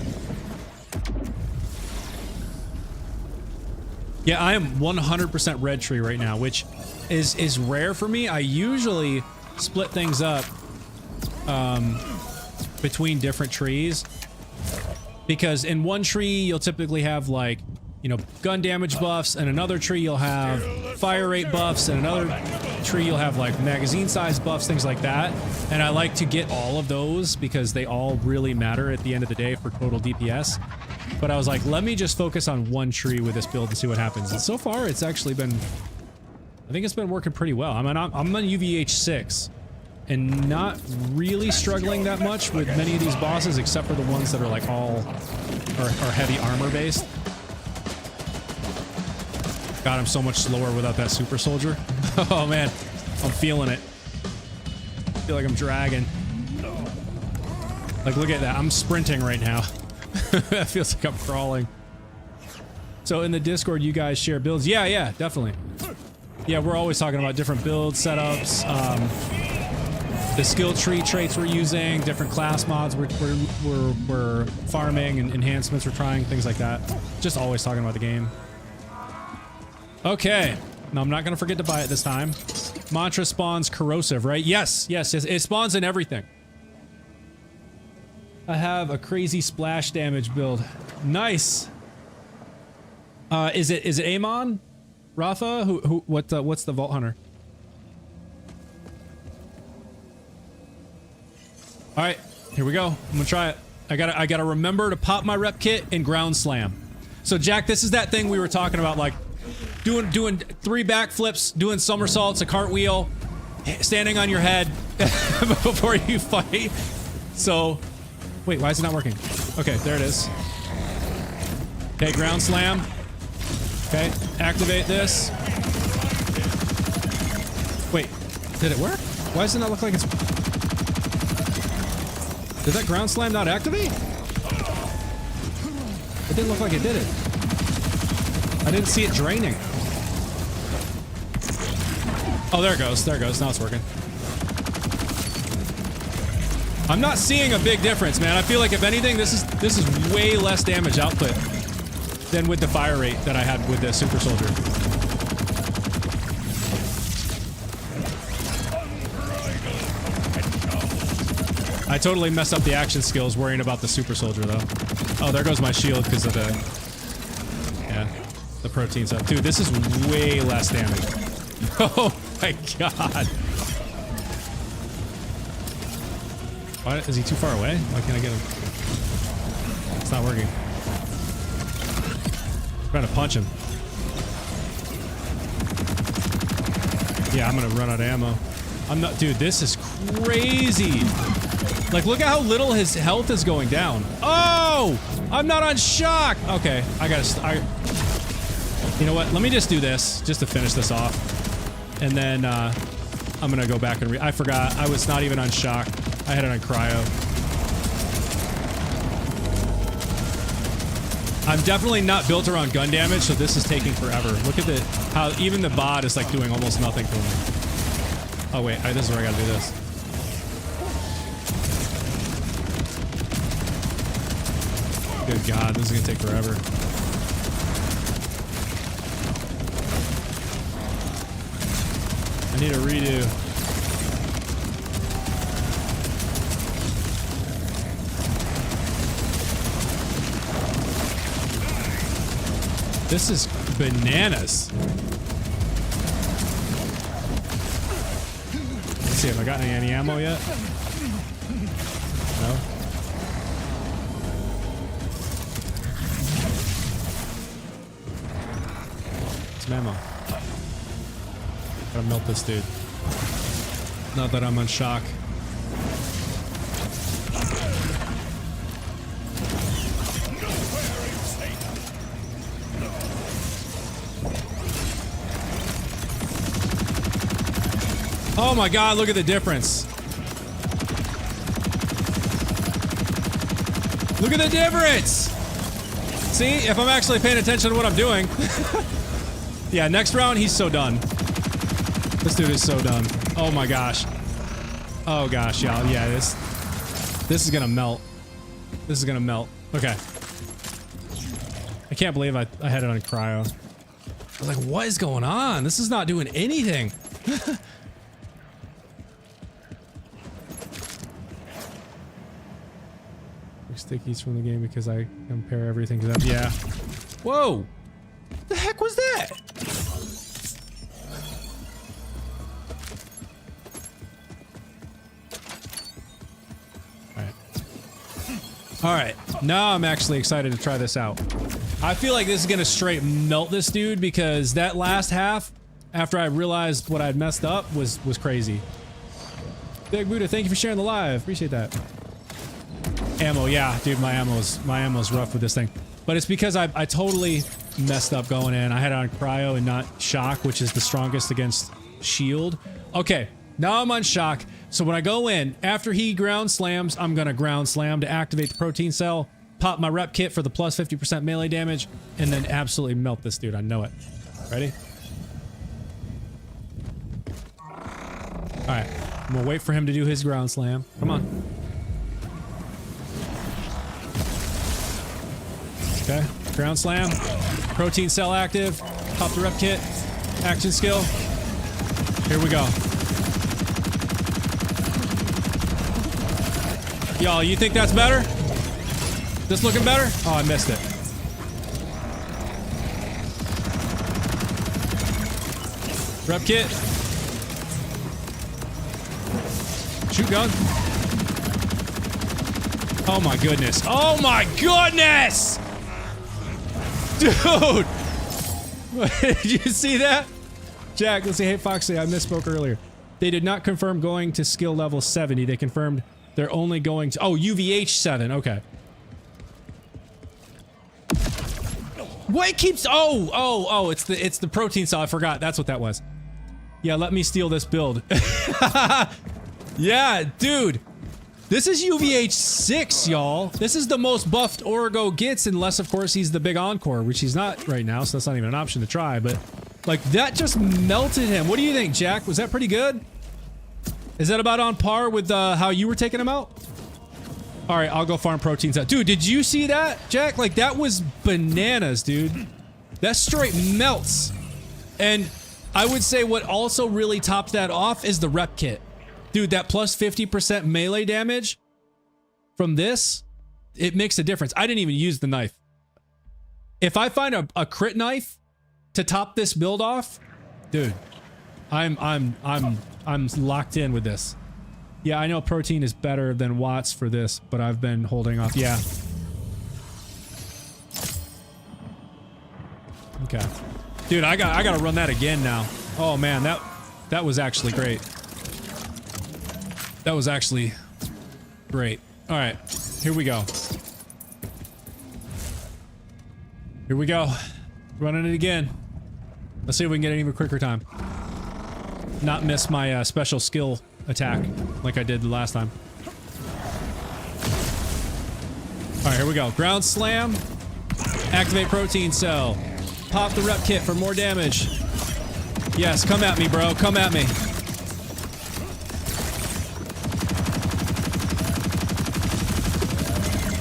Yeah, I am 100% red tree right now, which is rare for me. I usually split things up between different trees, because in one tree you'll typically have like, gun damage buffs, and another tree you'll have fire rate buffs, and another tree you'll have like magazine size buffs, things like that. And I like to get all of those because they all really matter at the end of the day for total DPS. But I was like, let me just focus on one tree with this build and see what happens. And so far, it's actually been, I think it's been working pretty well. I'm on UVH6 and not really struggling that much with many of these bosses, except for the ones that are like all are heavy armor based. God, I'm so much slower without that super soldier. Oh man, I'm feeling it. I feel like I'm dragging. Like, look at that. I'm sprinting right now. That feels like I'm crawling. So in the Discord, you guys share builds. Yeah, definitely. Yeah, we're always talking about different build setups, the skill tree traits we're using, different class mods we're farming, and enhancements we're trying, things like that. Just always talking about the game. Okay. No, I'm not going to forget to buy it this time. Mantra spawns corrosive, right? Yes. It spawns in everything. I have a crazy splash damage build. Nice. Is it Amon? Rafa? What's the Vault Hunter? All right, here we go. I'm gonna try it. I gotta remember to pop my rep kit and ground slam. So Jack, this is that thing we were talking about, like doing 3 backflips, doing somersaults, a cartwheel, standing on your head before you fight. So, wait, why is it not working? Okay, there it is. Okay, ground slam. Okay, activate this. Wait, did it work? Why does it not look like it's... Did that ground slam not activate? It didn't look like it did it. I didn't see it draining. Oh, there it goes. There it goes. Now it's working. I'm not seeing a big difference, man. I feel like if anything, this is way less damage output than with the fire rate that I had with the super soldier. I totally messed up the action skills worrying about the super soldier though. Oh, there goes my shield because of the the protein stuff. Dude, this is way less damage. Oh my god. Why is he too far away? Why can't I get him? It's not working. I'm trying to punch him. Yeah, I'm gonna run out of ammo. I'm not, dude, this is crazy. Like, look at how little his health is going down. Oh! I'm not on shock! Okay, you know what? Let me just do this, just to finish this off. And then, I'm gonna go back and I forgot. I was not even on shock. I had it on cryo. I'm definitely not built around gun damage, so this is taking forever. Look at how even the bot is like doing almost nothing for me. Oh wait, this is where I gotta do this. Good God, this is gonna take forever. I need a redo. This is bananas. Let's see, have I gotten any ammo yet? No? Some ammo. Gotta melt this dude. Not that I'm on shock. Oh my God, look at the difference. Look at the difference! See, if I'm actually paying attention to what I'm doing. Yeah, next round, he's so done. This dude is so done. Oh my gosh. Oh gosh, y'all. Yeah, this is gonna melt. This is gonna melt. Okay. I can't believe I had it on cryo. I was like, what is going on? This is not doing anything. Stickies from the game because I compare everything to them. Yeah. Whoa! What the heck was that? Alright, now I'm actually excited to try this out. I feel like this is gonna straight melt this dude because that last half, after I realized what I'd messed up, was crazy. Big Buddha, thank you for sharing the live. Appreciate that. Ammo, yeah, dude, my ammo's rough with this thing. But it's because I totally messed up going in. I had it on cryo and not shock, which is the strongest against shield. Okay, now I'm on shock. So when I go in, after he ground slams, I'm gonna ground slam to activate the protein cell, pop my rep kit for the plus 50% melee damage, and then absolutely melt this dude. I know it. Ready? Alright, I'm gonna wait for him to do his ground slam. Come on. Okay, ground slam, protein cell active, pop the rep kit, action skill. Here we go. Y'all, you think that's better? This looking better? Oh, I missed it. Rep kit. Shoot gun. Oh my goodness. Oh my goodness! Dude! Did you see that? Jack, let's say, hey Foxy, I misspoke earlier. They did not confirm going to skill level 70. They confirmed they're only going to... Oh, UVH6, okay. What it keeps... Oh, it's the protein cell. I forgot. That's what that was. Yeah, let me steal this build. Yeah, dude. This is UVH6, y'all. This is the most buffed Origo gets, unless, of course, he's the big Encore, which he's not right now, so that's not even an option to try, but... Like, that just melted him. What do you think, Jack? Was that pretty good? Is that about on par with how you were taking him out? All right, I'll go farm proteins out. Dude, did you see that, Jack? Like, that was bananas, dude. That straight melts. And I would say what also really tops that off is the rep kit. Dude, that plus 50% melee damage from this, it makes a difference. I didn't even use the knife. If I find a crit knife to top this build off, dude, I'm locked in with this. Yeah, I know protein is better than watts for this, but I've been holding off. Yeah. Okay. Dude, I gotta run that again now. Oh man, that was actually great. That was actually great. All right, here we go. Here we go. Running it again. Let's see if we can get an even quicker time. Not miss my special skill attack like I did the last time. All right, here we go. Ground slam. Activate protein cell. Pop the rep kit for more damage. Yes, come at me, bro. Come at me.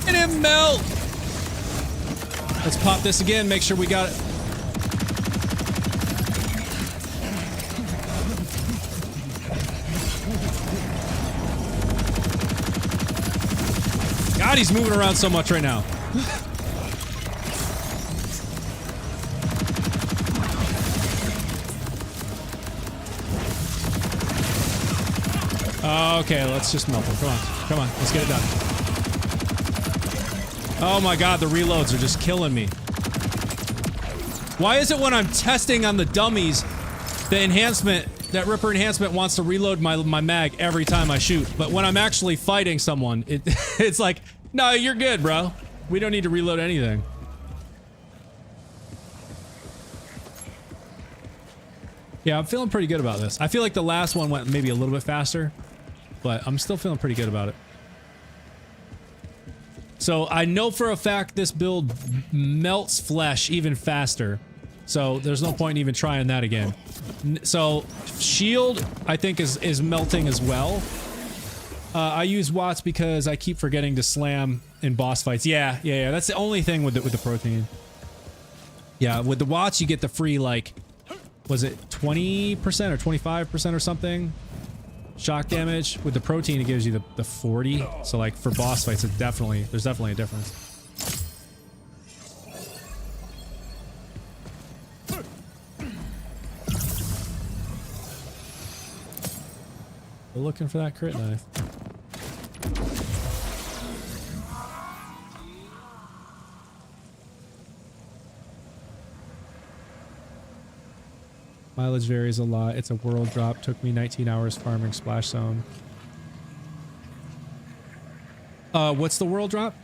And it melt. Let's pop this again. Make sure we got it. God, he's moving around so much right now. Okay, let's just melt him. Come on. Come on. Let's get it done. Oh my god, the reloads are just killing me. Why is it when I'm testing on the dummies, the enhancement, that Ripper enhancement wants to reload my mag every time I shoot, but when I'm actually fighting someone, it's like, no, you're good, bro. We don't need to reload anything. Yeah, I'm feeling pretty good about this. I feel like the last one went maybe a little bit faster, but I'm still feeling pretty good about it. So I know for a fact this build melts flesh even faster. So there's no point in even trying that again. So shield, I think, is melting as well. I use watts because I keep forgetting to slam in boss fights. Yeah. That's the only thing with the protein. Yeah, with the watts you get the free, like, was it 20% or 25% or something? Shock damage. With the protein it gives you the 40. So like for boss fights there's definitely a difference. We're looking for that crit knife. Mileage varies a lot. It's a world drop. Took me 19 hours farming Splash Zone. What's the world drop?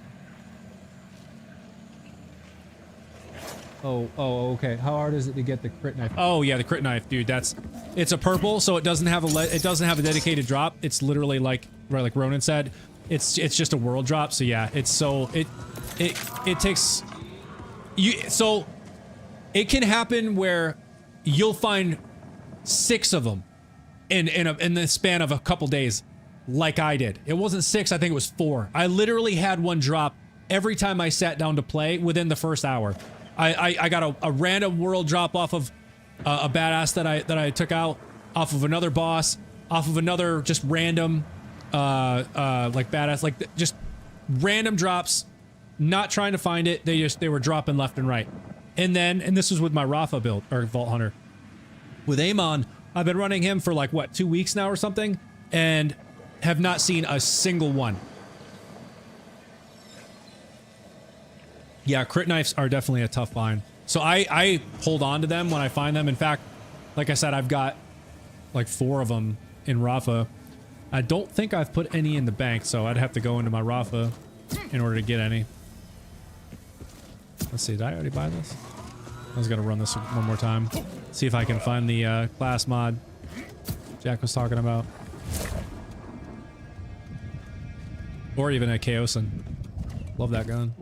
Oh, okay. How hard is it to get the crit knife? Oh yeah, the crit knife, dude. It's a purple, so it doesn't have a dedicated drop. It's literally like Ronan said, it's just a world drop. So yeah, it takes you. So it can happen where you'll find 6 of them in the span of a couple days, like I did. It wasn't 6, I think it was 4. I literally had one drop every time I sat down to play within the first hour. I got a random world drop off of a badass that I took out, off of another boss, off of another just random like badass, like just random drops, not trying to find it. They were dropping left and right. And this was with my Rafa build, or Vault Hunter. With Amon, I've been running him for like, what, 2 weeks now or something? And have not seen a single one. Yeah, crit knives are definitely a tough find. So I hold on to them when I find them. In fact, like I said, I've got like 4 of them in Rafa. I don't think I've put any in the bank, so I'd have to go into my Rafa in order to get any. Let's see, did I already buy this? I was gonna run this one more time. See if I can find the class mod Jack was talking about. Or even a Chaosin. Love that gun.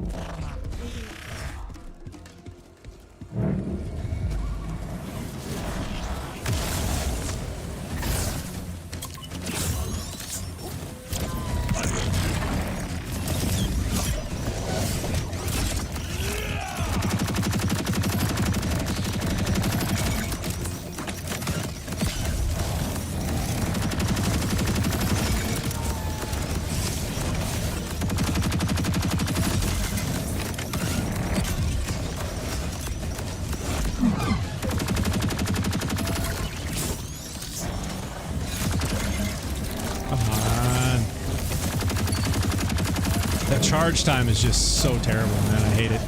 The charge time is just so terrible, man. I hate it.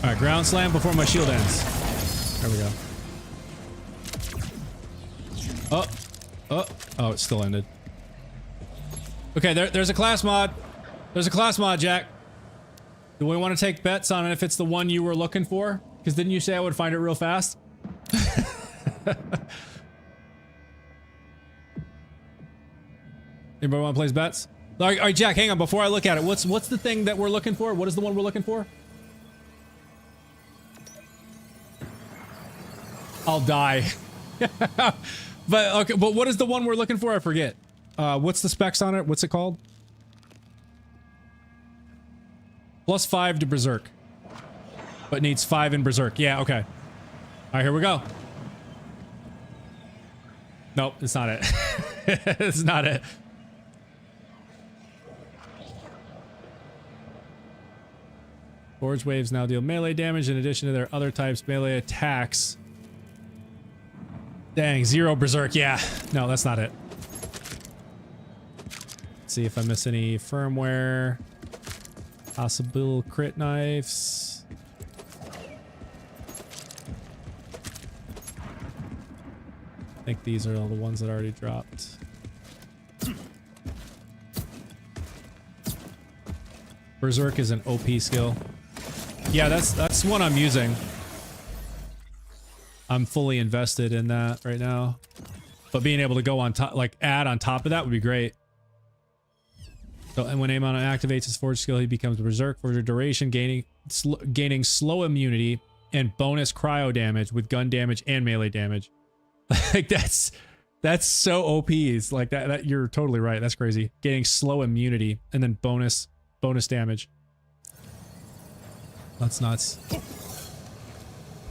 Alright, ground slam before my shield ends. There we go. Oh, it still ended. Okay, there's a class mod. There's a class mod, Jack. Do we want to take bets on it if it's the one you were looking for? Because didn't you say I would find it real fast? Anybody want to place bets? All right, Jack, hang on. Before I look at it, what's the thing that we're looking for? What is the one we're looking for? I'll die. But okay, but what is the one we're looking for? I forget. What's the specs on it? What's it called? +5 to Berserk. But needs 5 in Berserk. Yeah, okay. Alright, here we go. Nope, it's not it. It's not it. Forge waves now deal melee damage in addition to their other types melee attacks. Dang, 0 Berserk, yeah. No, that's not it. Let's see if I miss any firmware. Possible crit knives. I think these are all the ones that already dropped. Berserk is an OP skill. Yeah, that's one I'm using. I'm fully invested in that right now. But being able to go on top, like add on top of that would be great. So, and when Amon activates his forge skill, he becomes Berserk for the duration, gaining slow immunity and bonus cryo damage with gun damage and melee damage. Like that's so OP. It's like that you're totally right. That's crazy. Gaining slow immunity and then bonus damage. That's nuts.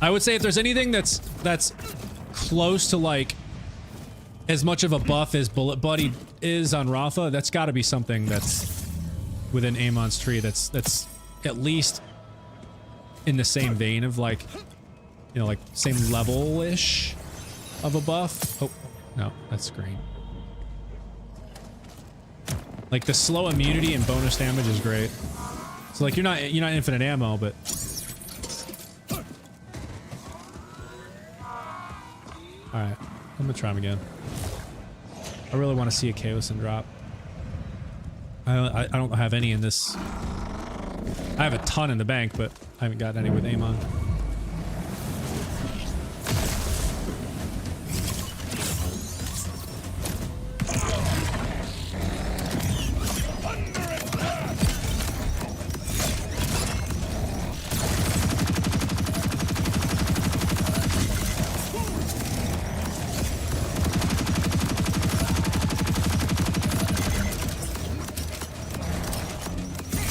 I would say if there's anything that's close to like as much of a buff as Bullet Buddy is on Rafa, that's got to be something that's within Amon's tree that's at least in the same vein of like, you know, like same level-ish of a buff. Oh, no, that's green. Like the slow immunity and bonus damage is great. So like you're not infinite ammo, but all right, I'm gonna try him again. I really want to see a Chaos and drop. I don't have any in this. I have a ton in the bank, but I haven't gotten any with Amon.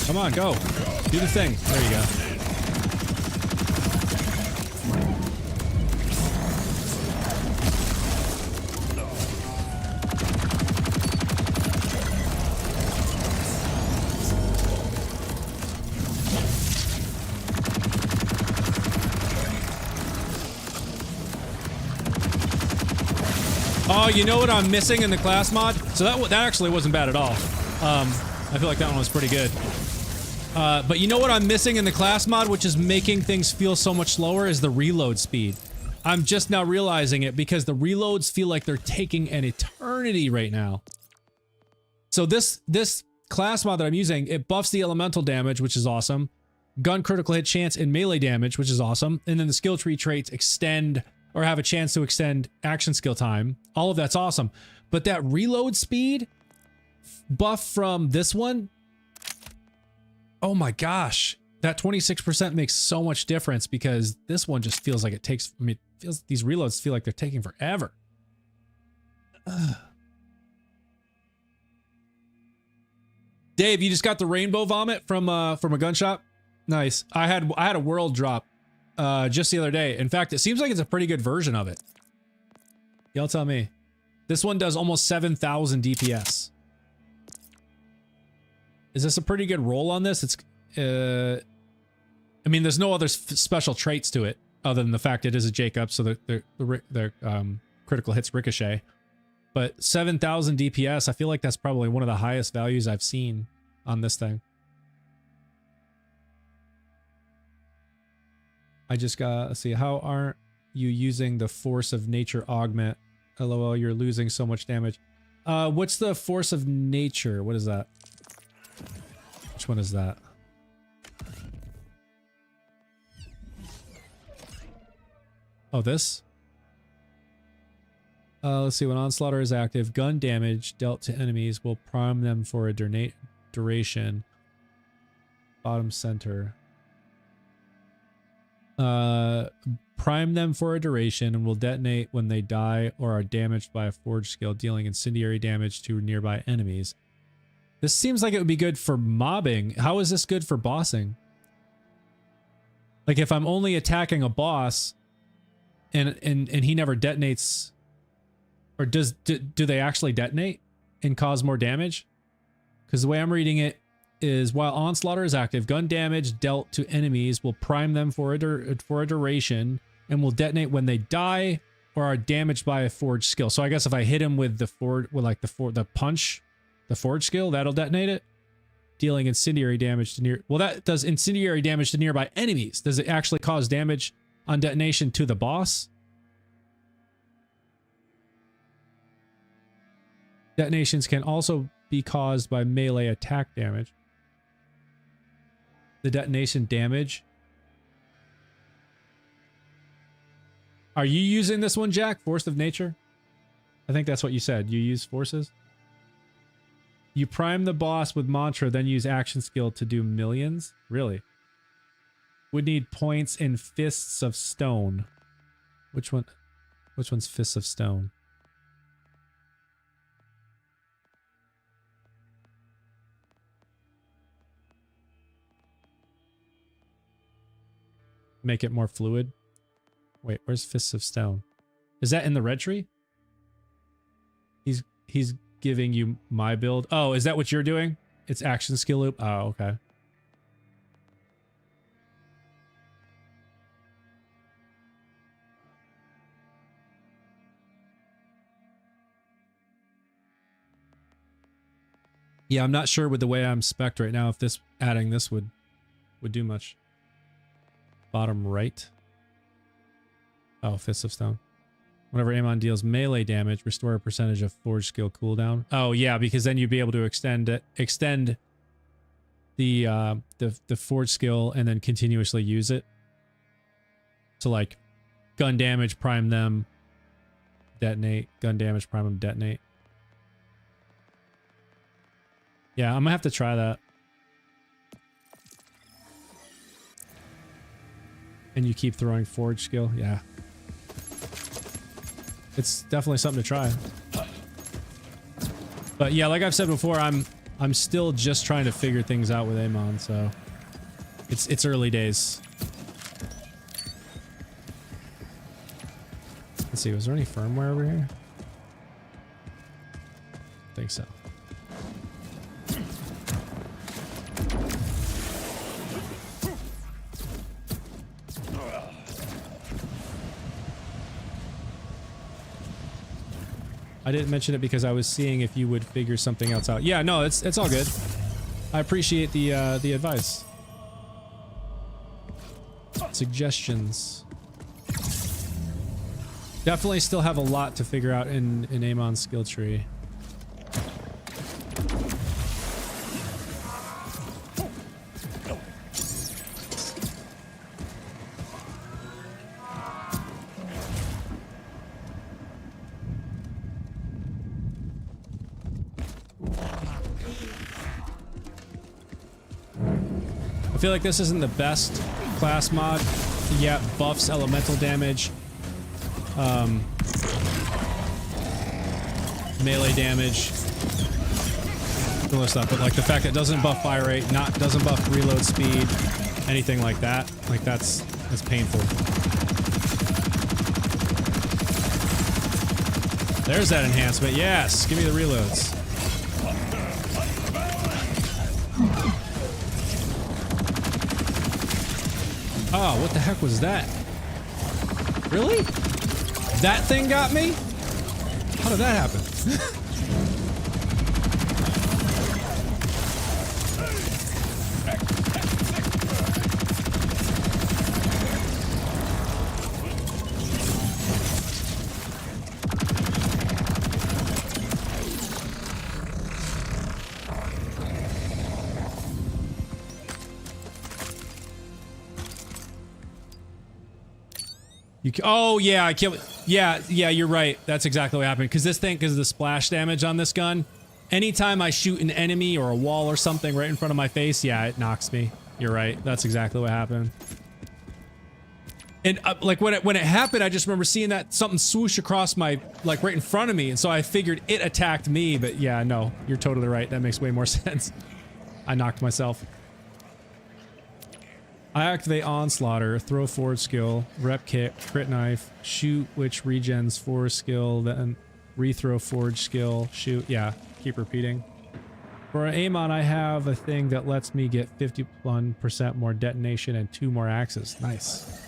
Come on, go. Do the thing. There you go. Oh, you know what I'm missing in the class mod? So that actually wasn't bad at all. I feel like that one was pretty good. But you know what I'm missing in the class mod, which is making things feel so much slower, is the reload speed. I'm just now realizing it because the reloads feel like they're taking an eternity right now. So this class mod that I'm using, it buffs the elemental damage, which is awesome. Gun critical hit chance and melee damage, which is awesome. And then the skill tree traits extend or have a chance to extend action skill time. All of that's awesome. But that reload speed buff from this one, oh my gosh, that 26% makes so much difference because this one just feels like it takes, I mean, these reloads feel like they're taking forever. Ugh. Dave, you just got the rainbow vomit from a gun shop? Nice. I had a world drop just the other day. In fact, it seems like it's a pretty good version of it. Y'all tell me. This one does almost 7,000 DPS. Is this a pretty good roll on this? It's, I mean, there's no other special traits to it other than the fact it is a Jacob, so the critical hits ricochet. But 7,000 DPS, I feel like that's probably one of the highest values I've seen on this thing. I just got, let's see, how aren't you using the force of nature augment? LOL, you're losing so much damage. What's the force of nature? What is that? Which one is that? Oh, this? Let's see, when Onslaughter is active, gun damage dealt to enemies will prime them for a duration. Bottom center. Prime them for a duration and will detonate when they die or are damaged by a forge skill, dealing incendiary damage to nearby enemies. This seems like it would be good for mobbing. How is this good for bossing? Like if I'm only attacking a boss and he never detonates, or do they actually detonate and cause more damage? Because the way I'm reading it is, while Onslaughter is active, gun damage dealt to enemies will prime them for a duration and will detonate when they die or are damaged by a forge skill. So I guess if I hit him with the punch, the forge skill, that'll detonate it, dealing incendiary damage to well, that does incendiary damage to nearby enemies. Does it actually cause damage on detonation to the boss? Detonations can also be caused by melee attack damage. The detonation damage. Are you using this one, Jack? Force of nature? I think that's what you said. You use forces? You prime the boss with mantra, then use action skill to do millions? Really? Would need points in fists of stone. Which one? Which one's fists of stone? Make it more fluid. Wait, where's Fists of Stone? Is that in the red tree? He's giving you my build. Oh, is that what you're doing? It's action skill loop. Oh, okay. Yeah, I'm not sure with the way I'm spec'd right now if this adding this would do much. Bottom right. Oh, Fists of Stone. Whenever Amon deals melee damage, restore a percentage of forge skill cooldown. Oh yeah, because then you'd be able to extend the forge skill and then continuously use it. So like gun damage, prime them, detonate. Gun damage, prime them, detonate. Yeah, I'm gonna have to try that. And you keep throwing forge skill, yeah. It's definitely something to try. But yeah, like I've said before, I'm still just trying to figure things out with Amon, so it's early days. Let's see, was there any firmware over here? I think so. I didn't mention it because I was seeing if you would figure something else out. Yeah, no, it's all good. I appreciate the advice. Suggestions. Definitely still have a lot to figure out in Amon's skill tree. I feel like this isn't the best class mod. Yeah, buffs elemental damage, melee damage, similar stuff. But like the fact that it doesn't buff fire rate, doesn't buff reload speed, anything like that. Like that's painful. There's that enhancement. Yes. Give me the reloads. Oh, what the heck was that? Really? That thing got me? How did that happen? Oh yeah, I killed. Yeah, you're right. That's exactly what happened. Because this thing, because of the splash damage on this gun, anytime I shoot an enemy or a wall or something right in front of my face, yeah, it knocks me. You're right. That's exactly what happened. And like when it happened, I just remember seeing that something swoosh across my, like right in front of me, and so I figured it attacked me. But yeah, no, you're totally right. That makes way more sense. I knocked myself. I activate Onslaughter, throw forward skill, rep kick, crit knife, shoot, which regens forward skill, then rethrow forward skill, shoot. Yeah, keep repeating. For Amon, I have a thing that lets me get 51% more detonation and 2 more axes. Nice.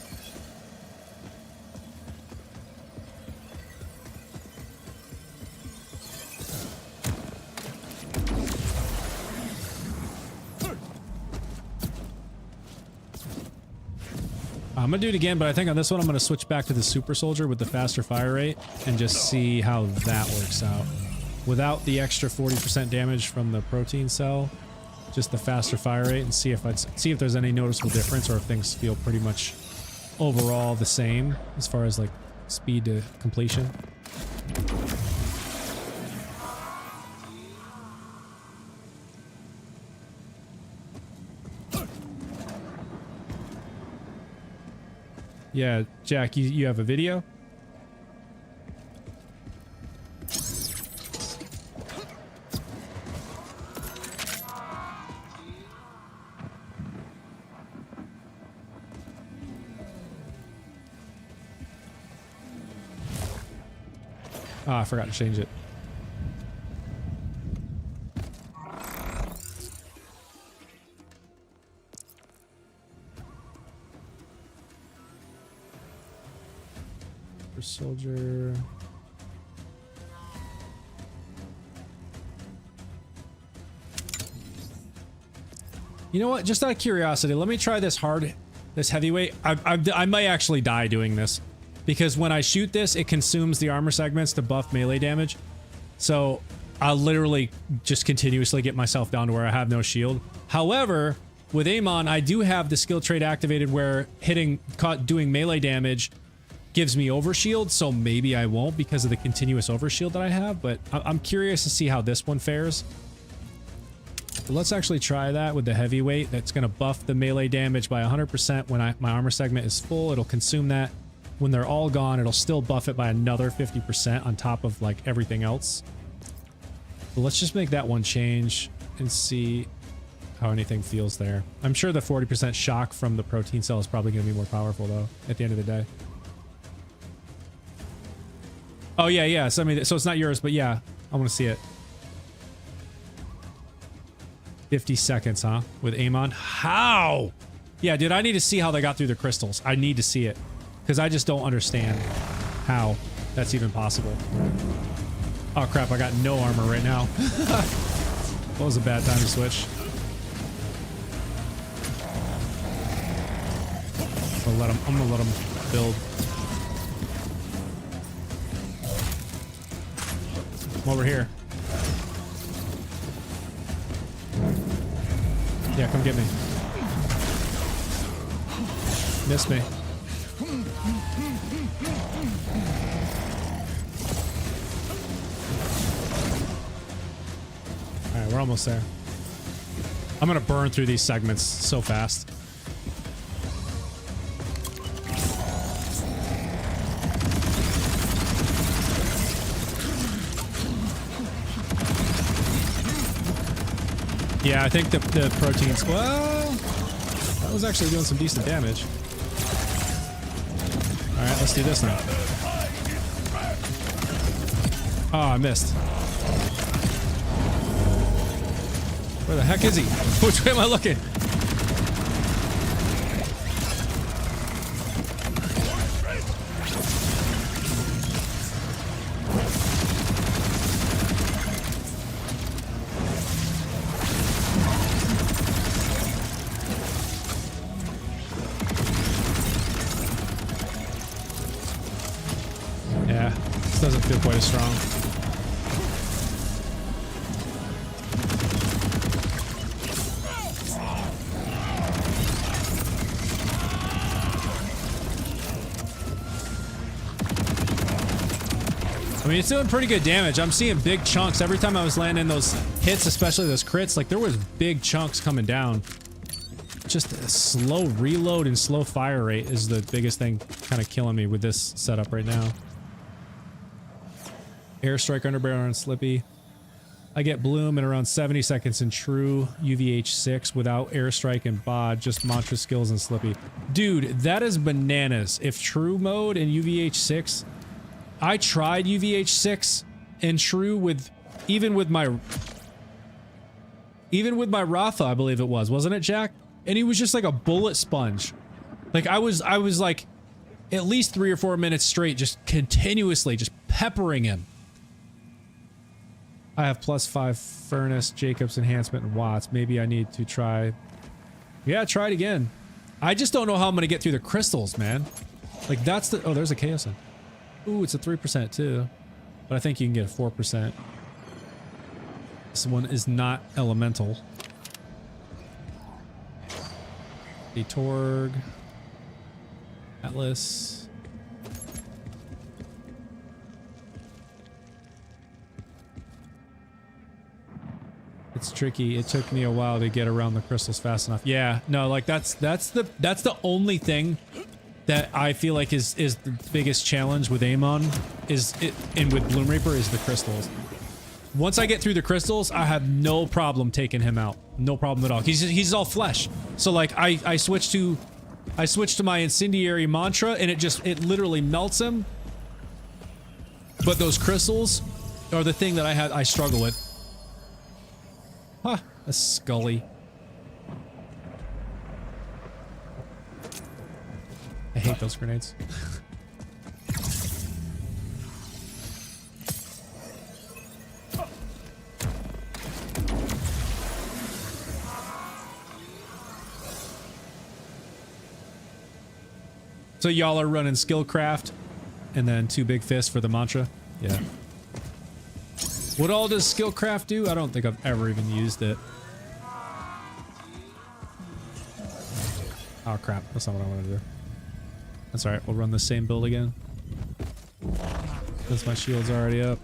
I'm gonna do it again, but I think on this one I'm gonna switch back to the super soldier with the faster fire rate and just see how that works out. Without the extra 40% damage from the protein cell, just the faster fire rate, and see if there's any noticeable difference or if things feel pretty much overall the same as far as like speed to completion. Yeah, Jack, you have a video? Oh, I forgot to change it. Soldier. You know what? Just out of curiosity, let me try this heavyweight. I might actually die doing this because when I shoot this, it consumes the armor segments to buff melee damage. So I'll literally just continuously get myself down to where I have no shield. However, with Amon, I do have the skill trait activated where doing melee damage gives me overshield, so maybe I won't because of the continuous overshield that I have, but I'm curious to see how this one fares. So let's actually try that with the heavyweight. That's going to buff the melee damage by 100% when my armor segment is full. It'll consume that. When they're all gone, it'll still buff it by another 50% on top of like everything else. But let's just make that one change and see how anything feels there. I'm sure the 40% shock from the protein cell is probably going to be more powerful though at the end of the day. Oh yeah. So I mean, so it's not yours, but yeah, I want to see it. 50 seconds, huh? With Amon? How? Yeah, dude, I need to see how they got through the crystals. I need to see it because I just don't understand how that's even possible. Oh crap! I got no armor right now. That was a bad time to switch. I'm gonna let him build. Come over here. Yeah, come get me. Miss me. Alright, we're almost there. I'm gonna burn through these segments so fast. Yeah, I think the proteins... Well, that was actually doing some decent damage. Alright, let's do this now. Oh, I missed. Where the heck is he? Which way am I looking? Yeah, this doesn't feel quite as strong. I mean, it's doing pretty good damage. I'm seeing big chunks every time I was landing those hits, especially those crits. Like, there was big chunks coming down. Just a slow reload and slow fire rate is the biggest thing kind of killing me with this setup right now. Airstrike, underbarrel, and Slippy. I get Bloom in around 70 seconds in true UVH6 without Airstrike and Bod, just Mantra skills and Slippy. Dude, that is bananas. If true mode and UVH6... I tried UVH6 and true with even with my Rafa, I believe it was, wasn't it, Jack? And he was just like a bullet sponge. Like I was like at least 3 or 4 minutes straight, just continuously just peppering him. I have +5 Furnace, Jacobs enhancement, and Watts. Maybe I need to try. Yeah, try it again. I just don't know how I'm gonna get through the crystals, man. Like that's the. Oh, there's a Chaosin. Ooh, it's a 3% too, but I think you can get a 4%. This one is not elemental. The Torg, Atlas. It's tricky. It took me a while to get around the crystals fast enough. Yeah, no, like that's the only thing that I feel like is the biggest challenge with Amon and with Bloom Reaper is the crystals. Once I get through the crystals, I have no problem taking him out. No problem at all. He's all flesh. So like I switch to my incendiary mantra and it literally melts him. But those crystals are the thing that I struggle with. Huh, a Scully. I hate those grenades. So y'all are running Skillcraft and then 2 big fists for the mantra? Yeah. What all does Skillcraft do? I don't think I've ever even used it. Oh crap, that's not what I want to do. That's alright, we'll run the same build again. Because my shield's already up.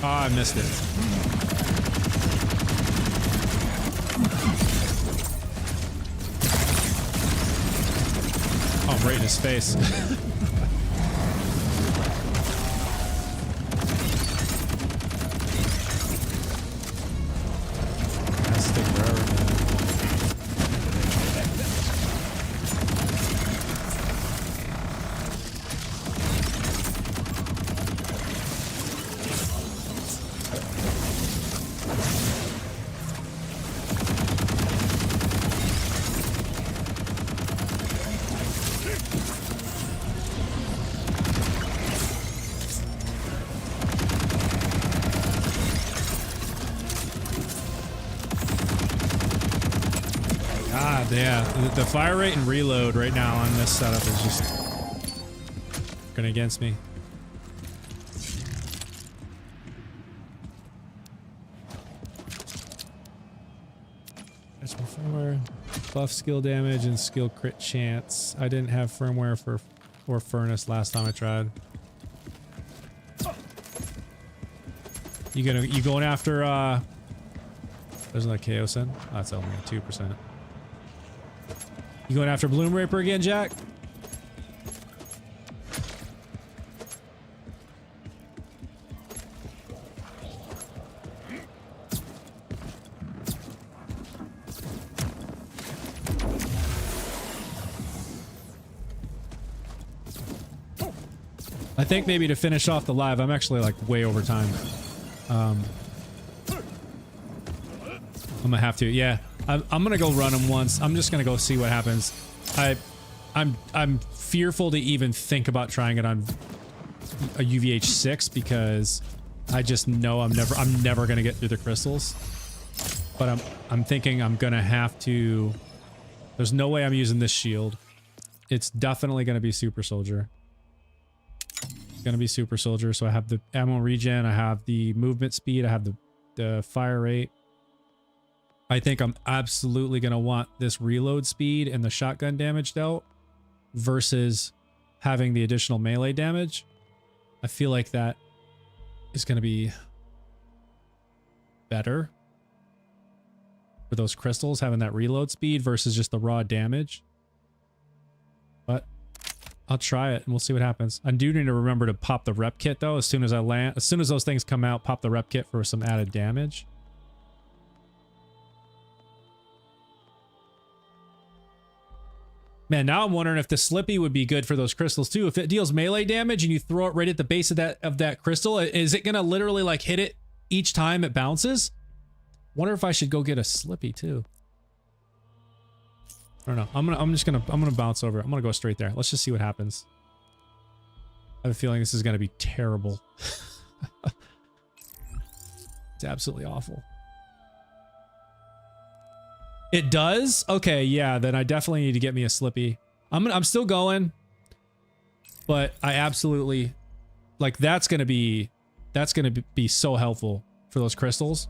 I missed it. Oh, I'm right in his face. That's the forever, man. Yeah, the fire rate and reload right now on this setup is just going against me. That's my firmware. Buff skill damage and skill crit chance. I didn't have firmware for Furnace last time I tried. You going after there's another Chaosin? Oh, that's only 2%. You going after Bloom Raper again, Jack? I think maybe to finish off the live, I'm actually like way over time. I'm gonna have to, yeah. I'm gonna go run him once. I'm just gonna go see what happens. I'm fearful to even think about trying it on a UVH6 because I just know I'm never gonna get through the crystals. But I'm thinking I'm gonna have to. There's no way I'm using this shield. It's definitely gonna be Super Soldier. Gonna be Super Soldier, so I have the ammo regen, I have the movement speed, I have the fire rate. I think I'm absolutely gonna want this reload speed and the shotgun damage dealt versus having the additional melee damage. I feel like that is gonna be better for those crystals, having that reload speed versus just the raw damage. But I'll try it and we'll see what happens. I do need to remember to pop the rep kit though as soon as I land. As soon as those things come out, pop the rep kit for some added damage. Man, now I'm wondering if the Slippy would be good for those crystals too. If it deals melee damage and you throw it right at the base of that crystal, is it gonna literally like hit it each time it bounces? Wonder if I should go get a Slippy too. I don't know. I'm gonna bounce over. I'm gonna go straight there. Let's just see what happens. I have a feeling this is gonna be terrible. It's absolutely awful. It does? Okay, yeah, then I definitely need to get me a Slippy. I'm still going, but I absolutely like that's gonna be so helpful for those crystals.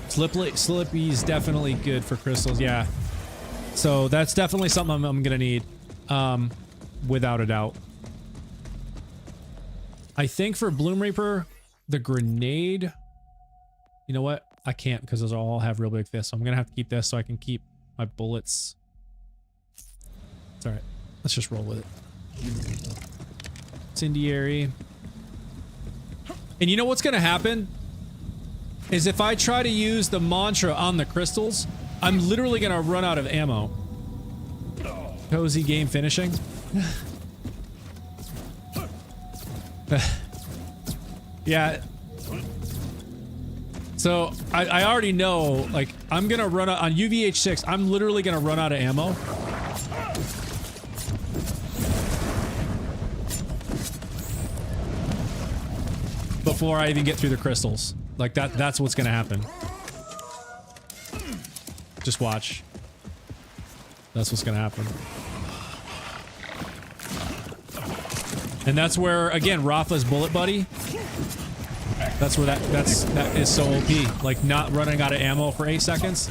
Slippy's definitely good for crystals, yeah. So that's definitely something I'm gonna need, without a doubt. I think for Bloom Reaper, the grenade, you know what? I can't because those all have real big fists. So I'm gonna have to keep this so I can keep my bullets. It's all right. Let's just roll with it. Incendiary. And you know what's gonna happen? Is if I try to use the mantra on the crystals, I'm literally gonna run out of ammo. Cozy game finishing. Yeah. So I already know, like, I'm gonna run out on UVH6. I'm literally gonna run out of ammo. Before I even get through the crystals. Like that's what's gonna happen. Just watch. That's what's gonna happen. And that's where, again, Rafa's bullet buddy. That's where that is so OP. Like not running out of ammo for 8 seconds.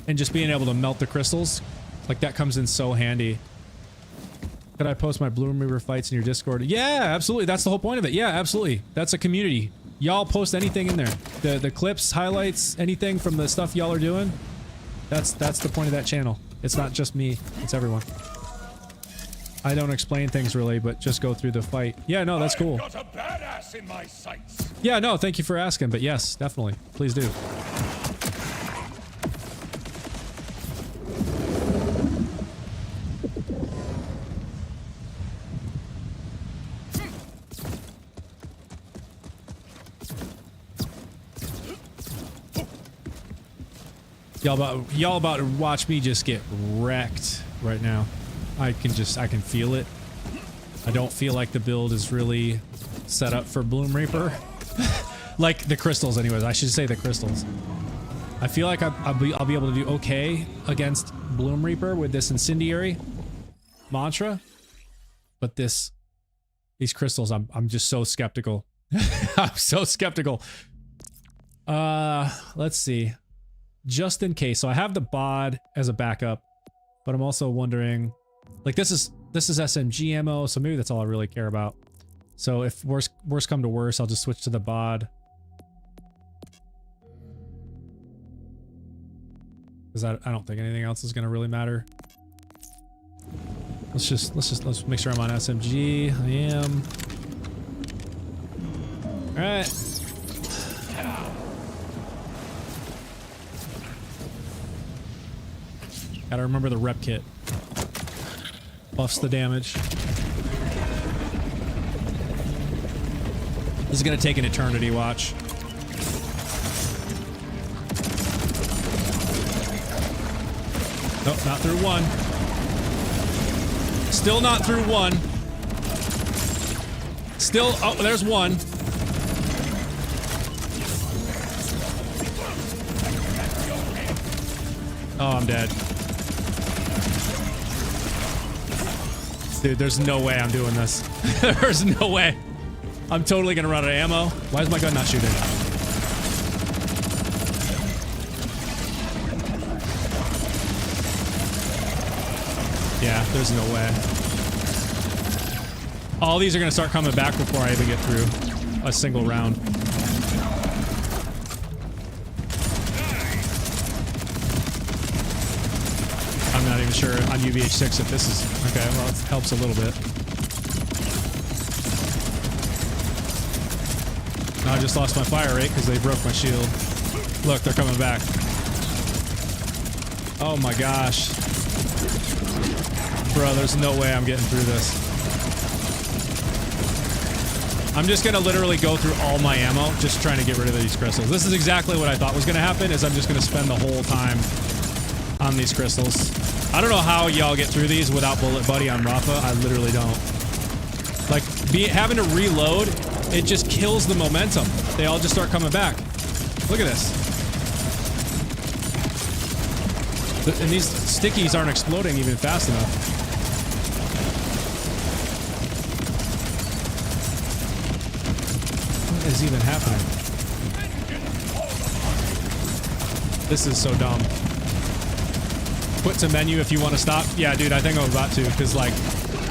And just being able to melt the crystals. Like that comes in so handy. Could I post my Bloom Reaper fights in your Discord? Yeah, absolutely. That's the whole point of it. Yeah, absolutely. That's a community. Y'all post anything in there. The clips, highlights, anything from the stuff y'all are doing. That's the point of that channel. It's not just me. It's everyone. I don't explain things really, but just go through the fight. Yeah, no, that's cool. Got a badass in my sights. Yeah, no, thank you for asking, but yes, definitely. Please do. Y'all about to watch me just get wrecked right now. I can feel it. I don't feel like the build is really set up for Bloom Reaper. Like the crystals anyways, I should say the crystals. I feel like I'll be able to do okay against Bloom Reaper with this incendiary mantra. But these crystals, I'm just so skeptical. I'm so skeptical. Let's see. Just in case. So I have the bod as a backup, but I'm also wondering, like this is SMG ammo, so maybe that's all I really care about. So if worst come to worst, I'll just switch to the bod. because I don't think anything else is gonna really matter. Let's make sure I'm on SMG. I am. All right. Gotta remember the rep kit. Buffs the damage. This is gonna take an eternity, watch. Nope, not through one. Still not through one. Still, oh, there's one. Oh, I'm dead. Dude, there's no way I'm doing this. There's no way. I'm totally gonna run out of ammo. Why is my gun not shooting? Yeah, there's no way. All these are gonna start coming back before I even get through a single round. I'm not even sure on UVH6 if this is... Okay, well, it helps a little bit. I just lost my fire rate because they broke my shield. Look, they're coming back. Oh my gosh. Bro, there's no way I'm getting through this. I'm just gonna literally go through all my ammo, just trying to get rid of these crystals. This is exactly what I thought was gonna happen, is I'm just gonna spend the whole time on these crystals. I don't know how y'all get through these without Bullet Buddy on Rafa. I literally don't. Like, having to reload, it just kills the momentum. They all just start coming back. Look at this. And these stickies aren't exploding even fast enough. What is even happening? This is so dumb. Put to menu if you want to stop. Yeah, dude, I think I'm about to, because, like,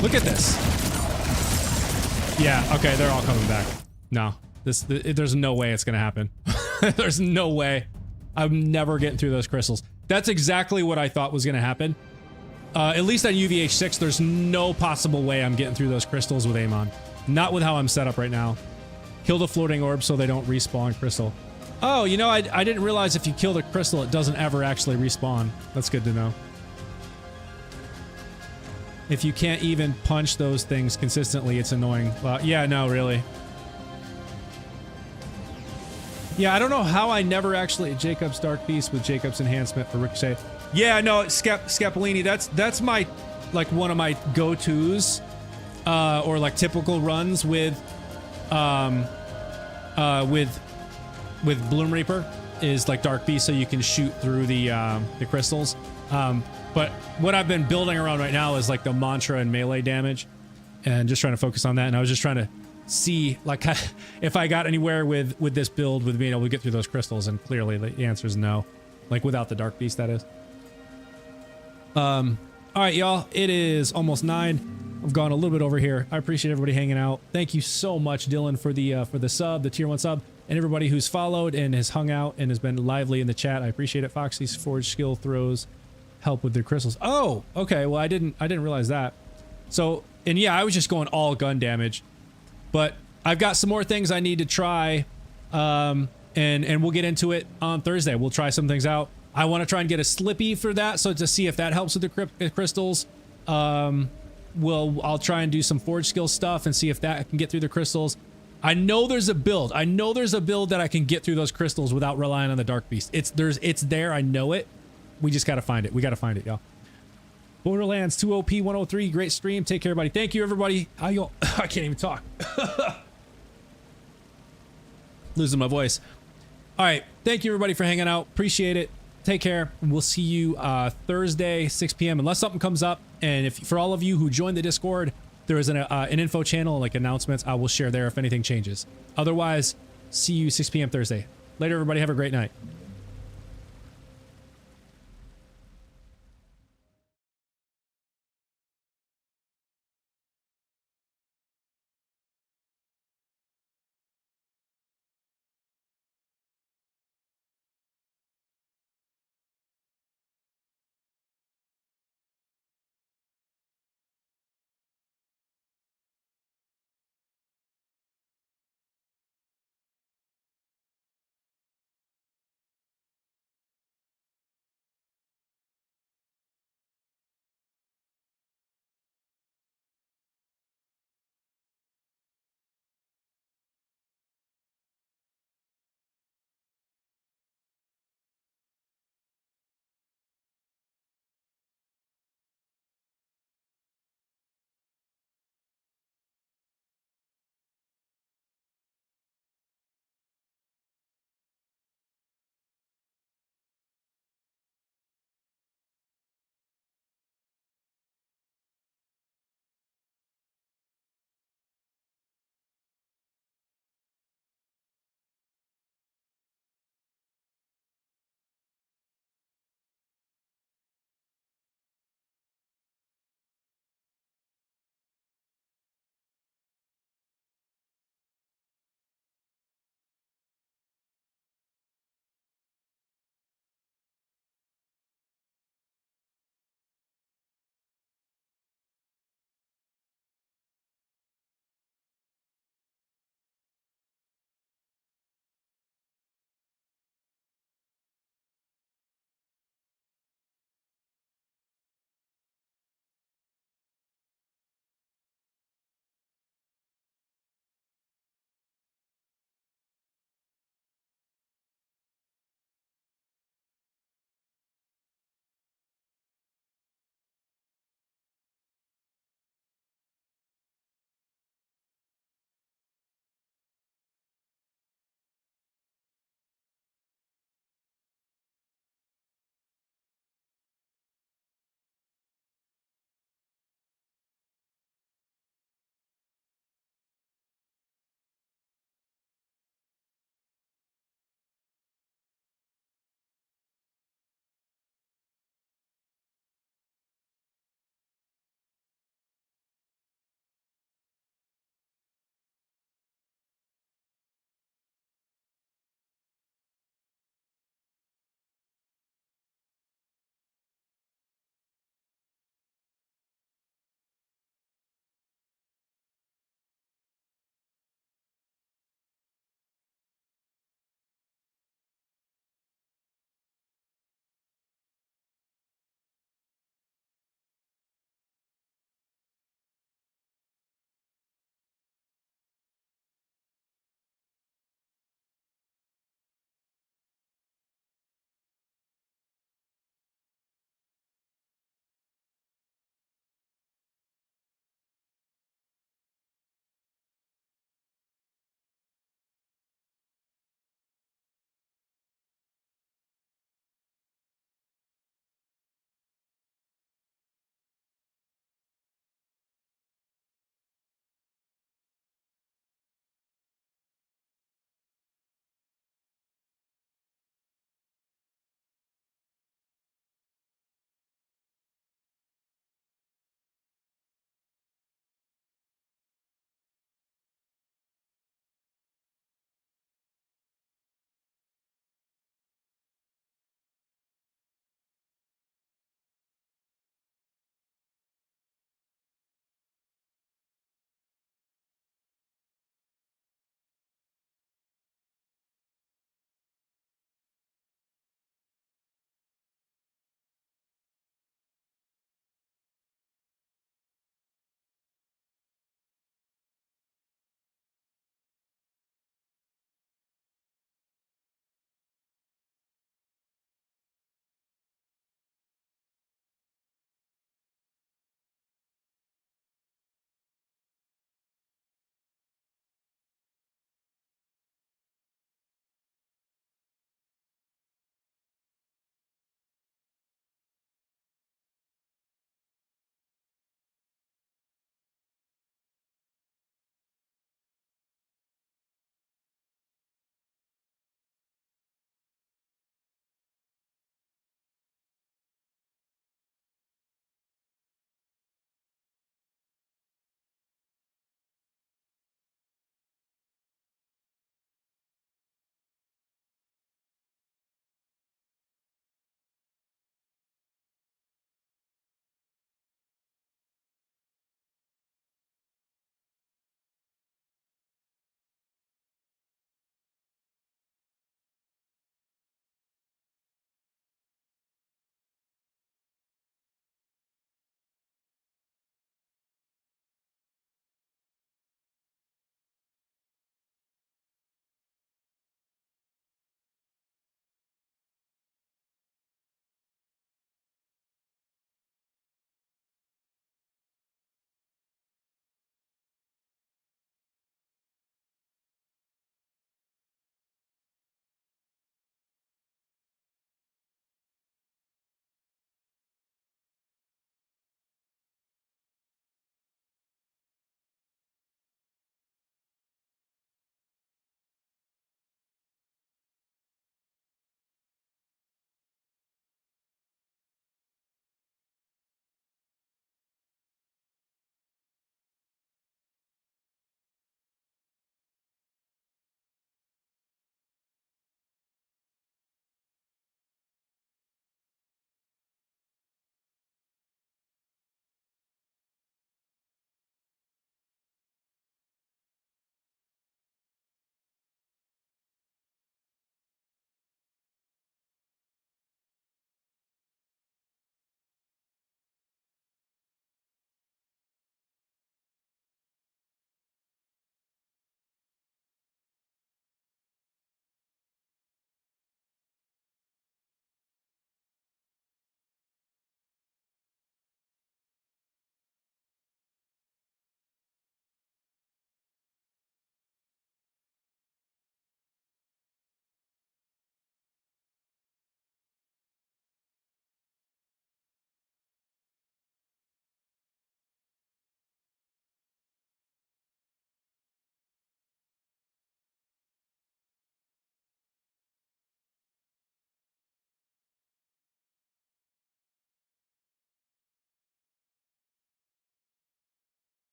look at this. Yeah, okay, they're all coming back. No, there's no way it's gonna happen. There's no way. I'm never getting through those crystals. That's exactly what I thought was gonna happen. At least on UVH6, there's no possible way I'm getting through those crystals with Amon. Not with how I'm set up right now. Kill the floating orb so they don't respawn crystal. Oh, you know, I didn't realize if you kill the crystal, it doesn't ever actually respawn. That's good to know. If you can't even punch those things consistently, it's annoying. Yeah, no, really. Yeah, I don't know how I never actually... Jacob's Dark Beast with Jacob's enhancement for Ricochet. Yeah, no, Scapolini, that's my... like, one of my go-tos. Or, like, typical runs with Bloom Reaper is, like, Dark Beast, so you can shoot through the crystals. But what I've been building around right now is, like, the mantra and melee damage. And just trying to focus on that. And I was just trying to see, like, if I got anywhere with this build with being able to get through those crystals, and clearly the answer is no. Like, without the Dark Beast, that is. All right, y'all. It is almost 9. I've gone a little bit over here. I appreciate everybody hanging out. Thank you so much, Dylan, for the sub, the tier 1 sub, and everybody who's followed and has hung out and has been lively in the chat. I appreciate it. Foxy's Forge skill throws help with their crystals. Oh, okay. Well, I didn't realize that. So, and yeah, I was just going all gun damage, but I've got some more things I need to try, and we'll get into it on Thursday. We'll try some things out. I want to try and get a Slippy for that, so to see if that helps with the crystals. I'll try and do some Forge skill stuff and see if that can get through the crystals. I know there's a build. I know there's a build that I can get through those crystals without relying on the Dark Beast. It's there. I know it. We just got to find it. We got to find it, y'all. Borderlands 2OP 103. Great stream. Take care, everybody. Thank you, everybody. How y'all? I can't even talk. Losing my voice. All right. Thank you, everybody, for hanging out. Appreciate it. Take care. We'll see you Thursday, 6 p.m. Unless something comes up. And if for all of you who joined the Discord, there is an info channel, like announcements. I will share there if anything changes. Otherwise, see you 6 p.m. Thursday. Later, everybody. Have a great night.